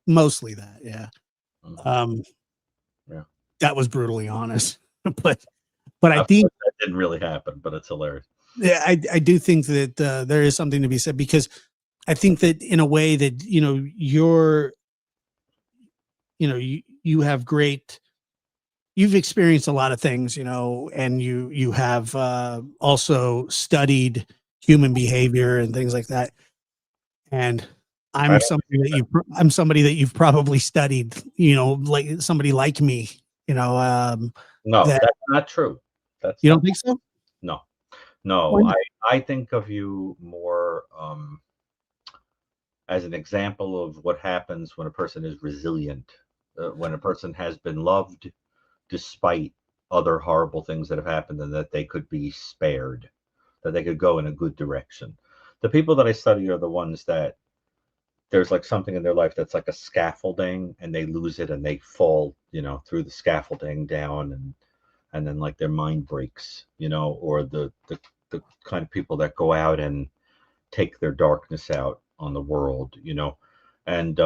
mostly that. Yeah, yeah, that was brutally honest, but I think that didn't really happen. But it's hilarious. Yeah, I do think that there is something to be said, because I think that in a way that you have you've experienced a lot of things, and you have also studied human behavior and things like that. And I'm somebody that you've probably studied, like somebody like me, No, that's not true. You don't think so? No, I think of you more as an example of what happens when a person is resilient, when a person has been loved despite other horrible things that have happened, and that they could be spared, that they could go in a good direction. The people that I study are the ones that there's like something in their life that's like a scaffolding, and they lose it and they fall, through the scaffolding down, and then like their mind breaks, or the kind of people that go out and take their darkness out on the world, and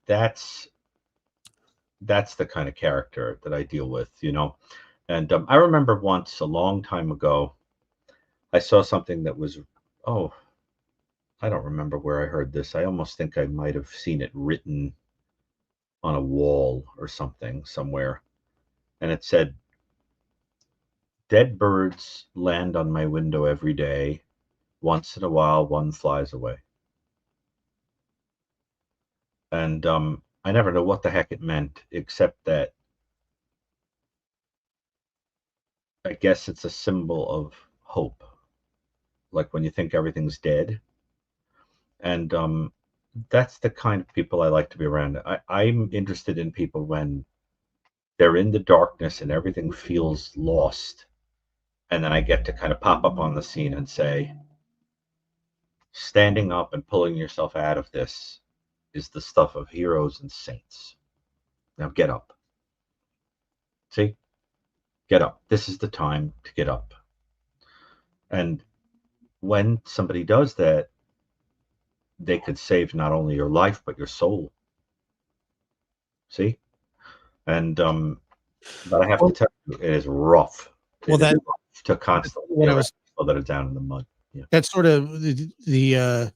that's the kind of character that I deal with, and I remember once a long time ago, I saw something that was, I don't remember where I heard this. I almost think I might have seen it written on a wall or something somewhere, and it said, "Dead birds land on my window every day. Once in a while, one flies away." And I never know what the heck it meant, except that I guess it's a symbol of hope. Like when you think everything's dead. And that's the kind of people I like to be around. I'm interested in people when they're in the darkness and everything feels lost. And then I get to kind of pop up on the scene and say, standing up and pulling yourself out of this is the stuff of heroes and saints. Now get up. See? Get up. This is the time to get up. And when somebody does that, they could save not only your life, but your soul. See? And, but I have to tell you, it is rough. Well, rough to constantly people that are down in the mud. Yeah. That's sort of that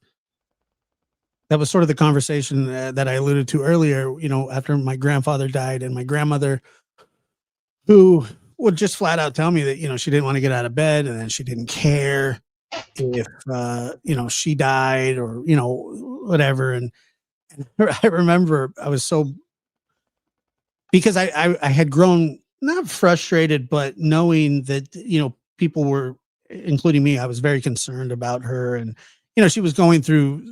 was sort of the conversation that I alluded to earlier, after my grandfather died, and my grandmother, who would just flat out tell me that, she didn't want to get out of bed, and then she didn't care if, she died or, whatever. And I remember I was so, because I had grown not frustrated, but knowing that, people were, including me, I was very concerned about her. And, she was going through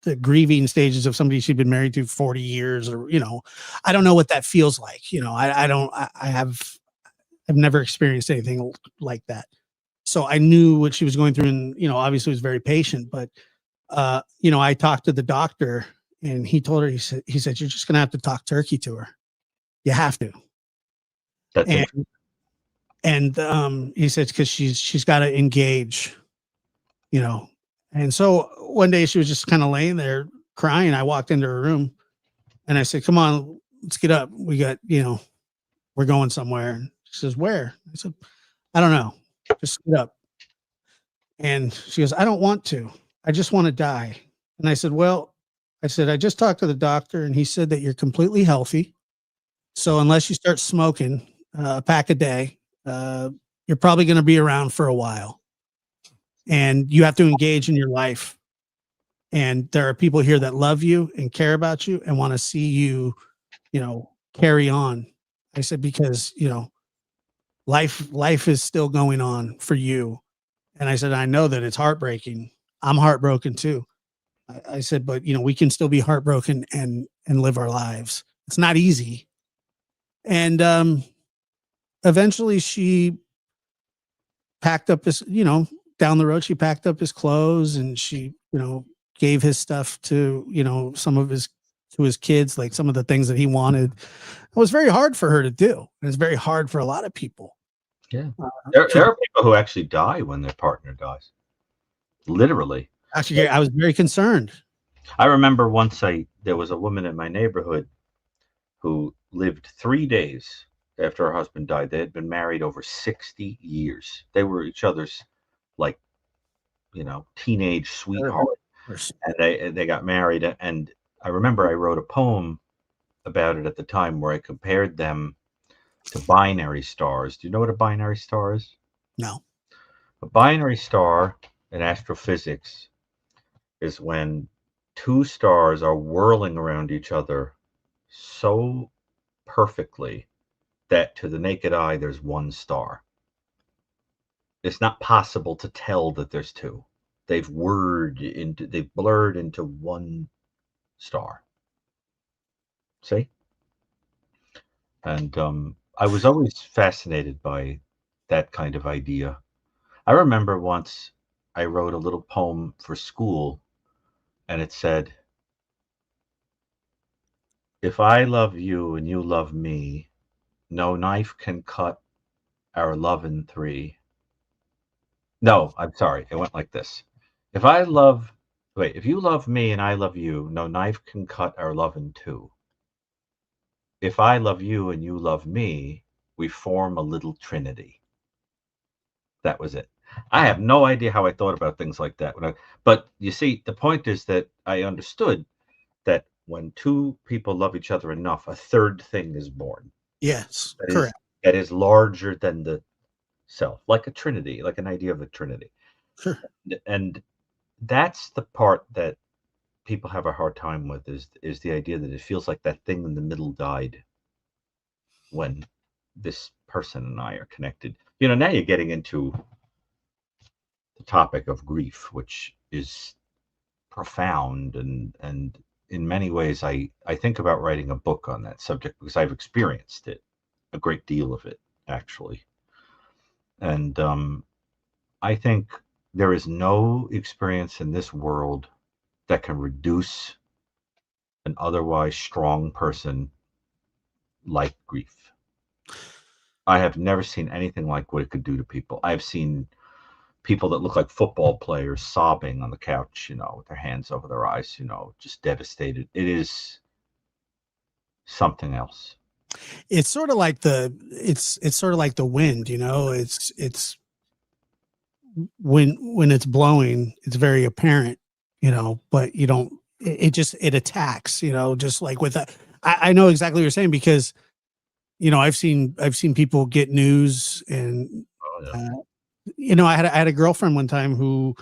the grieving stages of somebody she'd been married to 40 years, or, I don't know what that feels like. I've never experienced anything like that. So I knew what she was going through, and, obviously was very patient, but, I talked to the doctor, and he told her, he said, "You're just going to have to talk turkey to her. You have to." And he said, because she's got to engage, And so one day she was just kind of laying there crying. I walked into her room and I said, "Come on, let's get up. We got, we're going somewhere." And she says, "Where?" I said, "I don't know. Just get up." And she goes, "I don't want to. I just want to die." And I said, "Well," I "just talked to the doctor, and he said that you're completely healthy. So unless you start smoking a pack a day, you're probably going to be around for a while, and you have to engage in your life. And there are people here that love you and care about you and want to see you, carry on. I said, because, life is still going on for you. And I said, I know that it's heartbreaking. I'm heartbroken too. I said, but we can still be heartbroken and live our lives. It's not easy. And eventually she packed up his, down the road, she packed up his clothes and she, gave his stuff to, some of his kids, like some of the things that he wanted. It was very hard for her to do. It's very hard for a lot of people. Yeah. Uh, There are people who actually die when their partner dies. Literally. Actually, I was very concerned. I remember once there was a woman in my neighborhood who lived 3 days after her husband died. They had been married over 60 years. They were each other's, like, teenage sweetheart. And they got married. And I remember I wrote a poem about it at the time where I compared them to binary stars. Do you know what a binary star is? No. A binary star in astrophysics is when two stars are whirling around each other so perfectly that to the naked eye there's one star. It's not possible to tell that there's two. They've blurred into one star. See? And I was always fascinated by that kind of idea. I remember once I wrote a little poem for school, and it said, "If I love you and you love me, no knife can cut our love in three." No, I'm sorry. It went like this. If you love me and I love you, no knife can cut our love in two. If I love you and you love me, we form a little trinity. That was it. I have no idea how I thought about things like that. But you see, the point is that I understood that when two people love each other enough, a third thing is born. Yes, That correct. that is larger than the self, like a trinity, like an idea of a trinity. Sure. And that's the part that people have a hard time with is the idea that it feels like that thing in the middle died when this person and I are connected. Now you're getting into the topic of grief, which is profound, and in many ways I think about writing a book on that subject because I've experienced it, a great deal of it, actually. And I think there is no experience in this world that can reduce an otherwise strong person like grief. I have never seen anything like what it could do to people. I've seen people that look like football players sobbing on the couch, with their hands over their eyes, just devastated. It is something else. It's sort of like it's sort of like the wind, it's when it's blowing, it's very apparent, but you don't, it attacks, just like with that. I know exactly what you're saying because, I've seen people get news and, Oh, yeah. I had a girlfriend one time who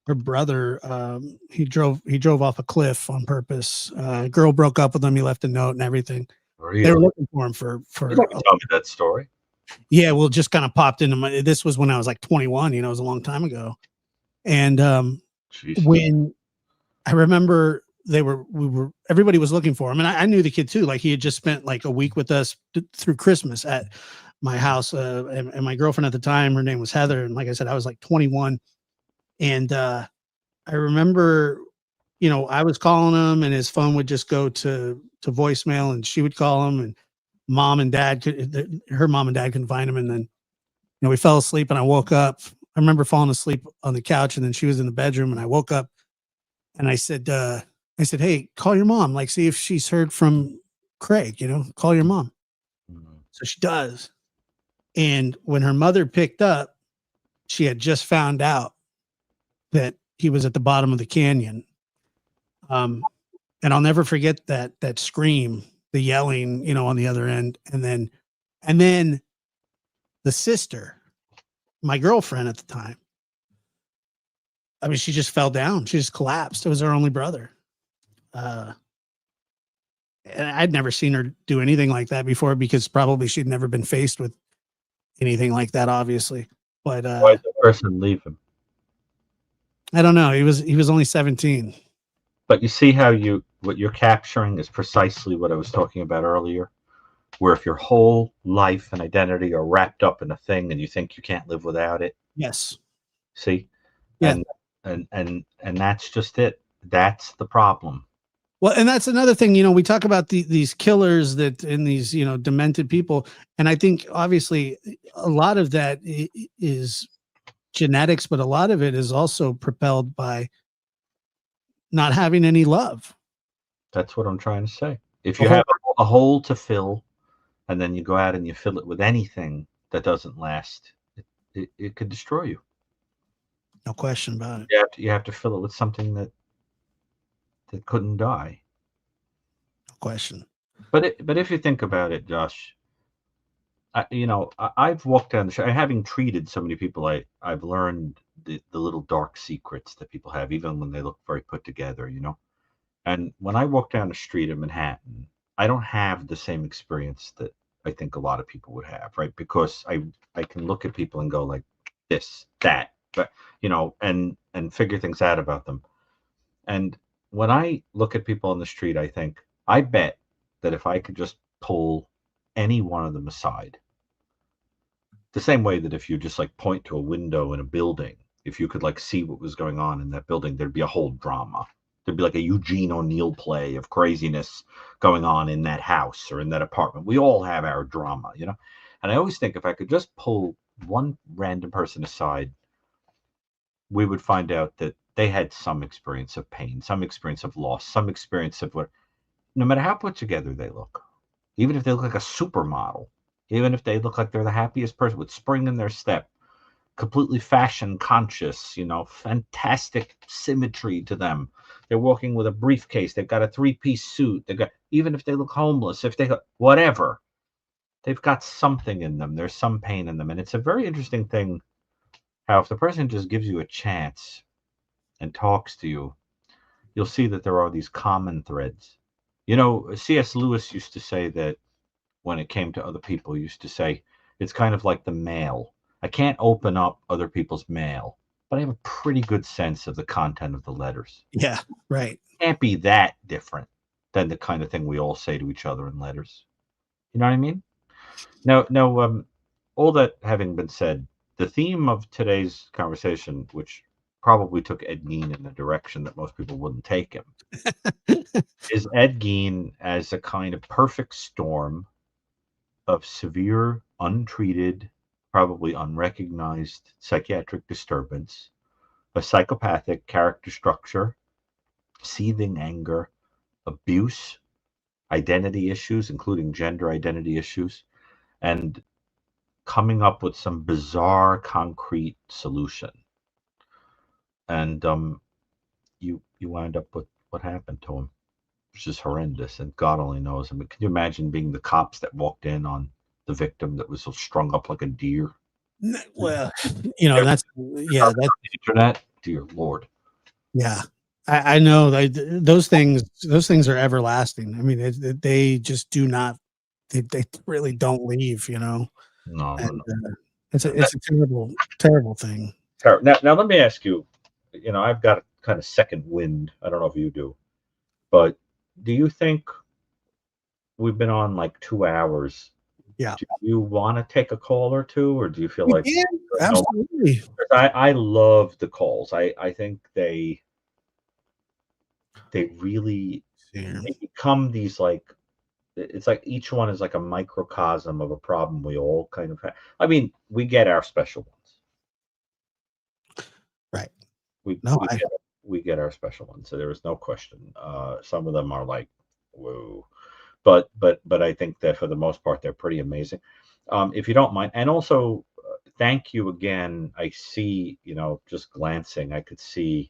her brother, he drove off a cliff on purpose. Girl broke up with him. He left a note and everything. Really? They were looking for him You don't tell me that story. yeah, well, just kind of popped into this was when I was like 21, it was a long time ago. And when I remember everybody was looking for him, and I knew the kid too. Like he had just spent like a week with us through Christmas at my house. And my girlfriend at the time, her name was Heather. And like I said, I was like 21. And I remember, I was calling him and his phone would just go to voicemail and she would call him and her mom and dad couldn't find him. And then, we fell asleep and I woke up. I remember falling asleep on the couch and then she was in the bedroom and I woke up and I said, hey, call your mom. Like, see if she's heard from Craig, call your mom. Mm-hmm. So she does. And when her mother picked up, she had just found out that he was at the bottom of the canyon. And I'll never forget that scream, the yelling, on the other end. And then the sister, my girlfriend at the time, I mean, she just fell down. She just collapsed. It was her only brother. I'd never seen her do anything like that before, because probably she'd never been faced with anything like that, obviously. But Why did the person leave him? I don't know. He was only 17. But you see how what you're capturing is precisely what I was talking about earlier, where if your whole life and identity are wrapped up in a thing and you think you can't live without it. Yes. See? Yeah. And that's just it. That's the problem. Well, and that's another thing, we talk about these killers that and these, demented people. And I think obviously a lot of that is genetics, but a lot of it is also propelled by not having any love. That's what I'm trying to say. If The you whole- have a hole to fill and then you go out and you fill it with anything that doesn't last, it could destroy you. No question about it. You have to fill it with something that couldn't die. No question. But if you think about it, Josh, I've walked down the street. Having treated so many people, I've learned the little dark secrets that people have, even when they look very put together. And when I walk down the street in Manhattan, I don't have the same experience that I think a lot of people would have, right? Because I can look at people and go like this, that, but and figure things out about them. And when I look at people on the street, I think, I bet that if I could just pull any one of them aside, the same way that if you just like point to a window in a building, if you could like see what was going on in that building, there'd be a whole drama. There'd be like a Eugene O'Neill play of craziness going on in that house or in that apartment. We all have our drama. And I always think if I could just pull one random person aside, we would find out that they had some experience of pain, some experience of loss, some experience of what, no matter how put together they look, even if they look like a supermodel, even if they look like they're the happiest person with spring in their step, completely fashion conscious, fantastic symmetry to them. They're walking with a briefcase. They've got a 3-piece suit. Even if they look homeless, if they whatever, they've got something in them. There's some pain in them. And it's a very interesting thing how if the person just gives you a chance and talks to you, you'll see that there are these common threads. C.S. Lewis used to say that when it came to other people, he used to say, it's kind of like the mail. I can't open up other people's mail, but I have a pretty good sense of the content of the letters. Yeah, right. It can't be that different than the kind of thing we all say to each other in letters. You know what I mean? Now, all that having been said, the theme of today's conversation, which probably took Ed Gein in a direction that most people wouldn't take him, is Ed Gein as a kind of perfect storm of severe, untreated, probably unrecognized psychiatric disturbance, a psychopathic character structure, seething anger, abuse, identity issues, including gender identity issues, and coming up with some bizarre, concrete solution. And you wind up with what happened to him, which is horrendous, and God only knows. I mean, can you imagine being the cops that walked in on the victim that was so strung up like a deer? Well, that's The internet, dear Lord. yeah. I know those things are everlasting. I mean, they just do not. They really don't leave. No. It's a terrible thing. Now let me ask you. I've got a kind of second wind. I don't know if you do, but do you think we've been on like 2 hours? Yeah. Do you want to take a call or two, or do you feel like absolutely? I love the calls. I think they really they become these like, it's like each one is like a microcosm of a problem we all kind of have. I mean, we get our special ones. Right. We get our special ones. So there is no question. Some of them are like, whoa. But I think that for the most part, they're pretty amazing. If you don't mind. And also, thank you again. I see, just glancing, I could see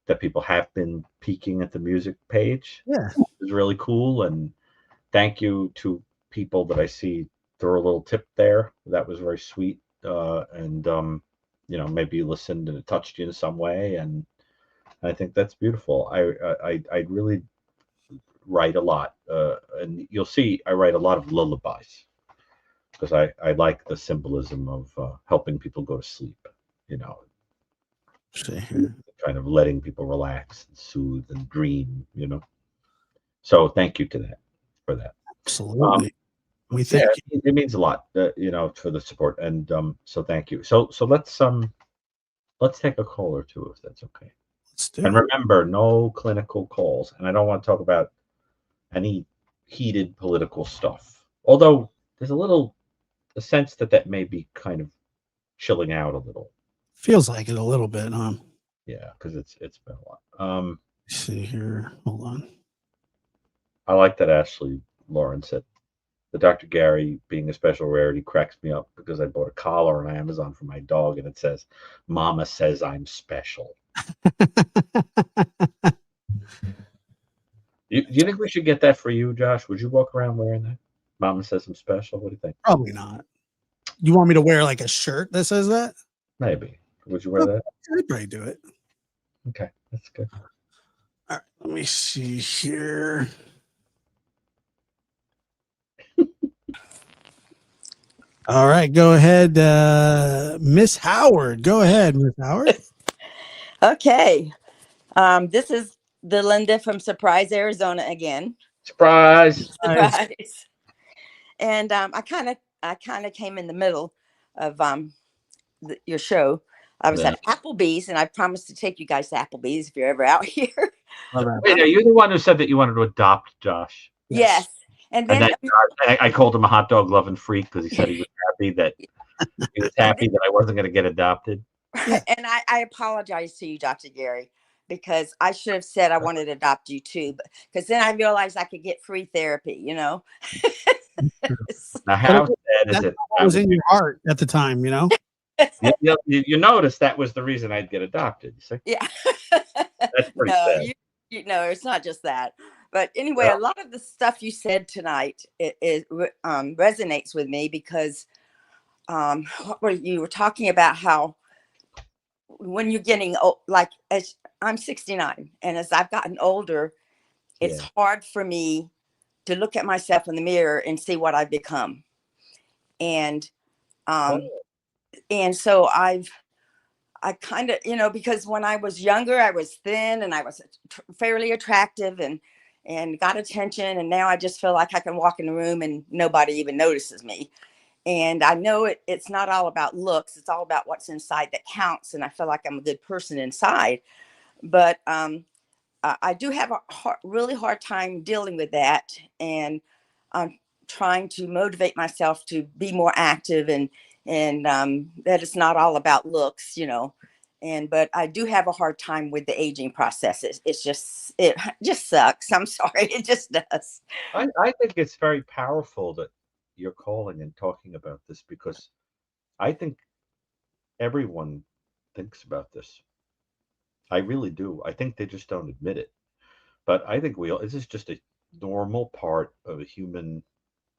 that people have been peeking at the music page. Yeah. It's really cool. And thank you to people that I see throw a little tip there. That was very sweet. And maybe you listened and it touched you in some way. And I think that's beautiful. I really write a lot, and you'll see I write a lot of lullabies because I like the symbolism of helping people go to sleep. You know, See here. kind of letting people relax and soothe and dream. You know, so thank you to that for that. Um, Absolutely. We yeah, thank you. it means a lot, you know, for the support, and so thank you. So let's take a call or two if that's okay. Let's do And it. remember, no clinical calls, and I don't want to talk about any heated political stuff. Although there's a sense that that may be kind of chilling out a little. Feels like it a little bit, huh? Yeah, because it's been a lot. Let's see here. Hold on. I like that Ashley Lauren said the Dr. Gary being a special rarity cracks me up because I bought a collar on Amazon for my dog and it says, "Mama says I'm special." You think we should get that for you, Josh? Would you walk around wearing that? Mama says I'm special. What do you think? Probably not. You want me to wear like a shirt that says that? Maybe. Would you wear Oh, that? I'd probably do it. Okay, that's good. All right, let me see here. All right, go ahead, Miss Howard. Go ahead, Miss Howard. Okay. This is the Linda from Surprise, Arizona again. Surprise! Nice. Surprise. And I kind of came in the middle of your show. I was Yeah. at Applebee's, and I promised to take you guys to Applebee's if you're ever out here. All right. Wait, are you the one who said that you wanted to adopt Josh? Yes. And And then then I called him a hot dog loving freak because he said he was happy that I wasn't going to get adopted. Yeah. and I apologize to you, Dr. Gary, because I should have said I wanted to adopt you too, but because then I realized I could get free therapy, you know. Now, how sad is That's it? what was in your heart at the time, you know? You notice that was the reason I'd get adopted. You see, Yeah. that's pretty No, sad. you know, it's not just that. But anyway, Yeah. a lot of the stuff you said tonight resonates with me because you were talking about how when you're getting old, like as I'm 69, and as I've gotten older, it's Yeah. hard for me to look at myself in the mirror and see what I've become. And um, and so I kind of, you know, because when I was younger, I was thin and I was fairly attractive and got attention. And now I just feel like I can walk in the room and nobody even notices me. And I know it's not all about looks. It's all about what's inside that counts. And I feel like I'm a good person inside. But I do have a really hard time dealing with that. And I'm trying to motivate myself to be more active and that it's not all about looks, you know. And but I do have a hard time with the aging process. It just sucks. I'm sorry, it just does. I think it's very powerful that you're calling and talking about this because I think everyone thinks about this. I really do. I think they just don't admit it. But I think this is just a normal part of a human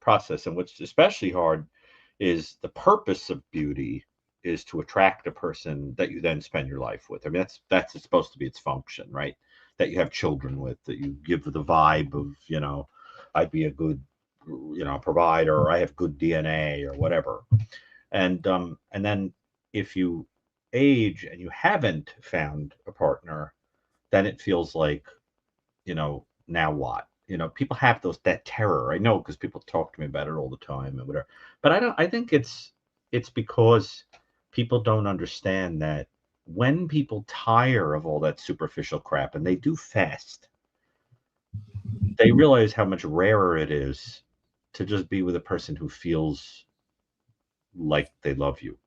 process. And what's especially hard is the purpose of beauty is to attract a person that you then spend your life with. I mean, that's supposed to be its function, right? That you have children with, that you give the vibe of, you know, I'd be a good, you know, provider, or I have good DNA or whatever. And then if you age and you haven't found a partner, then it feels like, you know, now what? You know, people have that terror. I know because people talk to me about it all the time and whatever. But I think it's because people don't understand that when people tire of all that superficial crap, and they do fast, they realize how much rarer it is to just be with a person who feels like they love you.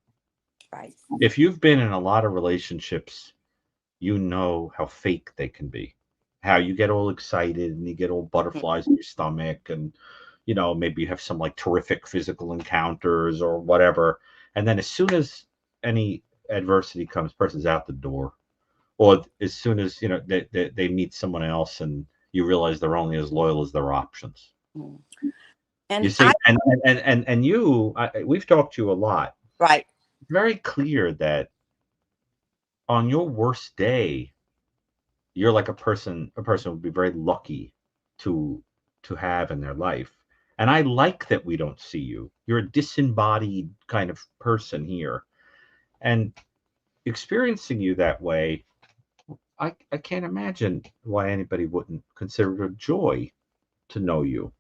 Right. If you've been in a lot of relationships, you know how fake they can be. How you get all excited and you get all butterflies in your stomach, and you know, maybe you have some like terrific physical encounters or whatever. And then as soon as any adversity comes, person's out the door. Or as soon as, you know, they meet someone else and you realize they're only as loyal as their options. Mm. You And see, and we've talked to you a lot. right. Very clear that on your worst day, you're like a person would be very lucky to have in their life. And I like that we don't see you. You're a disembodied kind of person here. And experiencing you that way, I can't imagine why anybody wouldn't consider it a joy to know you.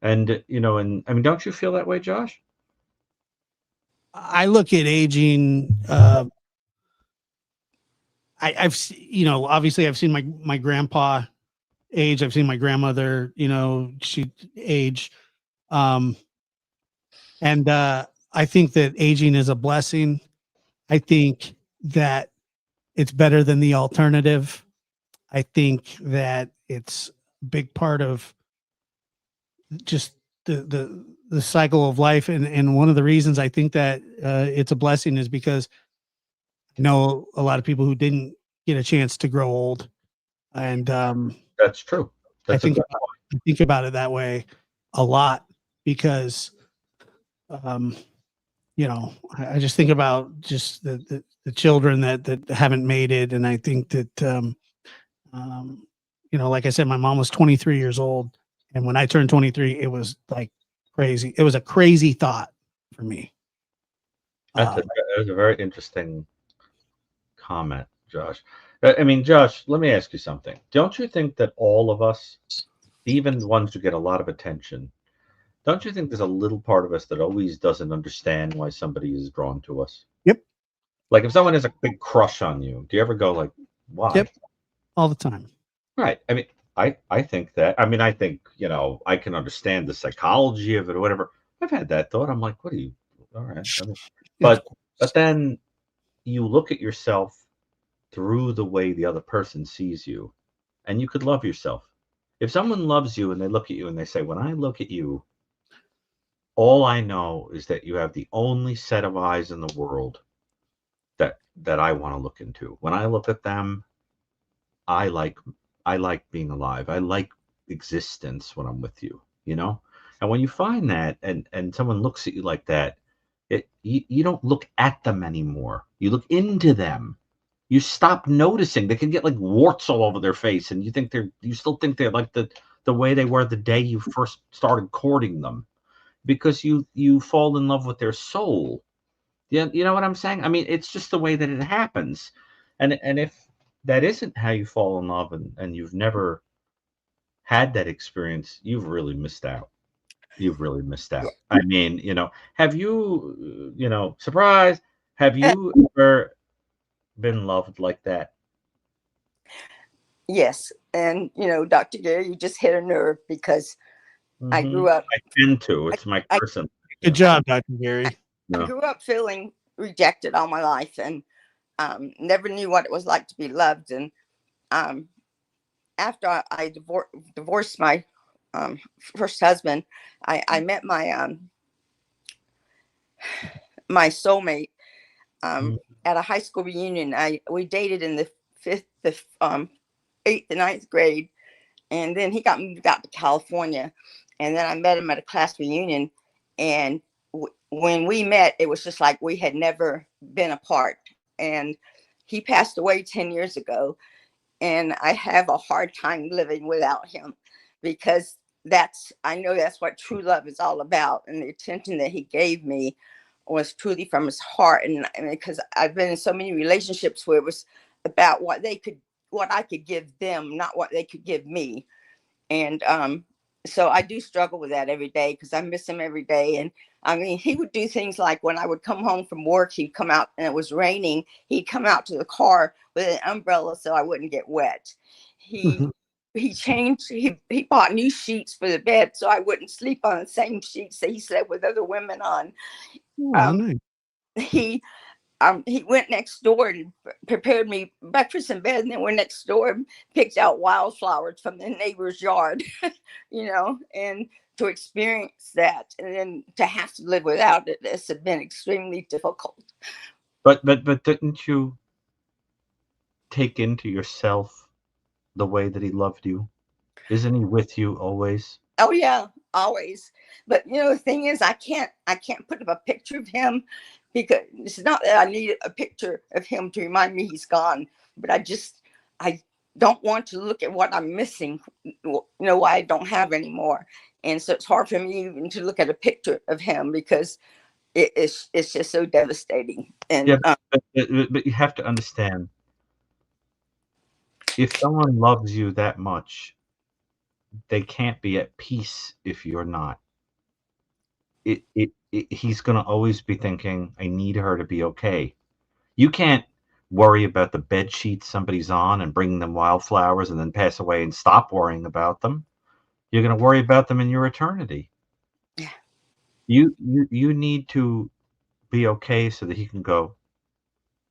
And, and I mean, don't you feel that way, Josh? I look at aging. Obviously I've seen my grandpa age. I've seen my grandmother, she age. And I think that aging is a blessing. I think that it's better than the alternative. I think that it's a big part of just the cycle of life. And one of the reasons I think that it's a blessing is because I know a lot of people who didn't get a chance to grow old. And That's true. That's I think about it that way a lot because, I just think about just the children that haven't made it. And I think that, like I said, my mom was 23 years old. And when I turned 23, it was like crazy. It was a crazy thought for me. That was a very interesting comment, Josh. I mean, Josh, let me ask you something. Don't you think that all of us, even the ones who get a lot of attention, don't you think there's a little part of us that always doesn't understand why somebody is drawn to us? Yep. Like if someone has a big crush on you, do you ever go like, why? Yep. All the time. Right. I mean, I think that. I mean, I think, I can understand the psychology of it or whatever. I've had that thought. I'm like, what are you? All right. I mean, but then you look at yourself through the way the other person sees you, and you could love yourself. If someone loves you and they look at you and they say, when I look at you, all I know is that you have the only set of eyes in the world that I want to look into. When I look at them, I like being alive. I like existence when I'm with you, And when you find that and someone looks at you like that, you don't look at them anymore. You look into them. You stop noticing. They can get like warts all over their face, and you still think they're like the way they were the day you first started courting them, because you fall in love with their soul. Yeah, you know what I'm saying? I mean, it's just the way that it happens. And if that isn't how you fall in love and you've never had that experience, you've really missed out. You've really missed out. I mean, have you, surprise, have you ever been loved like that? Yes. And, Dr. Gary, you just hit a nerve because I grew up. I tend to. It's my person. Good job, Dr. Gary. I grew up feeling rejected all my life and never knew what it was like to be loved. And after I divorced my first husband, I met my my soulmate at a high school reunion. We dated in the 8th and 9th grade, and then he got moved out to California, and then I met him at a class reunion, and when we met, it was just like we had never been apart. And he passed away 10 years ago, and I have a hard time living without him, because I know that's what true love is all about. And the attention that he gave me was truly from his heart. And because I've been in so many relationships where it was about what I could give them, not what they could give me. And so I do struggle with that every day, because I miss him every day. And I mean, he would do things like when I would come home from work, he'd come out and it was raining. He'd come out to the car with an umbrella so I wouldn't get wet. He bought new sheets for the bed so I wouldn't sleep on the same sheets that he slept with other women on. Nice. He went next door and prepared me breakfast in bed, and then went next door and picked out wildflowers from the neighbor's yard, and to experience that, and then to have to live without it, has been extremely difficult. But didn't you take into yourself the way that he loved you? Isn't he with you always? Oh yeah, always. But the thing is, I can't put up a picture of him, because it's not that I need a picture of him to remind me he's gone, but don't want to look at what I'm missing, what I don't have anymore. And so it's hard for me even to look at a picture of him because it's just so devastating. And Yeah, but you have to understand, if someone loves you that much, they can't be at peace if you're not. He's going to always be thinking, I need her to be okay. You can't worry about the bed sheets somebody's on and bring them wildflowers and then pass away and stop worrying about them. You're going to worry about them in your eternity. Yeah. You need to be okay so that he can go,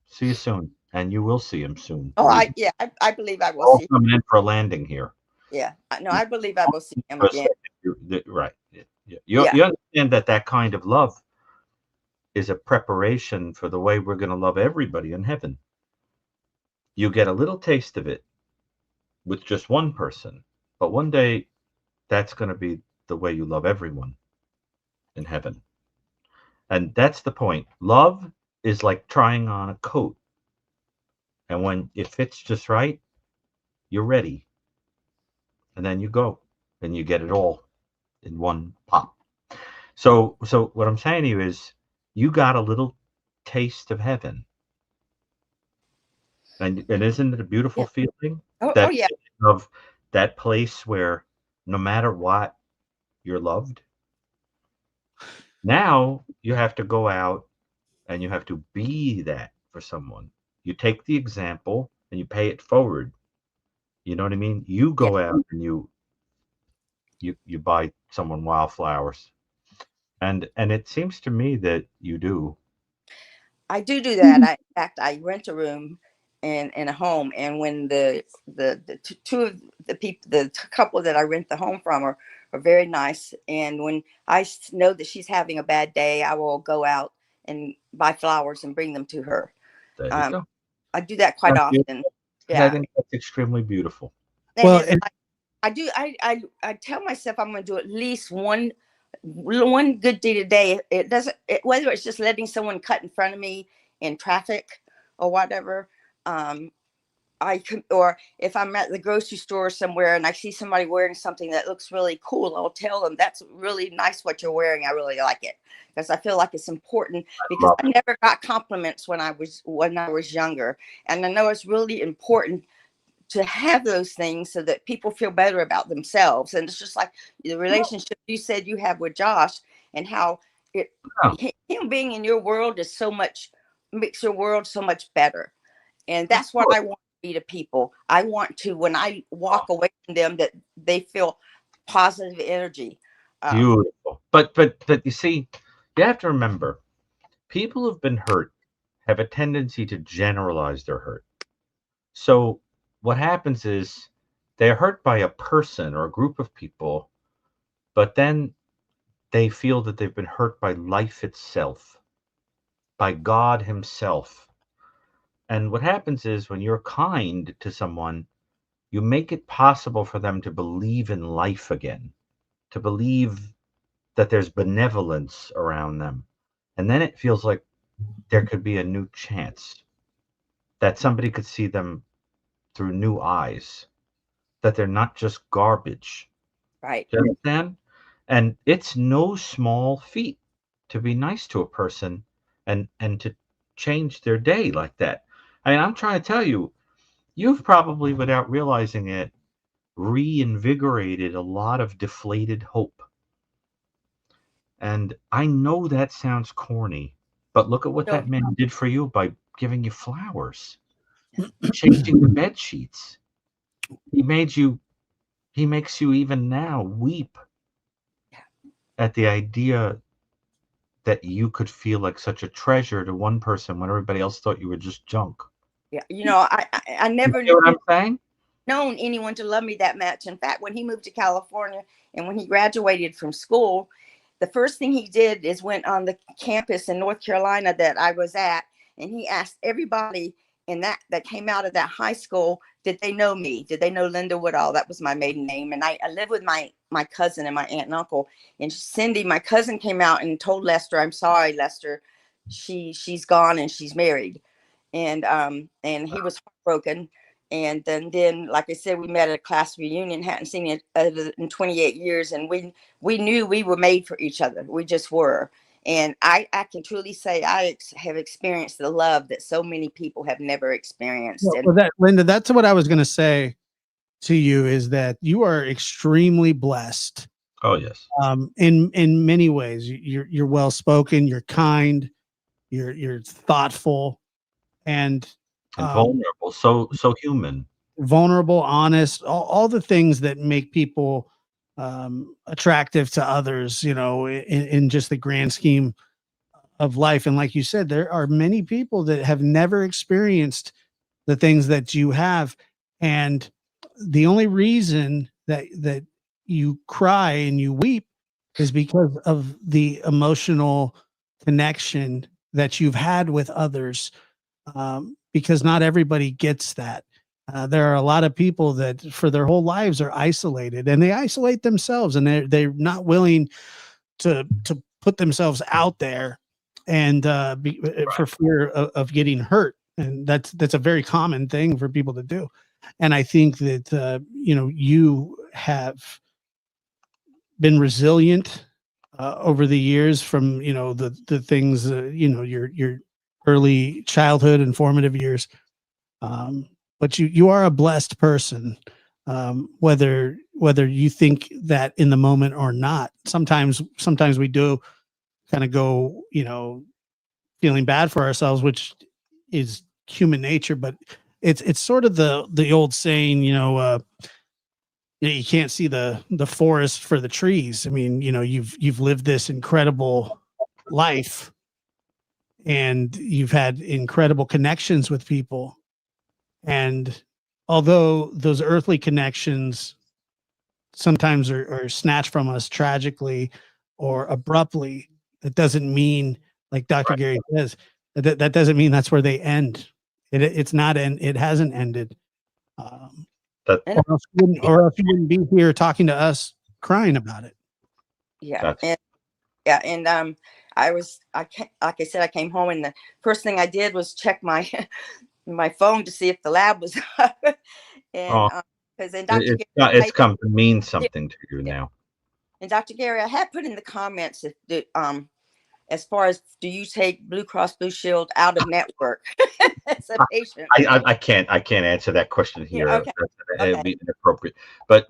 see you soon, and you will see him soon. Oh, I believe I will All see. coming in for a landing here. Yeah, no, I believe I will see him again. Right. You understand that kind of love is a preparation for the way we're going to love everybody in heaven. You get a little taste of it with just one person, but one day that's going to be the way you love everyone in heaven. And that's the point. Love is like trying on a coat. And when it fits just right, you're ready. And then you go and you get it all in one pop. So what I'm saying to you is you got a little taste of heaven. And isn't it a beautiful feeling? Oh yeah. Of that place where no matter what, you're loved. Now you have to go out and you have to be that for someone. You take the example and you pay it forward. You know what I mean? You go out and you buy someone wildflowers. And it seems to me that you do. I do that. In fact, I rent a room in a home, and when the two of the people, the couple that I rent the home from are very nice. And when I know that she's having a bad day, I will go out and buy flowers and bring them to her. There you go. I do that quite often. Yeah, I think that's extremely beautiful. Well, I do. I tell myself I'm going to do at least one good deed a day. It doesn't, whether it's just letting someone cut in front of me in traffic or whatever. I can, or if I'm at the grocery store somewhere and I see somebody wearing something that looks really cool, I'll tell them that's really nice what you're wearing. I really like it, because I feel like it's important, because I never got compliments when I was younger, and I know it's really important to have those things so that people feel better about themselves. And it's just like the relationship you said you have with Josh, and how him being in your world is makes your world so much better. And that's what I want to be to people. I want to, when I walk away from them, that they feel positive energy. Beautiful. But you see, you have to remember, people who've been hurt have a tendency to generalize their hurt. So what happens is they're hurt by a person or a group of people, but then they feel that they've been hurt by life itself, by God himself. And what happens is when you're kind to someone, you make it possible for them to believe in life again, to believe that there's benevolence around them. And then it feels like there could be a new chance, that somebody could see them through new eyes, that they're not just garbage. Right. Do you understand? And it's no small feat to be nice to a person and to change their day like that. I mean, I'm trying to tell you, you've probably, without realizing it, reinvigorated a lot of deflated hope. And I know that sounds corny, but look at what that man did for you by giving you flowers, changing the bed sheets. He makes you even now weep at the idea that you could feel like such a treasure to one person when everybody else thought you were just junk. Yeah, I never knew what I'm saying? Known anyone to love me that much. In fact, when he moved to California and when he graduated from school, the first thing he did is went on the campus in North Carolina that I was at, and he asked everybody in that came out of that high school, did they know me? Did they know Linda Woodall? That was my maiden name. And I lived with my cousin and my aunt and uncle. And Cindy, my cousin, came out and told Lester, I'm sorry, Lester, she's gone and she's married. And he was heartbroken. And then, like I said, we met at a class reunion, hadn't seen it in 28 years. And we knew we were made for each other. We just were. And I can truly say I have experienced the love that so many people have never experienced. And Well, Linda, that's what I was going to say to you, is that you are extremely blessed. Oh yes. In many ways, you're well spoken, you're kind, you're thoughtful, and vulnerable, so human. vulnerable, honest, all the things that make people attractive to others, in just the grand scheme of life. And like you said, there are many people that have never experienced the things that you have. And the only reason that you cry and you weep is because of the emotional connection that you've had with others, because not everybody gets that. There are a lot of people that for their whole lives are isolated, and they isolate themselves, and they're not willing to put themselves out there, and for fear of getting hurt. And that's a very common thing for people to do. And I think that you have been resilient over the years, from the things, your early childhood and formative years. But you are a blessed person, whether you think that in the moment or not. Sometimes we do kind of go, feeling bad for ourselves, which is human nature. But it's sort of the old saying, you can't see the forest for the trees. I mean, you've lived this incredible life, and you've had incredible connections with people. And although those earthly connections sometimes are snatched from us tragically or abruptly, it doesn't mean, like Dr. Right. Gary says, that doesn't mean that's where they end. It's not, it hasn't ended. That Or else you wouldn't be here talking to us crying about it. yeah. And like I said, I came home, and the first thing I did was check my my phone to see if the lab was up. And because then Dr. it's come to mean something to you now. And Dr. Gary, I had put in the comments that as far as, do you take Blue Cross Blue Shield out of network as a patient? I can't answer that question here. Okay. It'd be inappropriate. But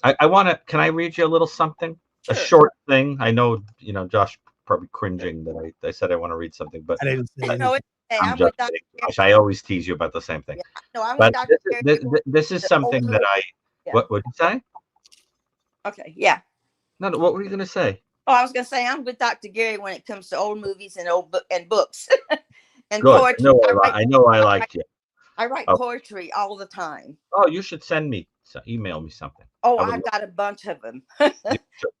I want to. Can I read you a little something? Sure. A short thing. I know Josh probably cringing that I said I want to read something, but I didn't say anything. No, it's okay. I'm just kidding, Josh. I always tease you about the same thing. Yeah, no, I'm But with Dr. Gary. this is something that I. Yeah. What would you say? Okay. Yeah. No, what were you going to say? Oh, I was going to say I'm with Dr. Gary when it comes to old movies and and books and Good. poetry. I know I liked you. I write poetry all the time. Oh, you should email me something. Oh, I've got a bunch of them.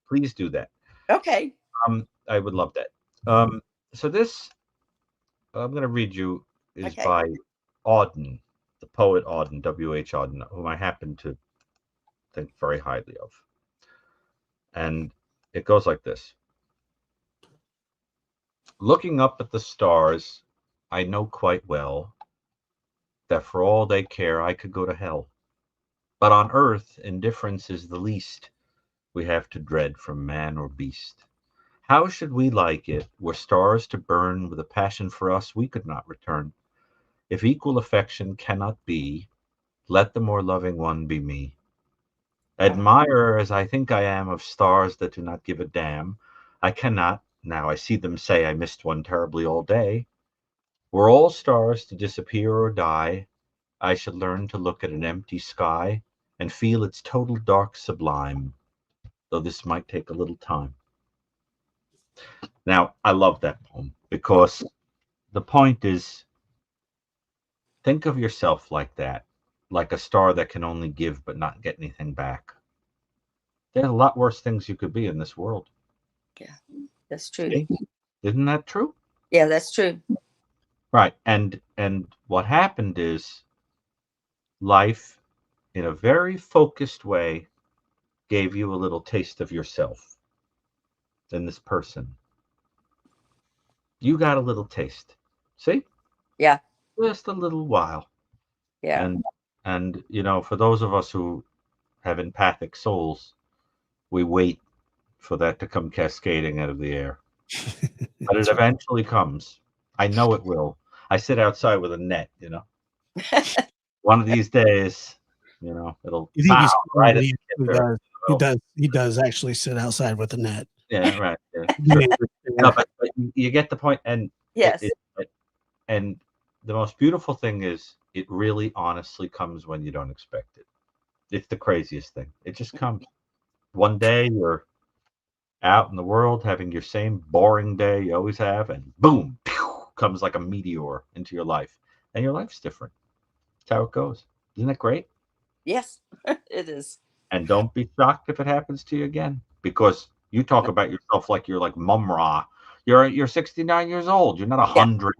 Please do that. Okay. I would love that. So this, I'm going to read you, is by Auden, the poet Auden, W.H. Auden, whom I happen to think very highly of. And it goes like this. Looking up at the stars, I know quite well that for all they care, I could go to hell. But on earth, indifference is the least we have to dread from man or beast. How should we like it, were stars to burn with a passion for us we could not return? If equal affection cannot be, let the more loving one be me. Admirer as I think I am of stars that do not give a damn, I cannot, now I see them say I missed one terribly all day. Were all stars to disappear or die, I should learn to look at an empty sky and feel its total dark sublime, though this might take a little time. Now, I love that poem because the point is, think of yourself like that, like a star that can only give but not get anything back. There's a lot worse things you could be in this world. Yeah, that's true. See? Isn't that true? Yeah, that's true. Right. And what happened is life, in a very focused way, gave you a little taste of yourself in this person. You got a little taste. See? Yeah. Just a little while. Yeah. And And, for those of us who have empathic souls, we wait for that to come cascading out of the air. But it eventually comes. I know it will. I sit outside with a net, One of these days, it'll You think bow right at he the kid. he does actually sit outside with a net. Yeah, right. Yeah. Yeah. No, but you get the point. And Yes. and the most beautiful thing is it really honestly comes when you don't expect it. It's the craziest thing. It just comes. One day you're out in the world having your same boring day you always have, and boom, pew, comes like a meteor into your life. And your life's different. That's how it goes. Isn't that great? Yes, it is. And don't be shocked if it happens to you again, because you talk about yourself like you're like Mum Ra. You're 69 years old. You're not 100.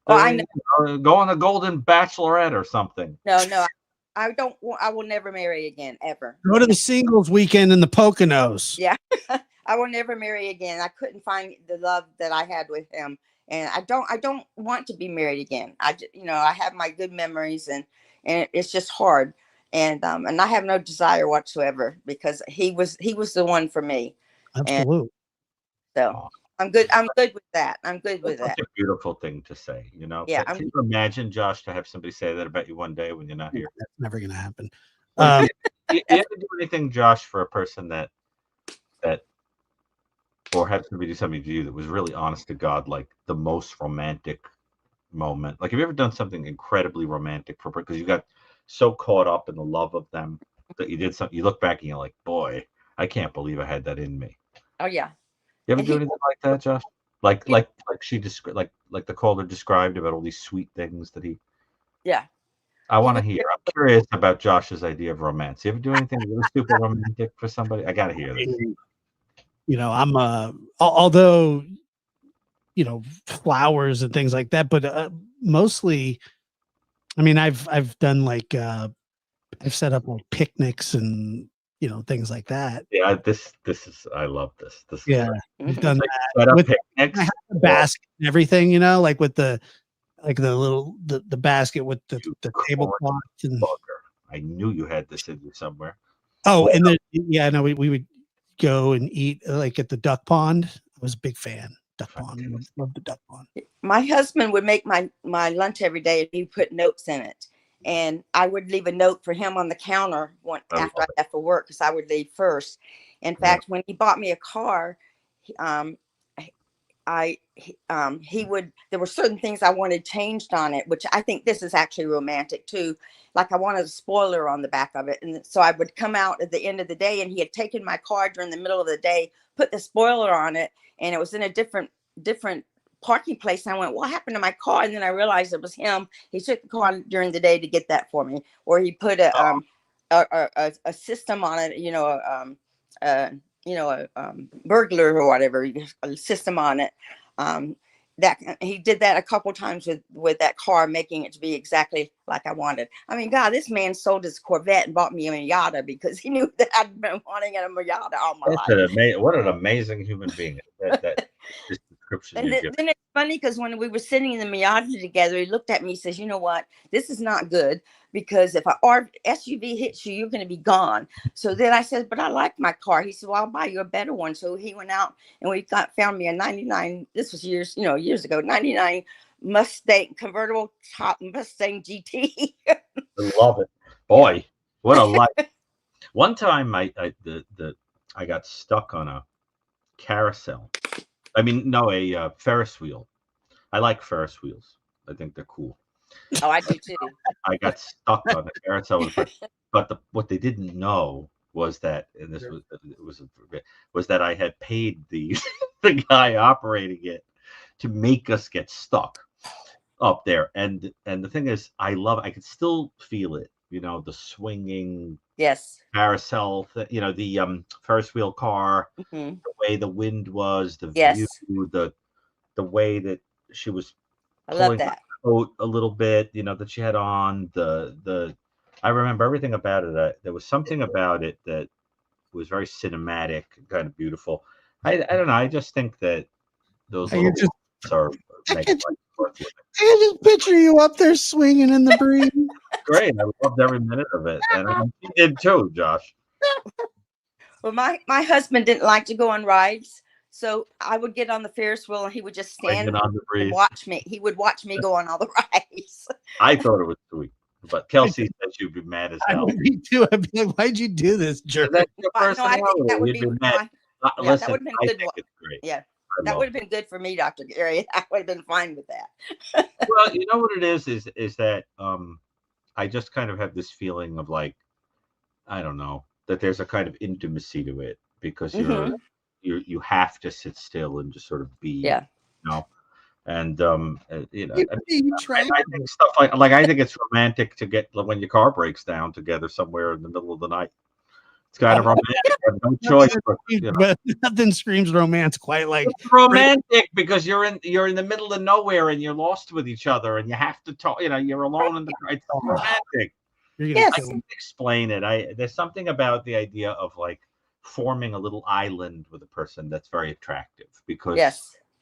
Well, I know. Go on a Golden Bachelorette or something. No, I don't. I will never marry again, ever. Go to the singles weekend in the Poconos. Yeah, I will never marry again. I couldn't find the love that I had with him, and I don't want to be married again. I have my good memories, and it's just hard, and I have no desire whatsoever, because he was the one for me. Absolutely. And so I'm good with that. I'm good with that. That's a beautiful thing to say, Yeah. Can you imagine, Josh, to have somebody say that about you one day when you're not here? That's never going to happen. You ever do anything, Josh, for a person that or have somebody do something to you that was really honest to God, like the most romantic moment? Like, have you ever done something incredibly romantic for, because you got so caught up in the love of them that you did something, you look back and you're like, boy, I can't believe I had that in me. Oh yeah. You ever do anything like that, Josh? Like she described, like the caller described, about all these sweet things that he. Yeah. I want to hear. I'm curious about Josh's idea of romance. You ever do anything really super romantic for somebody? I gotta hear this. I'm although flowers and things like that, but mostly, I mean, I've done like I've set up like picnics and things like that. Yeah, this is, I love this. This is Yeah, great. I've done Like, that set up with picnics. I have the basket and everything, like with the little the basket with the tablecloth and. Bugger. I knew you had this in you somewhere. Oh, and then we would go and eat like at the duck pond. I was a big fan. Duck pond. Love the duck pond. My husband would make my lunch every day, and he put notes in it. And I would leave a note for him on the counter after I left for work, because I would leave first. In fact, when he bought me a car, there were certain things I wanted changed on it, which I think this is actually romantic too. Like I wanted a spoiler on the back of it. And so I would come out at the end of the day, and he had taken my car during the middle of the day, put the spoiler on it, and it was in a different parking place. And I went, what happened to my car? And then I realized it was him. He took the car during the day to get that for me. Or he put a system on it, a burglar or whatever, a system on it. That he did that a couple times with that car, making it to be exactly like I wanted. I mean, God, this man sold his Corvette and bought me a Miata because he knew that I'd been wanting a Miata all my life. What an amazing human being. That description. And then it's funny, because when we were sitting in the Miata together, he looked at me and says, you know what, this is not good, because if our SUV hits you, you're going to be gone. So then I said, but I like my car. He said, well, I'll buy you a better one. So he went out and found me a 99, this was years ago, 99 Mustang, convertible top Mustang GT. I love it. Boy, what a life. One time I got stuck on a carousel. I mean, no, a Ferris wheel. I like Ferris wheels. I think they're cool. Oh, I do too. I got stuck on the carousel, but what they didn't know was that, and this was that I had paid the guy operating it to make us get stuck up there. And the thing is, I could still feel it. The swinging. Yes. Carousel, the Ferris wheel car, mm-hmm. The way the wind was, the yes. view, the way that she was pulling that coat a little bit, that she had on. I remember everything about it. There was something about it that was very cinematic, kind of beautiful. I don't know. I just think that those little are make life worth living. I can just picture you up there swinging in the breeze. Great. I loved every minute of it. And he did too, Josh. Well, my husband didn't like to go on rides, so I would get on the Ferris wheel and he would just stand On the and breeze. watch me. He would watch me go on all the rides. I thought it was sweet. But Kelsey said she'd be mad as I hell. would be too. I'd be like, why'd you do this, jerk? That's your No, I personality. think that would You'd be mad. yeah, Listen, that would have been I good. think it's great. Yeah, I that love would have been good for me, Dr. Gary. I would have been fine with that. Well, you know what it is that I just kind of have this feeling of like, I don't know, that there's a kind of intimacy to it because you have to sit still and just sort of be, Yeah. you know, and you know, I I think stuff like I think it's romantic to get when your car breaks down together somewhere in the middle of the night. It's kind of romantic. You have no choice, but nothing screams romance quite like it's romantic because you're in the middle of nowhere and you're lost with each other and you have to talk. You know, you're alone in the. It's romantic. Yes. I can't explain it. There's something about the idea of like forming a little island with a person that's very attractive because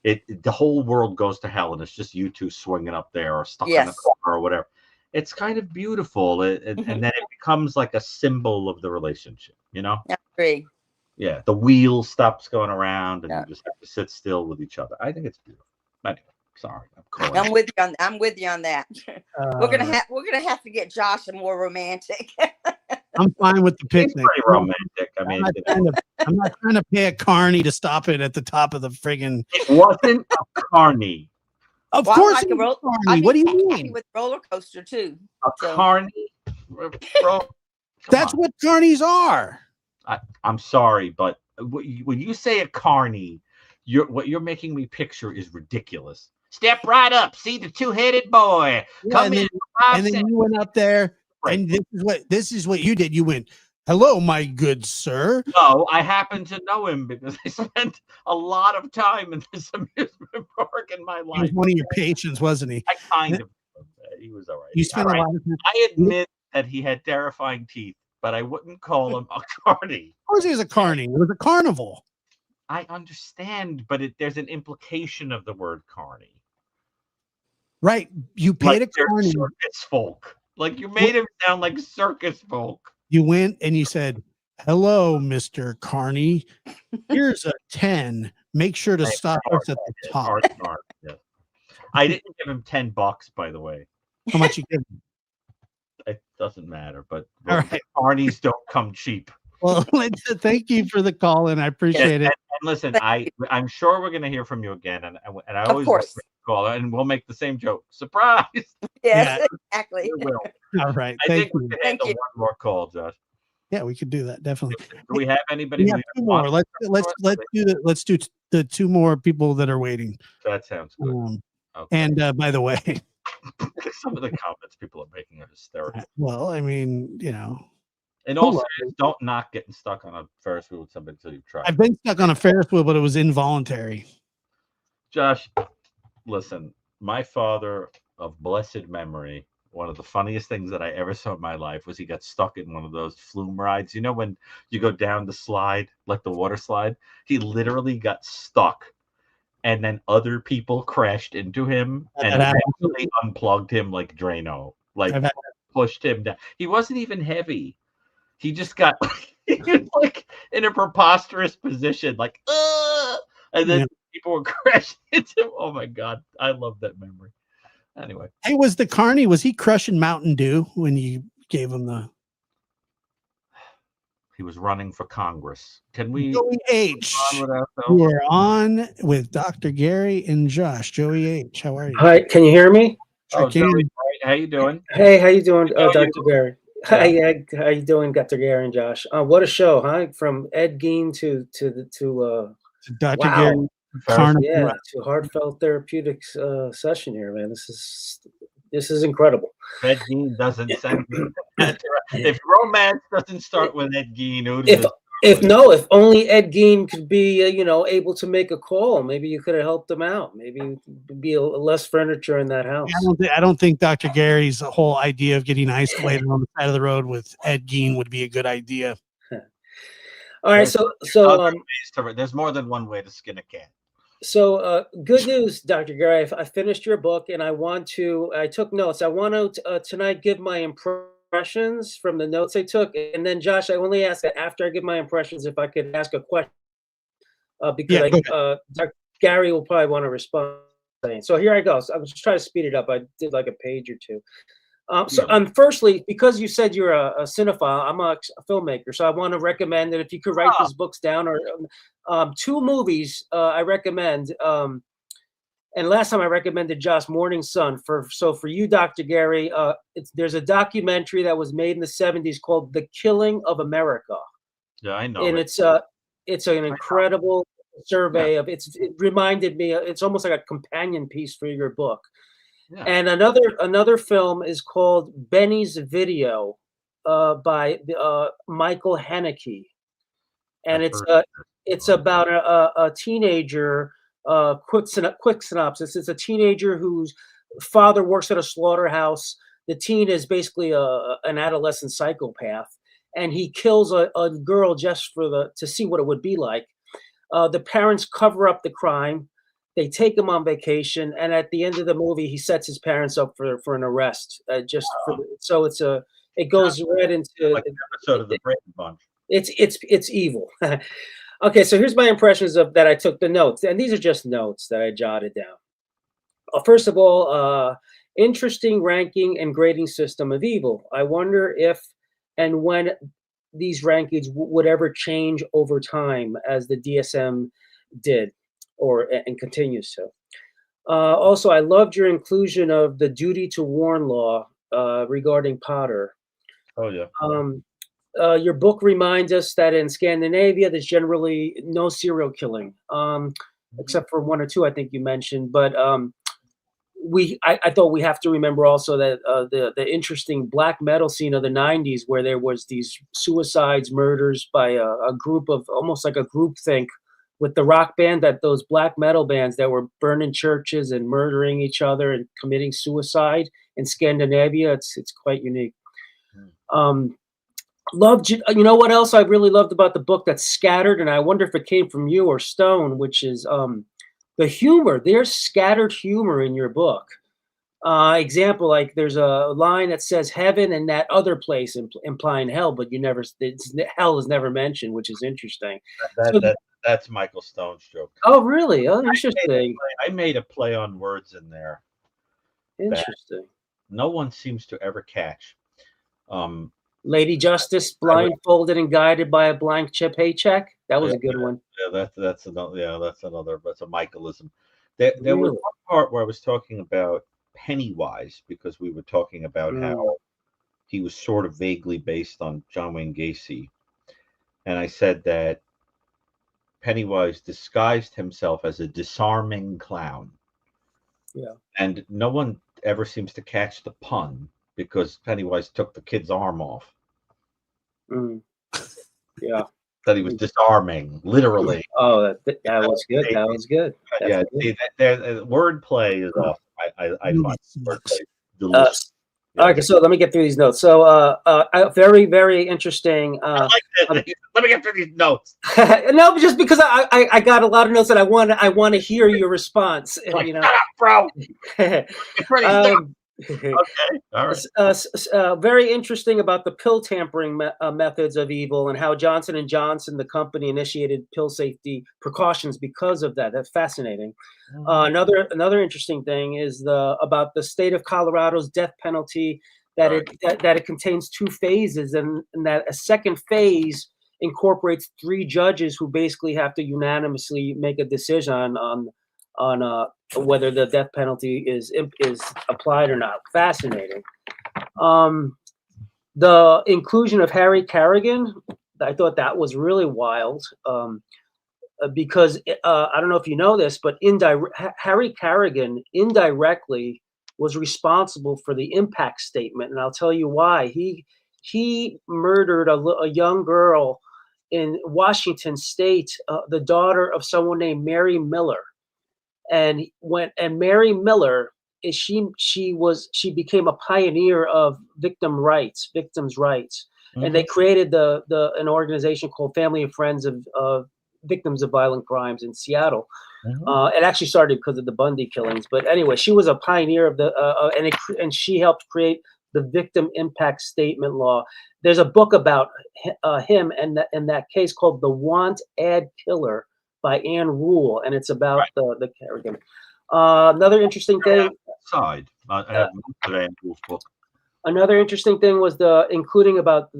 the whole world goes to hell and it's just you two swinging up there or stuck in a car or whatever. It's kind of beautiful, and then it becomes like a symbol of the relationship, you know? I agree. Yeah, the wheel stops going around, and you just have to sit still with each other. I think it's beautiful. Anyway, sorry, I'm with you on that. We're gonna have to get Josh more romantic. I'm fine with the picnic. It's pretty romantic. I mean, I'm not trying to pay a carny to stop it at the top of the friggin'. It wasn't a carny. Of course, like carny. What do you mean? With roller coaster too. Carny. That's what carnies are. I'm sorry, but when you say a carny, what you're making me picture is ridiculous. Step right up. See the two-headed boy. Come in. And then you went up there, and this is what you did. You went, "Hello, my good sir." No, I happen to know him because I spent a lot of time in this amusement park in my life. He was one of your patients, wasn't he? I kind of. He was all right. You spent a lot of time. I admit that he had terrifying teeth, but I wouldn't call him a carny. Of course, he was a carny. It was a carnival. I understand, but there's an implication of the word carny. Right. You paid a carny. Circus folk. Like you made him sound like circus folk. You went and you said, "Hello, Mr. Carney. Here's a 10. Make sure to stop us at the top." Yes. I didn't give him $10, by the way. How much you give him? It doesn't matter, but all right. Carnies don't come cheap. Well, thank you for the call, and I appreciate it. And listen, I'm sure we're going to hear from you again, and I always like to call, and we'll make the same joke. Surprise! Yes, exactly. We will. All right, I think we can handle one more call, Josh. Yeah, we could do that definitely. Do we have anybody? We have two more. Let's do the two more people that are waiting. That sounds good. Okay. And by the way, some of the comments people are making are hysterical. Well, I mean, you know. And also, don't not getting stuck on a Ferris wheel with somebody until you've tried. I've been stuck on a Ferris wheel, but it was involuntary. Josh, listen, my father of blessed memory, one of the funniest things that I ever saw in my life was he got stuck in one of those flume rides. You know, when you go down the slide, like the water slide, he literally got stuck. And then other people crashed into him and eventually unplugged him like Drano, like pushed him down. He wasn't even heavy. He just got like in a preposterous position, like, and then people were crashing into him. Oh my God. I love that memory. Anyway. Hey, was the carny, was he crushing Mountain Dew when you gave him the? He was running for Congress. Can we? Joey H. You are on with Dr. Gary and Josh. Joey H. How are you? Hi, can you hear me? Joey, how you doing? Hey, how you doing, Dr. Gary? Hi, Ed. How you doing, Dr. Gary and Josh? What a show, huh? From Ed Gein to Dr. Gary. Yeah, to heartfelt therapeutics session here, man. This is incredible. Ed Gein doesn't send me. If romance doesn't start with Ed Gein, if only Ed Gein could be able to make a call, maybe you could have helped him out. Maybe be less furniture in that house. I don't think Dr. Gary's whole idea of getting isolated on the side of the road with Ed Gein would be a good idea. All right, so there's more than one way to skin a cat. So, good news, Dr. Gary. I finished your book, and I took notes. I want to tonight give my impressions from the notes I took, and then Josh, I only ask that after I give my impressions if I could ask a question, because Yeah, go ahead. Dr. Gary will probably want to respond. So here I go. So I was just trying to speed it up. I did like a page or two. Firstly, because you said you're a cinephile, I'm a filmmaker, so I want to recommend that if you could write these books down, or two movies I recommend. And last time I recommended Josh Morning Sun. For you, Dr. Gary, there's a documentary that was made in the '70s called "The Killing of America," Yeah, I know and it. it's an incredible survey of it reminded me. It's almost like a companion piece for your book. Yeah. And another film is called Benny's Video, by Michael Haneke, and I've it's heard it's about a teenager. Quick synopsis: it's a teenager whose father works at a slaughterhouse. The teen is basically an adolescent psychopath, and he kills a girl just to see what it would be like. The parents cover up the crime. They take him on vacation, and at the end of the movie, he sets his parents up for an arrest. So it goes right into like an episode of the Brady Bunch. it's evil. Okay, so here's my impressions of that. I took the notes, and these are just notes that I jotted down. First of all, interesting ranking and grading system of evil. I wonder if and when these rankings would ever change over time, as the DSM did, and continues to. Also, I loved your inclusion of the duty to warn law regarding Potter. Oh yeah. Your book reminds us that in Scandinavia, there's generally no serial killing, except for one or two, I think you mentioned. But I thought we have to remember also that the interesting black metal scene of the '90s, where there was these suicides, murders by a group of almost like a group think with the rock band, that those black metal bands that were burning churches and murdering each other and committing suicide in Scandinavia. It's quite unique. Loved you know what else I really loved about the book that's scattered, and I wonder if it came from you or Stone, which is the humor. There's scattered humor in your book. Example, like there's a line that says heaven and that other place, implying hell, but hell is never mentioned, which is interesting. That's Michael Stone's joke. Oh, really? Oh, interesting. I made a play on words in there. Interesting. No one seems to ever catch. Lady Justice, blindfolded and guided by a blank paycheck. That was a good one. Yeah, that's another. That's a Michaelism. There was one part where I was talking about Pennywise, because we were talking about how he was sort of vaguely based on John Wayne Gacy, and I said that Pennywise disguised himself as a disarming clown. Yeah. And no one ever seems to catch the pun, because Pennywise took the kid's arm off. Yeah. That he was disarming, literally. Oh, that was good. That was good. Yeah, wordplay is awesome. I find wordplay delicious. Okay, so let me get through these notes. So, very, very interesting. I like that. Let me get through these notes. No, just because I got a lot of notes, and I want to hear your response. Like, shut up, bro. Okay, all right. Very interesting about the pill tampering methods of evil, and how Johnson & Johnson, the company, initiated pill safety precautions because of that. That's fascinating. Another interesting thing is about the state of Colorado's death penalty, that it contains two phases, and that a second phase incorporates 3 judges who basically have to unanimously make a decision on whether the death penalty is applied or not. Fascinating. The inclusion of Harry Carrigan, I thought that was really wild, because I don't know if you know this, but Harry Carrigan indirectly was responsible for the impact statement, and I'll tell you why. He murdered a young girl in Washington State, the daughter of someone named Mary Miller. And Mary Miller she became a pioneer of victims' rights, and they created an organization called Family and Friends of victims of violent crimes in Seattle. Mhm. It actually started because of the Bundy killings, but anyway, she was a pioneer of the and she helped create the victim impact statement law. There's a book about him and that case called "The Want Ad Killer" by Ann Rule, and it's about Right. the Kerrigan. Another interesting I have thing. side. I have most of Andrew's book. Another interesting thing was including about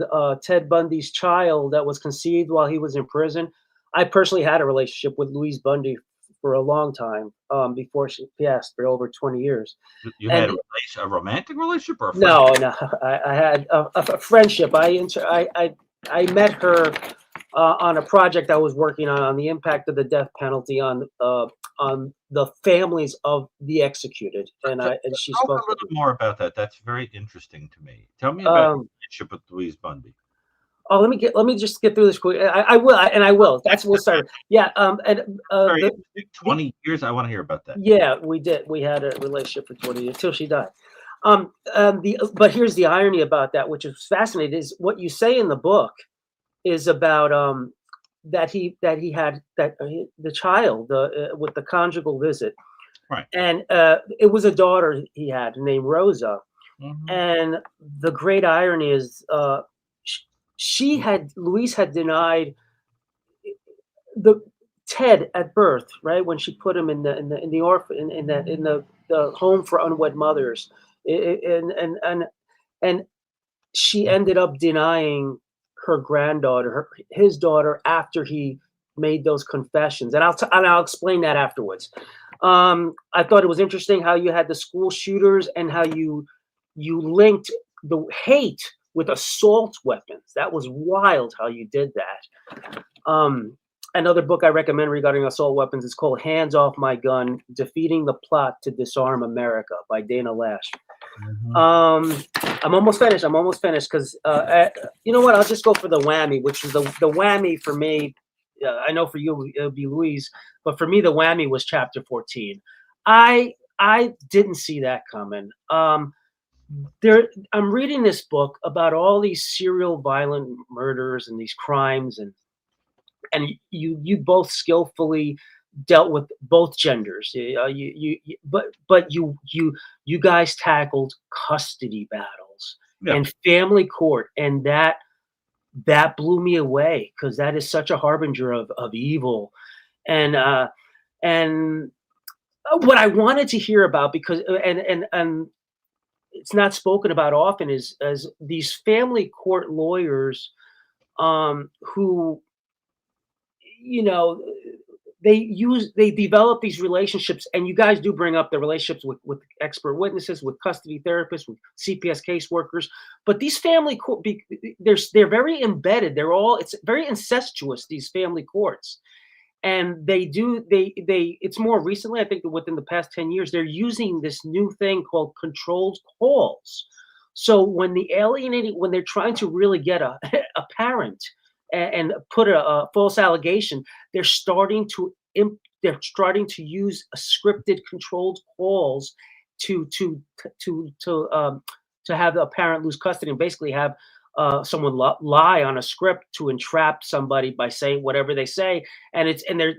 Ted Bundy's child that was conceived while he was in prison. I personally had a relationship with Louise Bundy for a long time before she passed, for over 20 years. You And had a romantic relationship or a no, friendship? no, I had a friendship. I met her on a project I was working on the impact of the death penalty on the families of the executed, and she Talk spoke a with little me. more about that. That's very interesting to me. Tell me about your Um, relationship with Louise Bundy. Oh, let me just get through this quick. I will. That's what started. Yeah. And Very the interesting. 20 years. I want to hear about that. yeah, we did. We had a relationship for 20 years till she died. But here's the irony about that, which is fascinating, is what you say in the book is about that he had the child with the conjugal visit, Right. and it was a daughter he had named Rosa. Mhm. And the great irony is, Louise had denied the Ted at birth, right, when she put him in the orphan in the home for unwed mothers, and she ended up denying her granddaughter, his daughter, after he made those confessions, and I'll explain that afterwards. I thought it was interesting how you had the school shooters and how you linked the hate with assault weapons. That was wild how you did that. Another book I recommend regarding assault weapons is called Hands Off My Gun: Defeating the Plot to Disarm America by Dana Lash. Mhm. I'm almost finished. Because you know what? I'll just go for the whammy, which is the whammy for me. I know for you it would be Louise, but for me the whammy was chapter 14. I didn't see that coming. I'm reading this book about all these serial violent murders and these crimes, and you both skillfully dealt with both genders. But you guys tackled custody battles Yeah. and family court, and that blew me away because that is such a harbinger of evil. And what I wanted to hear about, because and it's not spoken about often, is as these family court lawyers who, you know, they develop these relationships, and you guys do bring up the relationships with expert witnesses, with custody therapists, with CPS caseworkers. But these family court, they're very embedded. It's very incestuous, these family courts. And it's more recently, I think within the past 10 years, they're using this new thing called controlled calls. So when when they're trying to really get a parent and put a false allegation, they're starting to use scripted controlled calls to have the parent lose custody, and basically have someone lie on a script to entrap somebody by saying whatever they say. And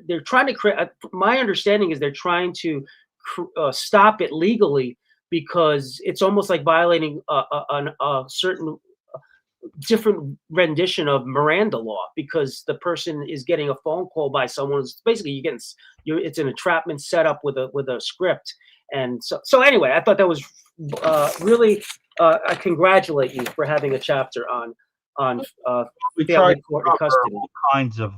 they're trying to create. My understanding is they're trying to stop it legally, because it's almost like violating a certain different rendition of Miranda law, because the person is getting a phone call by someone who's basically it's an entrapment set up with a script. And so anyway, I thought that was really I congratulate you for having a chapter on We tried family to court and cover custody. all kinds of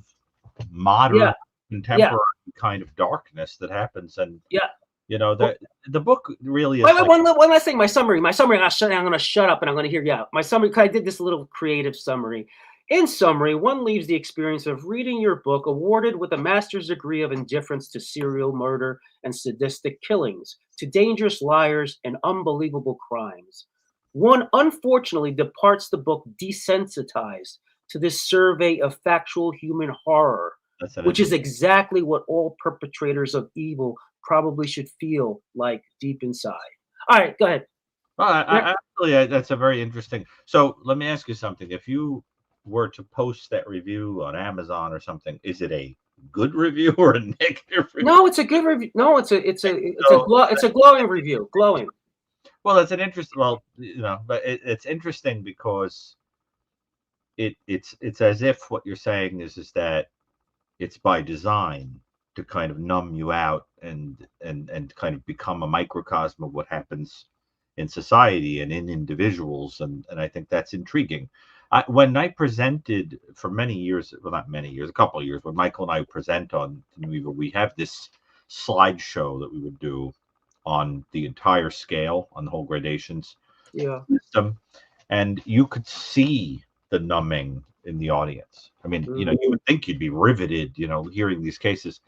modern, Yeah, contemporary kind of darkness that happens, and yeah. the book really is Wait, like one last thing. My summary. I'm going to shut up and I'm going to hear you out. My summary. I did this little creative summary. In summary, one leaves the experience of reading your book awarded with a master's degree of indifference to serial murder and sadistic killings, to dangerous liars and unbelievable crimes. One unfortunately departs the book desensitized to this survey of factual human horror, that's an which is interesting. exactly what all perpetrators of evil probably should feel like deep inside. All right, go ahead. Well, actually, that's a very interesting. So let me ask you something. If you were to post that review on Amazon or something, is it a good review or a negative review? No, it's a good review. No, it's a glowing review. Glowing. Well, that's an interest. Well, but it's interesting because it's as if what you're saying is that it's by design to kind of numb you out and kind of become a microcosm of what happens in society and in individuals, and I think that's intriguing. When I presented for many years, well, not many years, a couple of years, when Michael and I present on New Evil, we have this slideshow that we would do on the entire scale, on the whole gradations system, and you could see the numbing in the audience. I mean, you would think you'd be riveted, hearing these cases,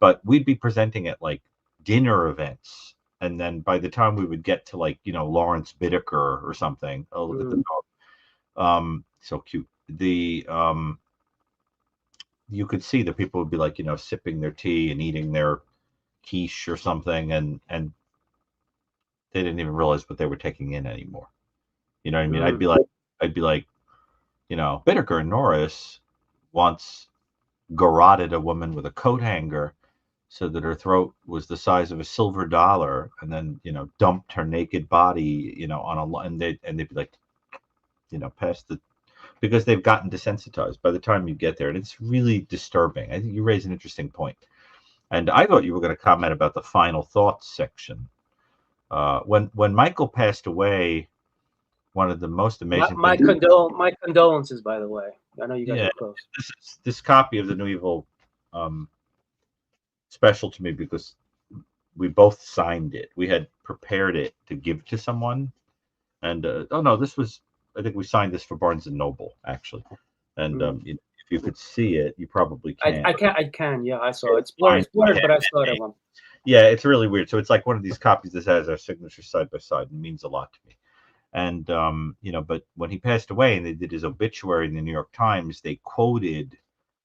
but we'd be presenting at like dinner events, and then by the time we would get to like Lawrence Bittaker or something, oh, look at the dog, so cute. You could see that people would be like sipping their tea and eating their quiche or something, and they didn't even realize what they were taking in anymore. You know what I mean? I'd be like, Bittaker and Norris once garroted a woman with a coat hanger so that her throat was the size of a silver dollar, and then dumped her naked body on a, and they'd be like, past the, because they've gotten desensitized by the time you get there, and it's really disturbing. I think you raise an interesting point, and I thought you were going to comment about the final thoughts section. When Michael passed away, one of the most amazing my condolences, by the way. I know you guys are close. This copy of the New Evil special to me because we both signed it. We had prepared it to give to someone, and I think we signed this for Barnes and Noble actually. And if you could see it, you probably can. I can. Yeah, I saw it. It's blurred, but I saw that one. Yeah, it's really weird. So it's like one of these copies that has our signatures side by side. It means a lot to me. And but when he passed away and they did his obituary in the New York Times, they quoted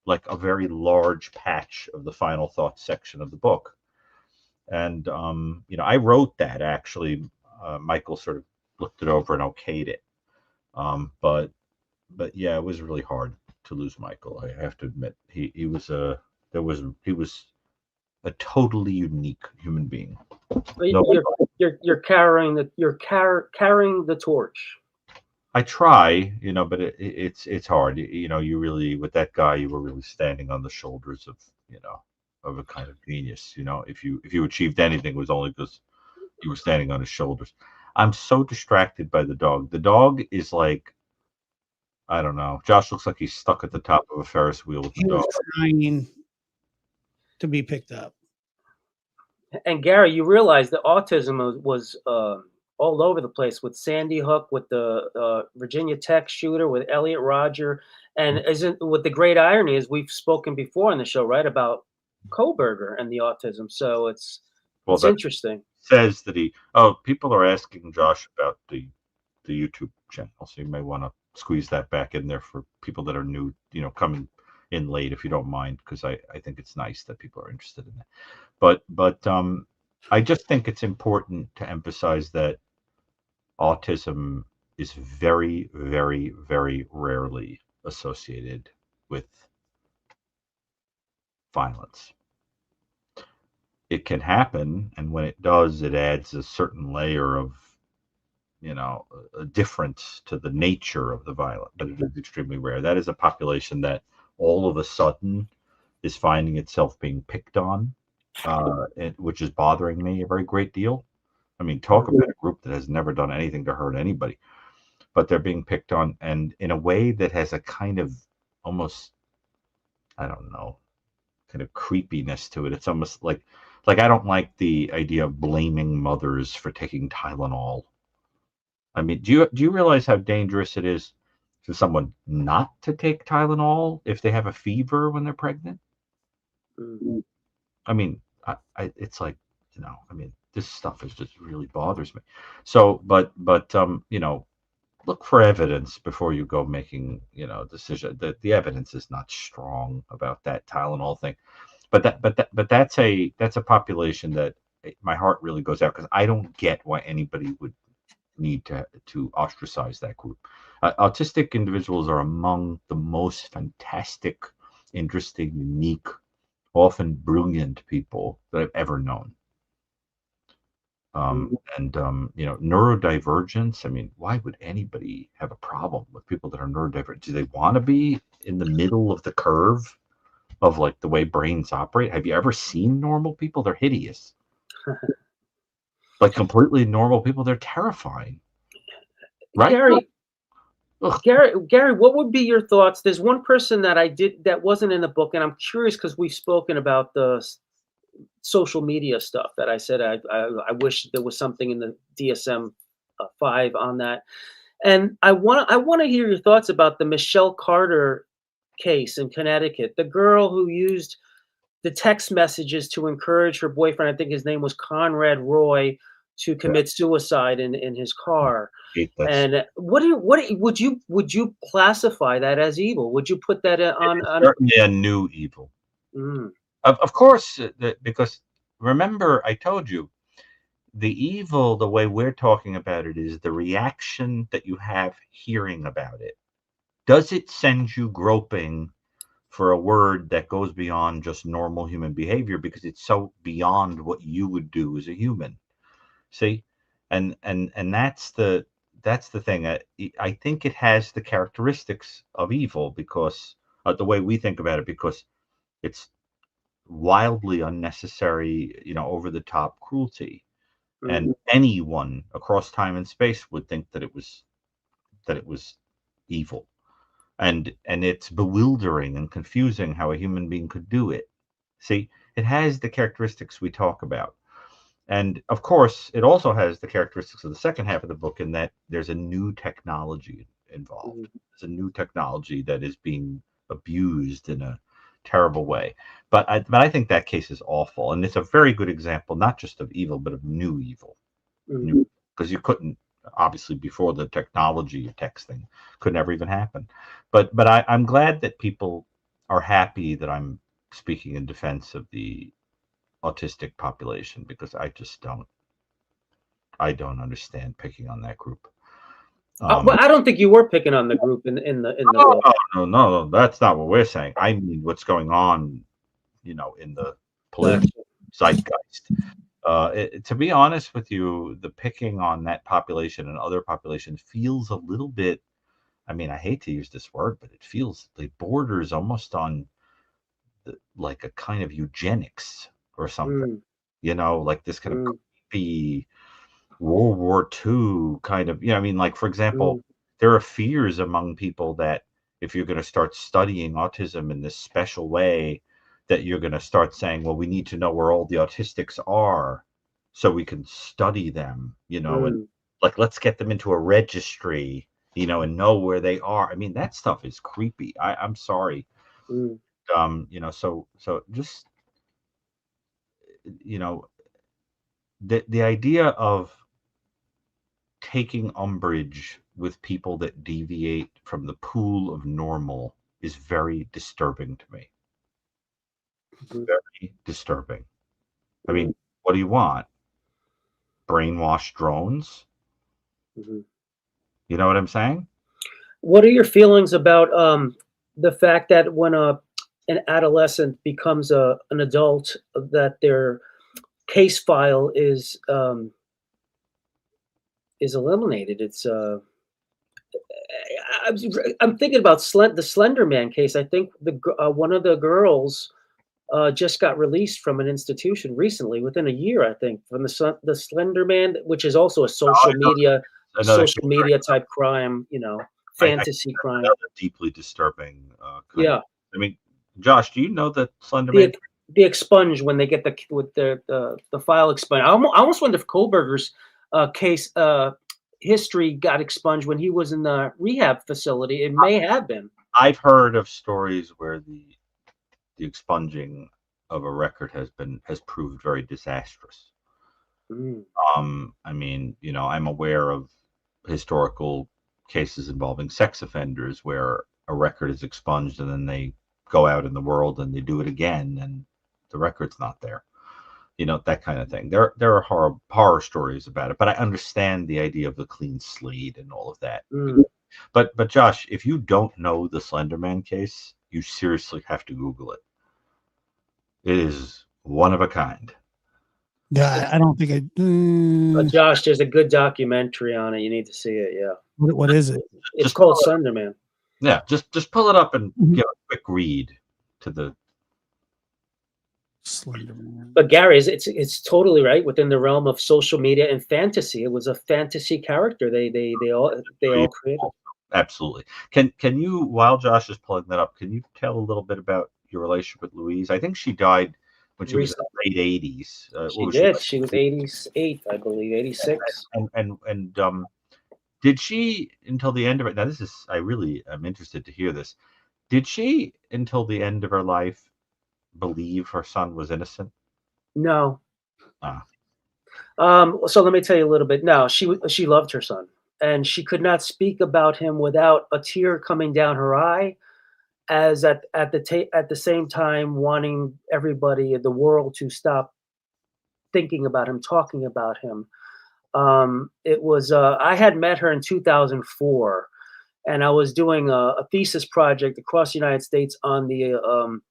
like a very large patch of the final thoughts section of the book. And I wrote that actually. Michael sort of looked it over and okayed it. But yeah, it was really hard to lose Michael. I have to admit, he was a totally unique human being. You're carrying the torch. I try, but it's hard. You really, with that guy, you were really standing on the shoulders of of a kind of genius. If you achieved anything, it was only because you were standing on his shoulders. I'm so distracted by the dog. The dog is like, I don't know. Josh looks like he's stuck at the top of a Ferris wheel with the dog. Trying to be picked up. And Gary, you realize that autism was all over the place with Sandy Hook, with the Virginia Tech shooter, with Elliot Rodger, and what the great irony is, we've spoken before on the show, right, about Koberger and the autism. So it's interesting. Says that people are asking Josh about the YouTube channel, so you may want to squeeze that back in there for people that are new, coming in late, if you don't mind, because I think it's nice that people are interested in that. But I just think it's important to emphasize that autism is very, very, very rarely associated with violence. It can happen, and when it does, it adds a certain layer of, a difference to the nature of the violence, but it is extremely rare. That is a population that all of a sudden is finding itself being picked on, which is bothering me a very great deal. I mean, talk about a group that has never done anything to hurt anybody, but they're being picked on, and in a way that has a kind of almost, I don't know, kind of creepiness to it. It's almost like I don't like the idea of blaming mothers for taking Tylenol. I mean, do you realize how dangerous it is for someone not to take Tylenol if they have a fever when they're pregnant? I mean, it's like, I mean, this stuff is just really bothers me. So, but look for evidence before you go making, decision. That the evidence is not strong about that Tylenol thing. But that's a population that my heart really goes out, because I don't get why anybody would need to ostracize that group. Autistic individuals are among the most fantastic, interesting, unique often brilliant people that I've ever known. And neurodivergence. I mean, why would anybody have a problem with people that are neurodivergent? Do they want to be in the middle of the curve of like the way brains operate? Have you ever seen normal people? They're hideous. Like completely normal people, they're terrifying. Right? Gary, what would be your thoughts? There's one person that wasn't in the book, and I'm curious because we've spoken about the social media stuff that I said I wish there was something in the DSM-5 on that. And I want to hear your thoughts about the Michelle Carter case in Connecticut, the girl who used the text messages to encourage her boyfriend, I think his name was Conrad Roy, to commit suicide in his car. And would you classify that as evil? Would you put that on certainly a new evil? Of course, because remember, I told you, the evil, the way we're talking about it, is the reaction that you have hearing about it. Does it send you groping for a word that goes beyond just normal human behavior because it's so beyond what you would do as a human? See, and that's the thing. I think it has the characteristics of evil because the way we think about it, because it's wildly unnecessary, over the top cruelty, and anyone across time and space would think that it was evil, and it's bewildering and confusing how a human being could do it. See, it has the characteristics we talk about. And of course, it also has the characteristics of the second half of the book in that there's a new technology involved. There's a new technology that is being abused in a terrible way. But I think that case is awful. And it's a very good example, not just of evil, but of new evil. Because you couldn't, obviously, before the technology texting could never even happen. But I'm glad that people are happy that I'm speaking in defense of the autistic population, because I don't understand picking on that group. Well, I don't think you were picking on the group in the book. No, that's not what we're saying. I mean, what's going on, in the political zeitgeist. To be honest with you, the picking on that population and other populations feels a little bit, I mean, I hate to use this word, but it feels like borders almost on like a kind of eugenics or something, like this kind of creepy World War II kind of, I mean, like, for example, there are fears among people that if you're going to start studying autism in this special way, that you're going to start saying, well, we need to know where all the autistics are so we can study them, and like, let's get them into a registry, and know where they are. I mean, that stuff is creepy. I'm sorry. So just, the idea of taking umbrage with people that deviate from the pool of normal is very disturbing to me. Very disturbing. I mean, what do you want? Brainwashed drones? You know what I'm saying? What are your feelings about the fact that when an adolescent becomes an adult, that their case file is eliminated? It's I'm thinking about the Slender Man case. I think one of the girls just got released from an institution recently, within a year, I think, from the Slender Man, which is also a social media type crime, fantasy crime. Another deeply disturbing. I mean, Josh, do you know that Slender Man? They expunge when they get the file expunged. I almost wonder if Kohlberger's case history got expunged when he was in the rehab facility. It may have been. I've heard of stories where the expunging of a record has proved very disastrous. I mean, I'm aware of historical cases involving sex offenders where a record is expunged and then they go out in the world and they do it again and the record's not there. That kind of thing. There are horror stories about it, but I understand the idea of the clean slate and all of that. But Josh, if you don't know the Slender Man case, you seriously have to Google it. It is one of a kind. Yeah, I don't think Josh, there's a good documentary on it. You need to see it. Yeah, what is it? it's Just called pull it- Slender Man. Yeah, just pull it up and Mhm. give a quick read to the. Slender Man. But Gary, it's totally right within the realm of social media and fantasy. It was a fantasy character. They all created. Absolutely. Can you, while Josh is pulling that up, can you tell a little bit about your relationship with Louise? I think she died when she was in the late 80s. She did. She was 88, I believe, 86. And did she, until the end of it? Now this is, I really am interested to hear this. Did she, until the end of her life, believe her son was innocent? No. Ah. So let me tell you a little bit. No, she loved her son, and she could not speak about him without a tear coming down her eye, as at the same time wanting everybody in the world to stop thinking about him, talking about him. It was I had met her in 2004, and I was doing a thesis project across the United States on the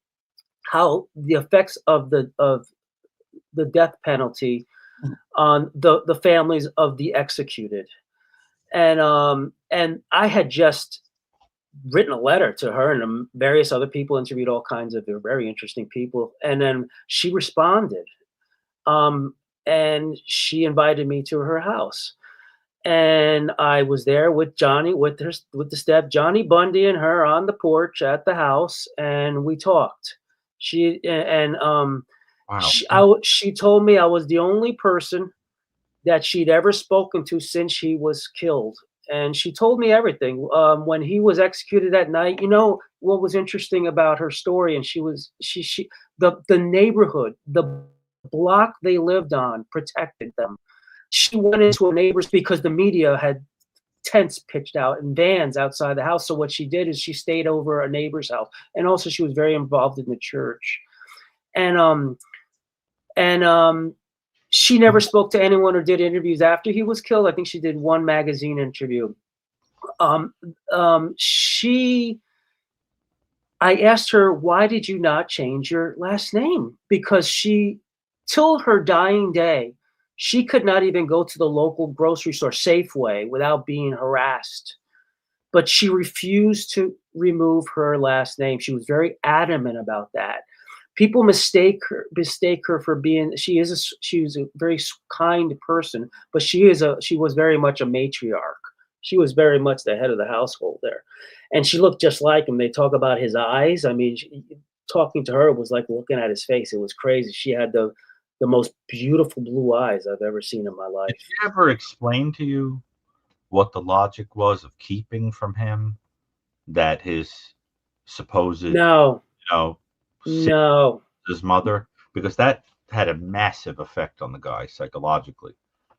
how the effects of the death penalty on the families of the executed. And I had just written a letter to her, and various other people, interviewed all kinds of very interesting people, and then she responded, and she invited me to her house, and I was there with Johnny, with the step Johnny Bundy and her on the porch at the house, and we talked. Wow. She told me I was the only person that she'd ever spoken to since he was killed. And she told me everything. When he was executed that night, you know what was interesting about her story, and the neighborhood, the block they lived on protected them. She went into a neighbor's because the media had tents pitched out and vans outside the house. So what she did is she stayed over a neighbor's house, and also she was very involved in the church. And she never spoke to anyone or did interviews after he was killed. I think she did one magazine interview. I asked her, why did you not change your last name? Because till her dying day, she could not even go to the local grocery store, Safeway, without being harassed. But she refused to remove her last name. She was very adamant about that. People mistake her for being. She was a very kind person, but she was very much a matriarch. She was very much the head of the household there, and she looked just like him. They talk about his eyes. I mean, talking to her was like looking at his face. It was crazy. She had the most beautiful blue eyes I've ever seen in my life. Did she ever explain to you what the logic was of keeping from him that his supposed No. his mother, because that had a massive effect on the guy psychologically.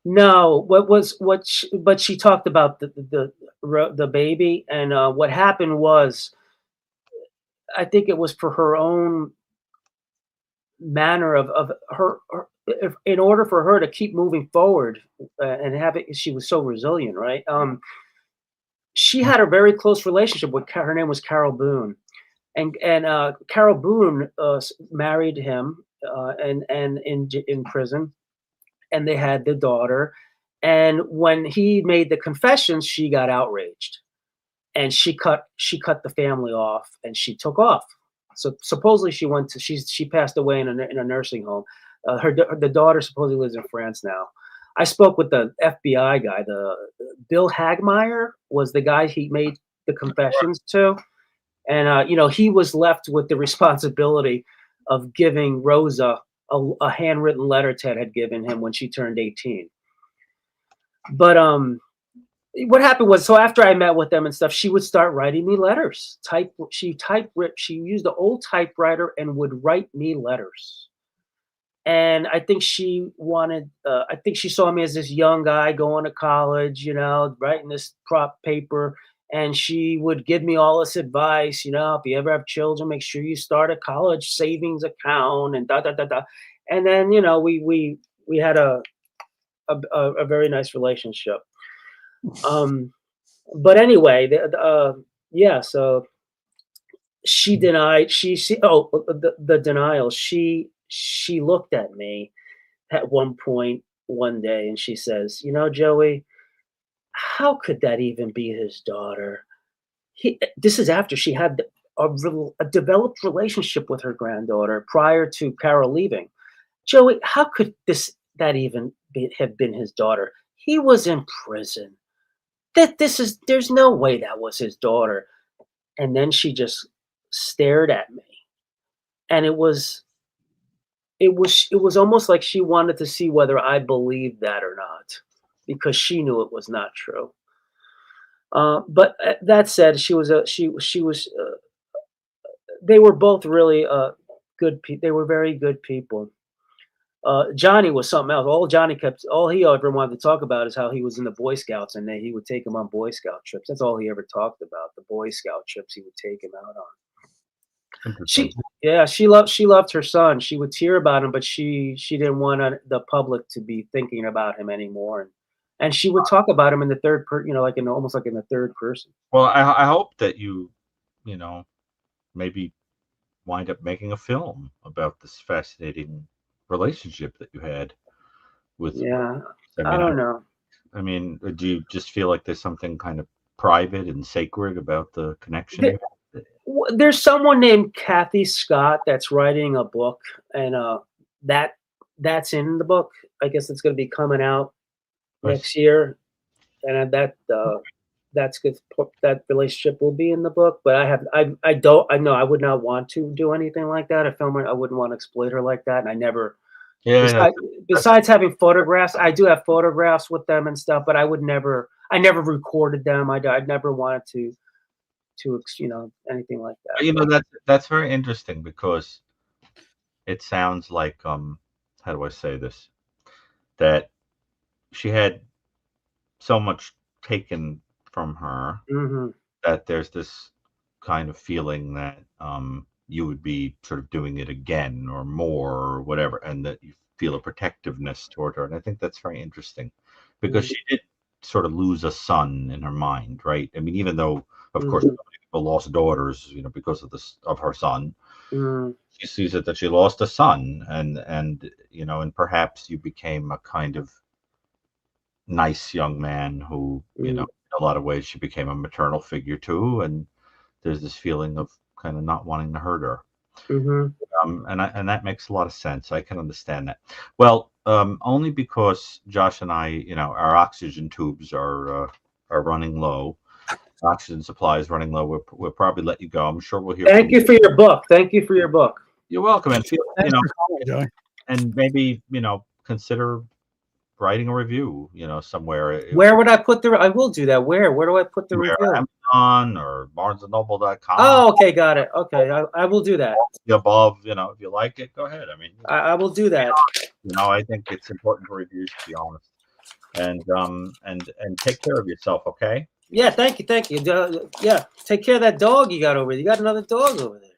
No, but she talked about the baby, and what happened was, I think it was for her own manner of her in order for her to keep moving forward, and have it. She was so resilient, right? She had a very close relationship with her name was Carol Boone, and Carol Boone married him, and in prison, and they had the daughter. And when he made the confessions, she got outraged, and she cut the family off, and she took off. So supposedly she passed away in a nursing home. The daughter supposedly lives in France now. I spoke with the FBI guy. The Bill Hagmeyer was the guy he made the confessions to, and he was left with the responsibility of giving Rosa a handwritten letter Ted had given him when she turned 18. But what happened was, so after I met with them and stuff, she would start writing me letters. She used the old typewriter and would write me letters. And I think she saw me as this young guy going to college, writing this prop paper. And she would give me all this advice, if you ever have children, make sure you start a college savings account and da da da da. And then, we had a very nice relationship. But anyway, yeah. So she denied. The denial. She looked at me at one point one day, and she says, "You know, Joey, how could that even be his daughter?" This is after she had a developed relationship with her granddaughter prior to Carol leaving. Joey, how could that even have been his daughter? He was in prison. There's no way that was his daughter. And then she just stared at me, and it was almost like she wanted to see whether I believed that or not, because she knew it was not true. But that said, she was. They were both really good people. They were very good people. Johnny was something else. All he ever wanted to talk about is how he was in the Boy Scouts, and he would take him on Boy Scout trips. That's all he ever talked about. The Boy Scout trips he would take him out on. She loved her son. She would tear about him, but she didn't want the public to be thinking about him anymore. And she would talk about him in the third like almost like in the third person. Well, I hope that you maybe wind up making a film about this fascinating relationship that you had with. Yeah, I I don't know. I mean, do you just feel like there's something kind of private and sacred about the connection? There's someone named Kathy Scott that's writing a book, and that's in the book. I guess it's going to be coming out next year, and that's good. That relationship will be in the book, but I know I would not want to do anything like that. A film, I wouldn't want to exploit her like that, and I never. Yeah. Besides having photographs, I do have photographs with them and stuff, but I never recorded them. I'd never wanted to anything like that. That's very interesting, because it sounds like how do I say this, that she had so much taken from her, Mm-hmm. that there's this kind of feeling that you would be sort of doing it again or more or whatever, and that you feel a protectiveness toward her. And I think that's very interesting, because she did sort of lose a son in her mind, right? I mean, even though, of course, people lost daughters, because of her son. She sees it that she lost a son, and perhaps you became a kind of nice young man who, in a lot of ways, she became a maternal figure too, and there's this feeling of kind of not wanting to hurt her. And that makes a lot of sense. I can understand that. Well, only because Josh and I, our oxygen tubes are running low. Oxygen supply is running low. We'll probably let you go. I'm sure we'll hear. Thank you for your book. Thank you for your book. You're welcome. And and maybe consider writing a review, somewhere. Where would I put I will do that. Where do I put the review? Amazon or BarnesandNoble.com. Oh, okay, got it. Okay, I will do that. Above, if you like it, go ahead. I mean, I will do that. I think it's important for reviews, to be honest. And take care of yourself, okay? Yeah, thank you. Yeah, take care of that dog you got over there. You got another dog over there.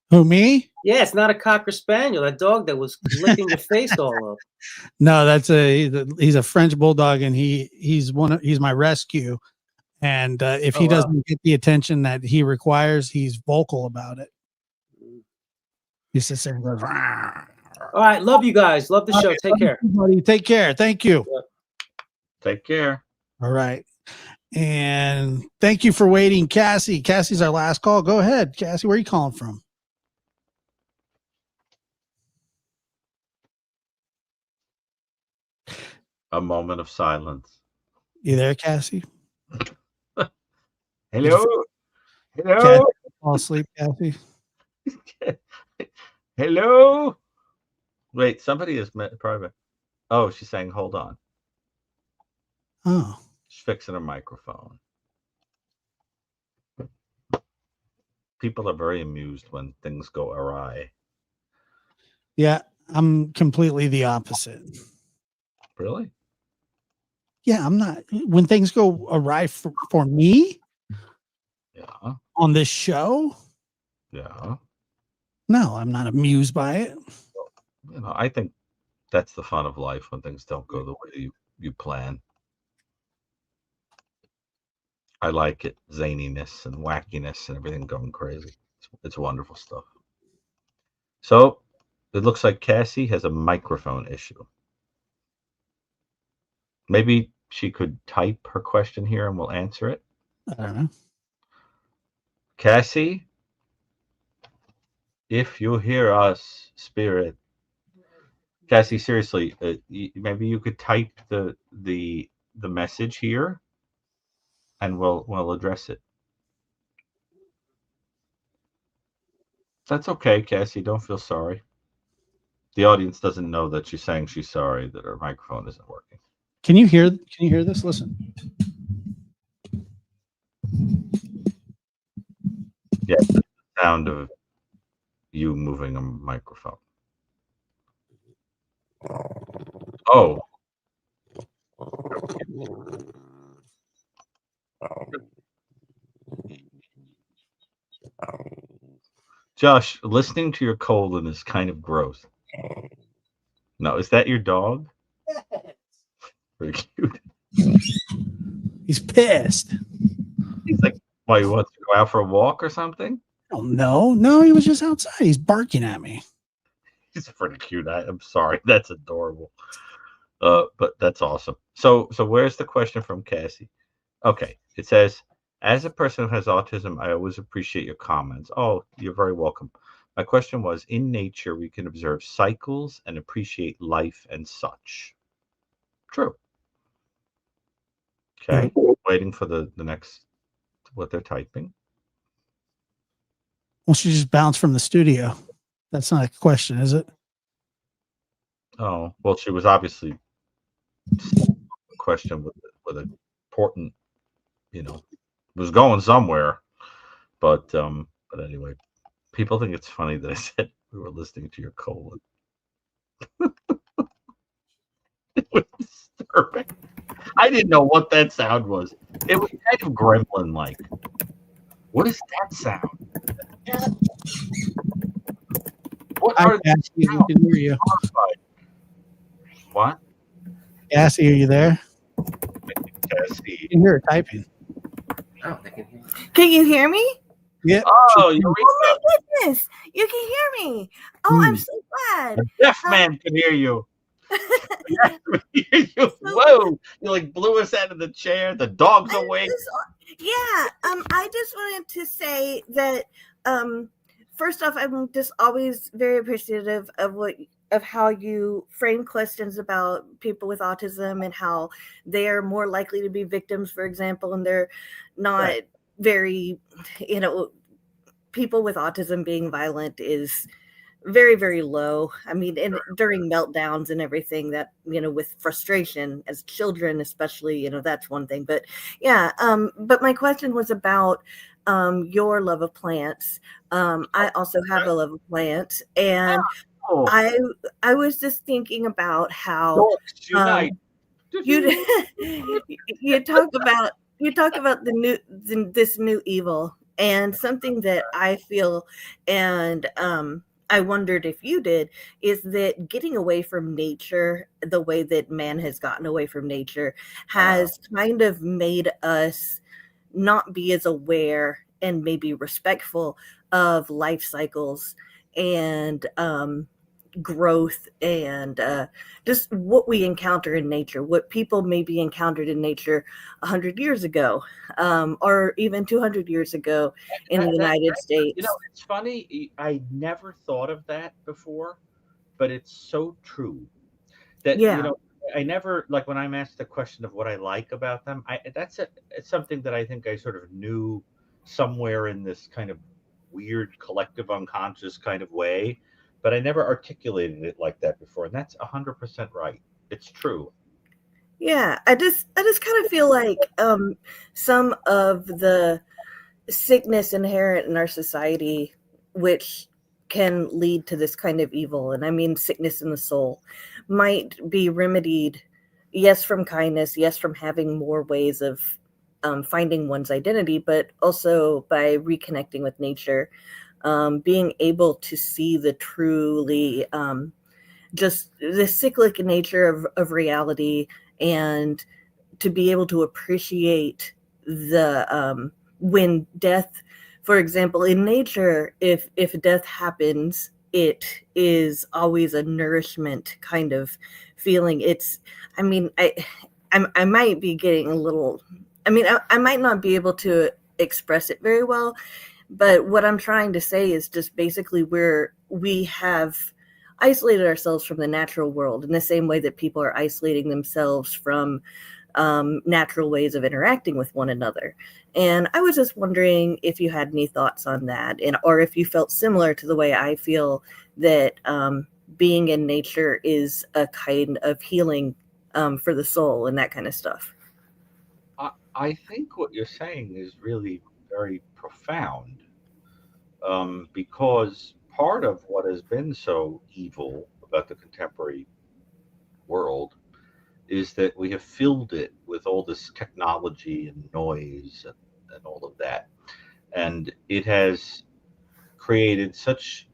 Who, me? Yeah, it's not a Cocker Spaniel. That dog that was licking your face all up. No, he's a French bulldog, and he's my rescue. And if he doesn't get the attention that he requires, he's vocal about it. He sits there and goes, "Rawr." All right, love you guys. Love the show. Take care. Buddy. Take care. Thank you. Take care. All right. And thank you for waiting, Cassie. Cassie's our last call. Go ahead, Cassie. Where are you calling from? A moment of silence. You there, Cassie? Hello. Cassie, fall asleep, Cassie. Hello. Wait, somebody is private. Oh, she's saying, hold on. Oh. She's fixing her microphone. People are very amused when things go awry. Yeah, I'm completely the opposite. Really? Yeah, I'm not. When things go awry for me, yeah, on this show, yeah, no, I'm not amused by it. I think that's the fun of life, when things don't go the way you plan. I like it, zaniness and wackiness and everything going crazy. It's wonderful stuff. So it looks like Cassie has a microphone issue. Maybe she could type her question here and we'll answer it. I don't know. Cassie, if you hear us, spirit. Cassie, seriously, maybe you could type the message here, and we'll address it. That's okay, Cassie. Don't feel sorry. The audience doesn't know that she's saying she's sorry that her microphone isn't working. Can you hear this? Listen. Yeah, the sound of you moving a microphone. Oh. Josh, listening to your colon is kind of gross. No, is that your dog? Pretty cute. He's pissed. He's like, why, he wants to go out for a walk or something? Oh no, he was just outside. He's barking at me. He's pretty cute. I'm sorry, that's adorable. But that's awesome. So where's the question from Cassie? Okay, it says, as a person who has autism, I always appreciate your comments. Oh, you're very welcome. My question was, in nature, we can observe cycles and appreciate life and such. True. Okay, waiting for the next, what they're typing. Well, she just bounced from the studio. That's not a question, is it? Oh, well, she was obviously a question with an important, was going somewhere. But anyway, people think it's funny that I said we were listening to your colon. It was disturbing. I didn't know what that sound was. It was kind of gremlin-like. What is that sound? What Hi, are Cassie, we can hear you. What? Cassie, are you there? Cassie. You can hear her typing. Oh, they can hear me. Can you hear me? Yep. Oh, Eureka. Oh my goodness, you can hear me. Oh, I'm so glad. A deaf man can hear you. Whoa! You like blew us out of the chair. The dog's awake. Yeah. I just wanted to say that first off, I'm just always very appreciative of how you frame questions about people with autism and how they are more likely to be victims, for example, and they're not very, people with autism being violent is very, very low. I mean, and during meltdowns and everything that, with frustration as children, especially, that's one thing. But yeah, but my question was about your love of plants. I also have a love of plants, and I was just thinking about how you talk about this new evil, and something that I feel, and I wondered if you did, is that getting away from nature, the way that man has gotten away from nature, has kind of made us not be as aware and maybe respectful of life cycles and growth and just what we encounter in nature, what people maybe encountered in nature 100 years ago, or even 200 years ago in the United States. It's funny. I never thought of that before, but it's so true. That I never, like, when I'm asked the question of what I like about them, it's something that I think I sort of knew somewhere in this kind of weird collective unconscious kind of way, but I never articulated it like that before, and that's 100% right. It's true. Yeah, I just kind of feel like some of the sickness inherent in our society, which can lead to this kind of evil, and I mean sickness in the soul, might be remedied, yes, from kindness, yes, from having more ways of finding one's identity, but also by reconnecting with nature, being able to see the truly just the cyclic nature of reality, and to be able to appreciate the when death for example, in nature, if death happens, it is always a nourishment kind of feeling. I mean, I might be getting a little, I might not be able to express it very well, but what I'm trying to say is just basically we have isolated ourselves from the natural world in the same way that people are isolating themselves from natural ways of interacting with one another. And I was just wondering if you had any thoughts on that, or if you felt similar to the way I feel that being in nature is a kind of healing for the soul and that kind of stuff. I think what you're saying is really very profound, because part of what has been so evil about the contemporary world is that we have filled it with all this technology and noise and all of that. And it has created such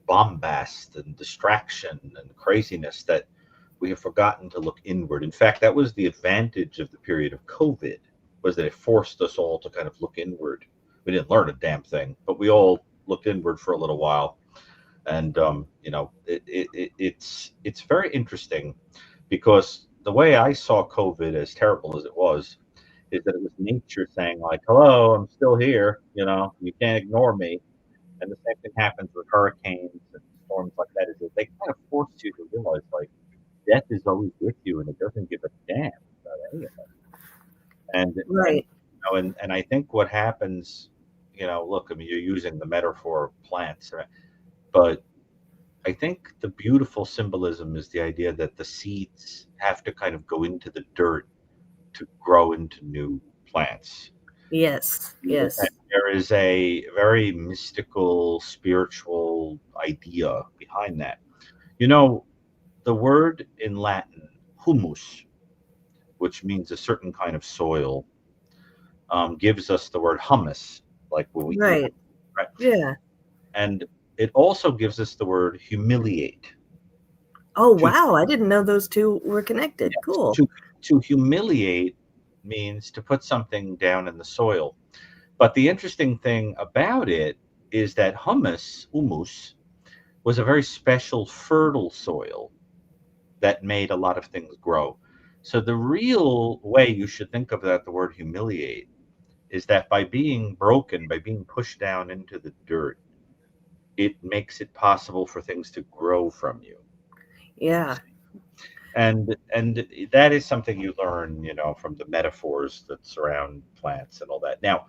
bombast and distraction and craziness that we have forgotten to look inward. In fact, that was the advantage of the period of COVID, was that it forced us all to kind of look inward. We didn't learn a damn thing, but we all looked inward for a little while. And it's very interesting, because the way I saw COVID, as terrible as it was, is that it was nature saying, like, hello, I'm still here, you can't ignore me. And the same thing happens with hurricanes and storms like that, is that they kind of force you to realize, like, death is always with you and it doesn't give a damn about any of it. And Right. and I think what happens, look, I mean, you're using the metaphor of plants, right? But I think the beautiful symbolism is the idea that the seeds have to kind of go into the dirt to grow into new plants. Yes. Yes. And there is a very mystical, spiritual idea behind that. The word in Latin, humus, which means a certain kind of soil, gives us the word hummus, like when we eat, Right. right? Yeah. And it also gives us the word humiliate. Oh, wow. I didn't know those two were connected. Cool. To humiliate means to put something down in the soil. But the interesting thing about it is that humus, was a very special fertile soil that made a lot of things grow. So the real way you should think of that, the word humiliate, is that by being broken, by being pushed down into the dirt, it makes it possible for things to grow from you. Yeah. And that is something you learn, from the metaphors that surround plants and all that. Now,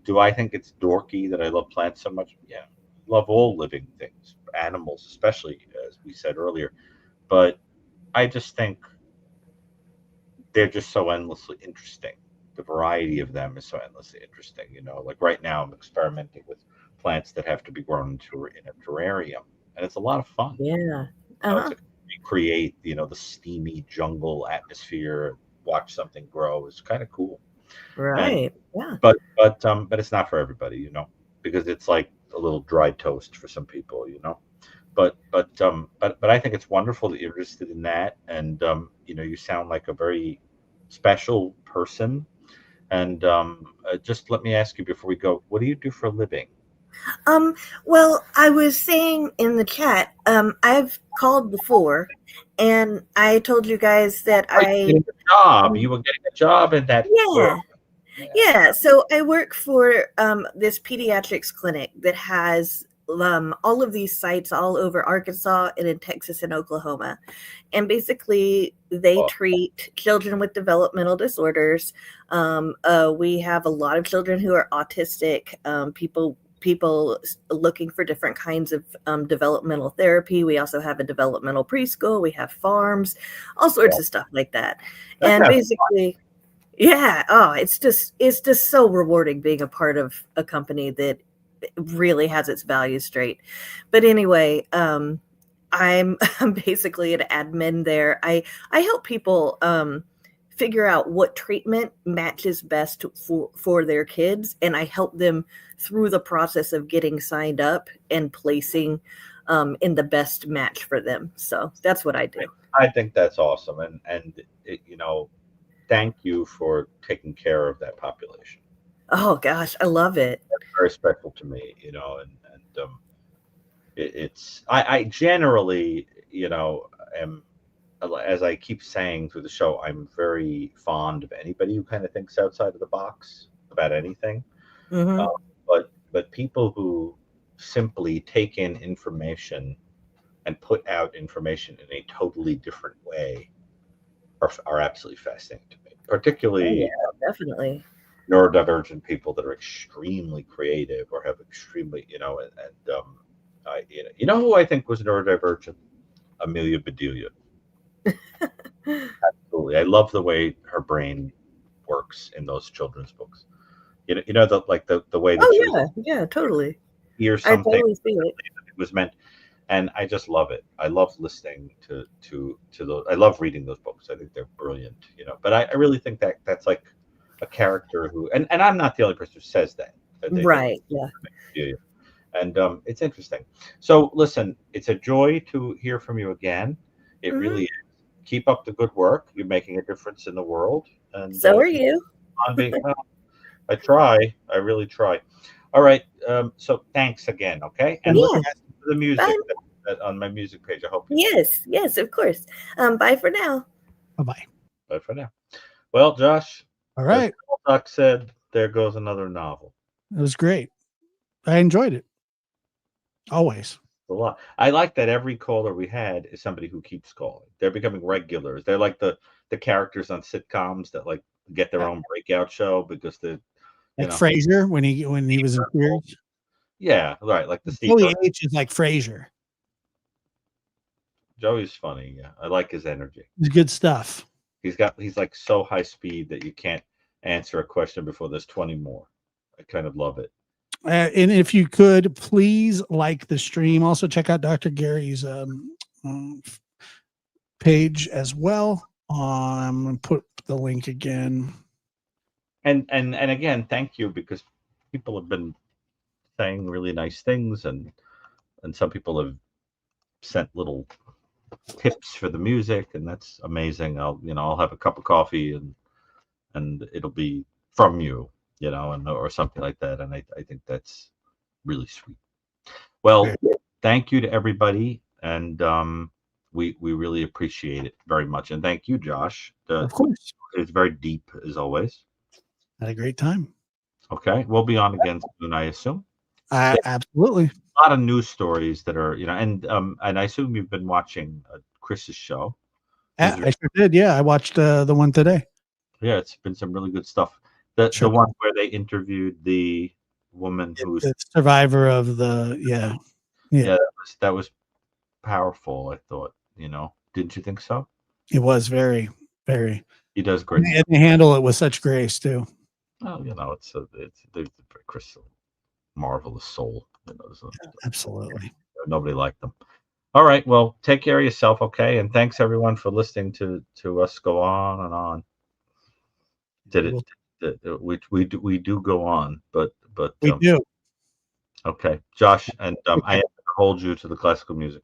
do I think it's dorky that I love plants so much? Yeah, love all living things, animals especially, as we said earlier. But I just think they're just so endlessly interesting. The variety of them is so endlessly interesting. Like right now, I'm experimenting with plants that have to be grown in a terrarium, and it's a lot of fun. Yeah. To recreate, the steamy jungle atmosphere, watch something grow is kind of cool. Right. Yeah. But it's not for everybody, because it's like a little dry toast for some people, But I think it's wonderful that you're interested in that, and you sound like a very special person. And just let me ask you before we go, what do you do for a living? Well, I was saying in the chat, I've called before, and I told you guys that You were getting a job in that. Yeah. Yeah. So I work for this pediatrics clinic that has all of these sites all over Arkansas and in Texas and Oklahoma. And basically, they treat children with developmental disorders. We have a lot of children who are autistic, people looking for different kinds of developmental therapy. We also have a developmental preschool. We have farms, all sorts of stuff like that. And basically, yeah. Oh, it's just so rewarding being a part of a company that really has its values straight. But anyway, I'm basically an admin there. I help people figure out what treatment matches best for their kids, and I help them through the process of getting signed up and placing in the best match for them. So that's what I do. I think that's awesome, and thank you for taking care of that population. Oh gosh, I love it. Very special to me, I generally, am, as I keep saying through the show, I'm very fond of anybody who kind of thinks outside of the box about anything. Hmm. Uh, but people who simply take in information and put out information in a totally different way are absolutely fascinating to me, Oh particularly yeah, definitely. neurodivergent people that are extremely creative or have extremely, who I think was neurodivergent? Amelia Bedelia. Absolutely. I love the way her brain works in those children's books. The way that she Oh yeah, yeah, totally. hear I something totally see it. it was meant, and I just love it. I love listening to those. I love reading those books. I think they're brilliant. But I really think that that's like a character who, and I'm not the only person who says that. They Right. Yeah. do. And it's interesting. So listen, it's a joy to hear from you again. It Hmm. really is. Keep up the good work. You're making a difference in the world, and So are keep you. on being. Well, I try. I really try. All right. So thanks again. Okay. And look Yeah. at the music Bye. on my music page. I hope you. Yes. Yes. Of course. Bye for now. Bye-bye. Bye for now. Well, Josh, All as right. Doc said, there goes another novel. It was great. I enjoyed it. Always. A lot. I like that every caller we had is somebody who keeps calling. They're becoming regulars. They're like the characters on sitcoms that like get their own breakout show because they're Like Frasier when he was in Cheers. yeah, right, like the Steve Joey H is like Frasier. Joey's funny. Yeah, I like his energy. It's good stuff. He's like so high speed that you can't answer a question before there's 20 more. I kind of love it. And if you could please like the stream, also check out Dr. Gary's page as well. I'm gonna put the link again. And again, thank you, because people have been saying really nice things, and some people have sent little tips for the music, and that's amazing. I'll have a cup of coffee, and it'll be from you, and or something like that. And I think that's really sweet. Well, thank you to everybody, and we really appreciate it very much. And thank you, Josh. Of course. It's very deep as always. Had a great time. Okay, we'll be on again soon, I assume. Absolutely. A lot of news stories that are, and I assume you've been watching Chris's show. I sure did. Yeah, I watched the one today. Yeah, it's been some really good stuff. The one where they interviewed the woman who's the survivor of the yeah, that was powerful. I thought, didn't you think so? It was very, very. He does great. And they handle it with such grace too. Well, it's Chris, marvelous soul. Absolutely. Nobody liked them. All right. Well, take care of yourself, okay? And thanks everyone for listening to us go on and on. We do go on, but we do. Okay, Josh, and I am going to hold you to the classical music.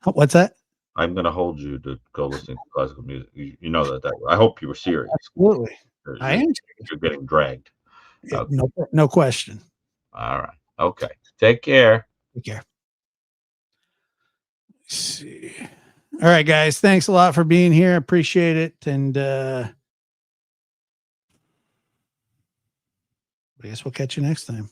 What's that? I'm going to hold you to go listening to classical music. You know that. I hope you were serious. Absolutely. I am. You're getting dragged. Okay. No question. All right. Okay. Take care. Take care. Let's see. All right, guys. Thanks a lot for being here. Appreciate it. And I guess we'll catch you next time.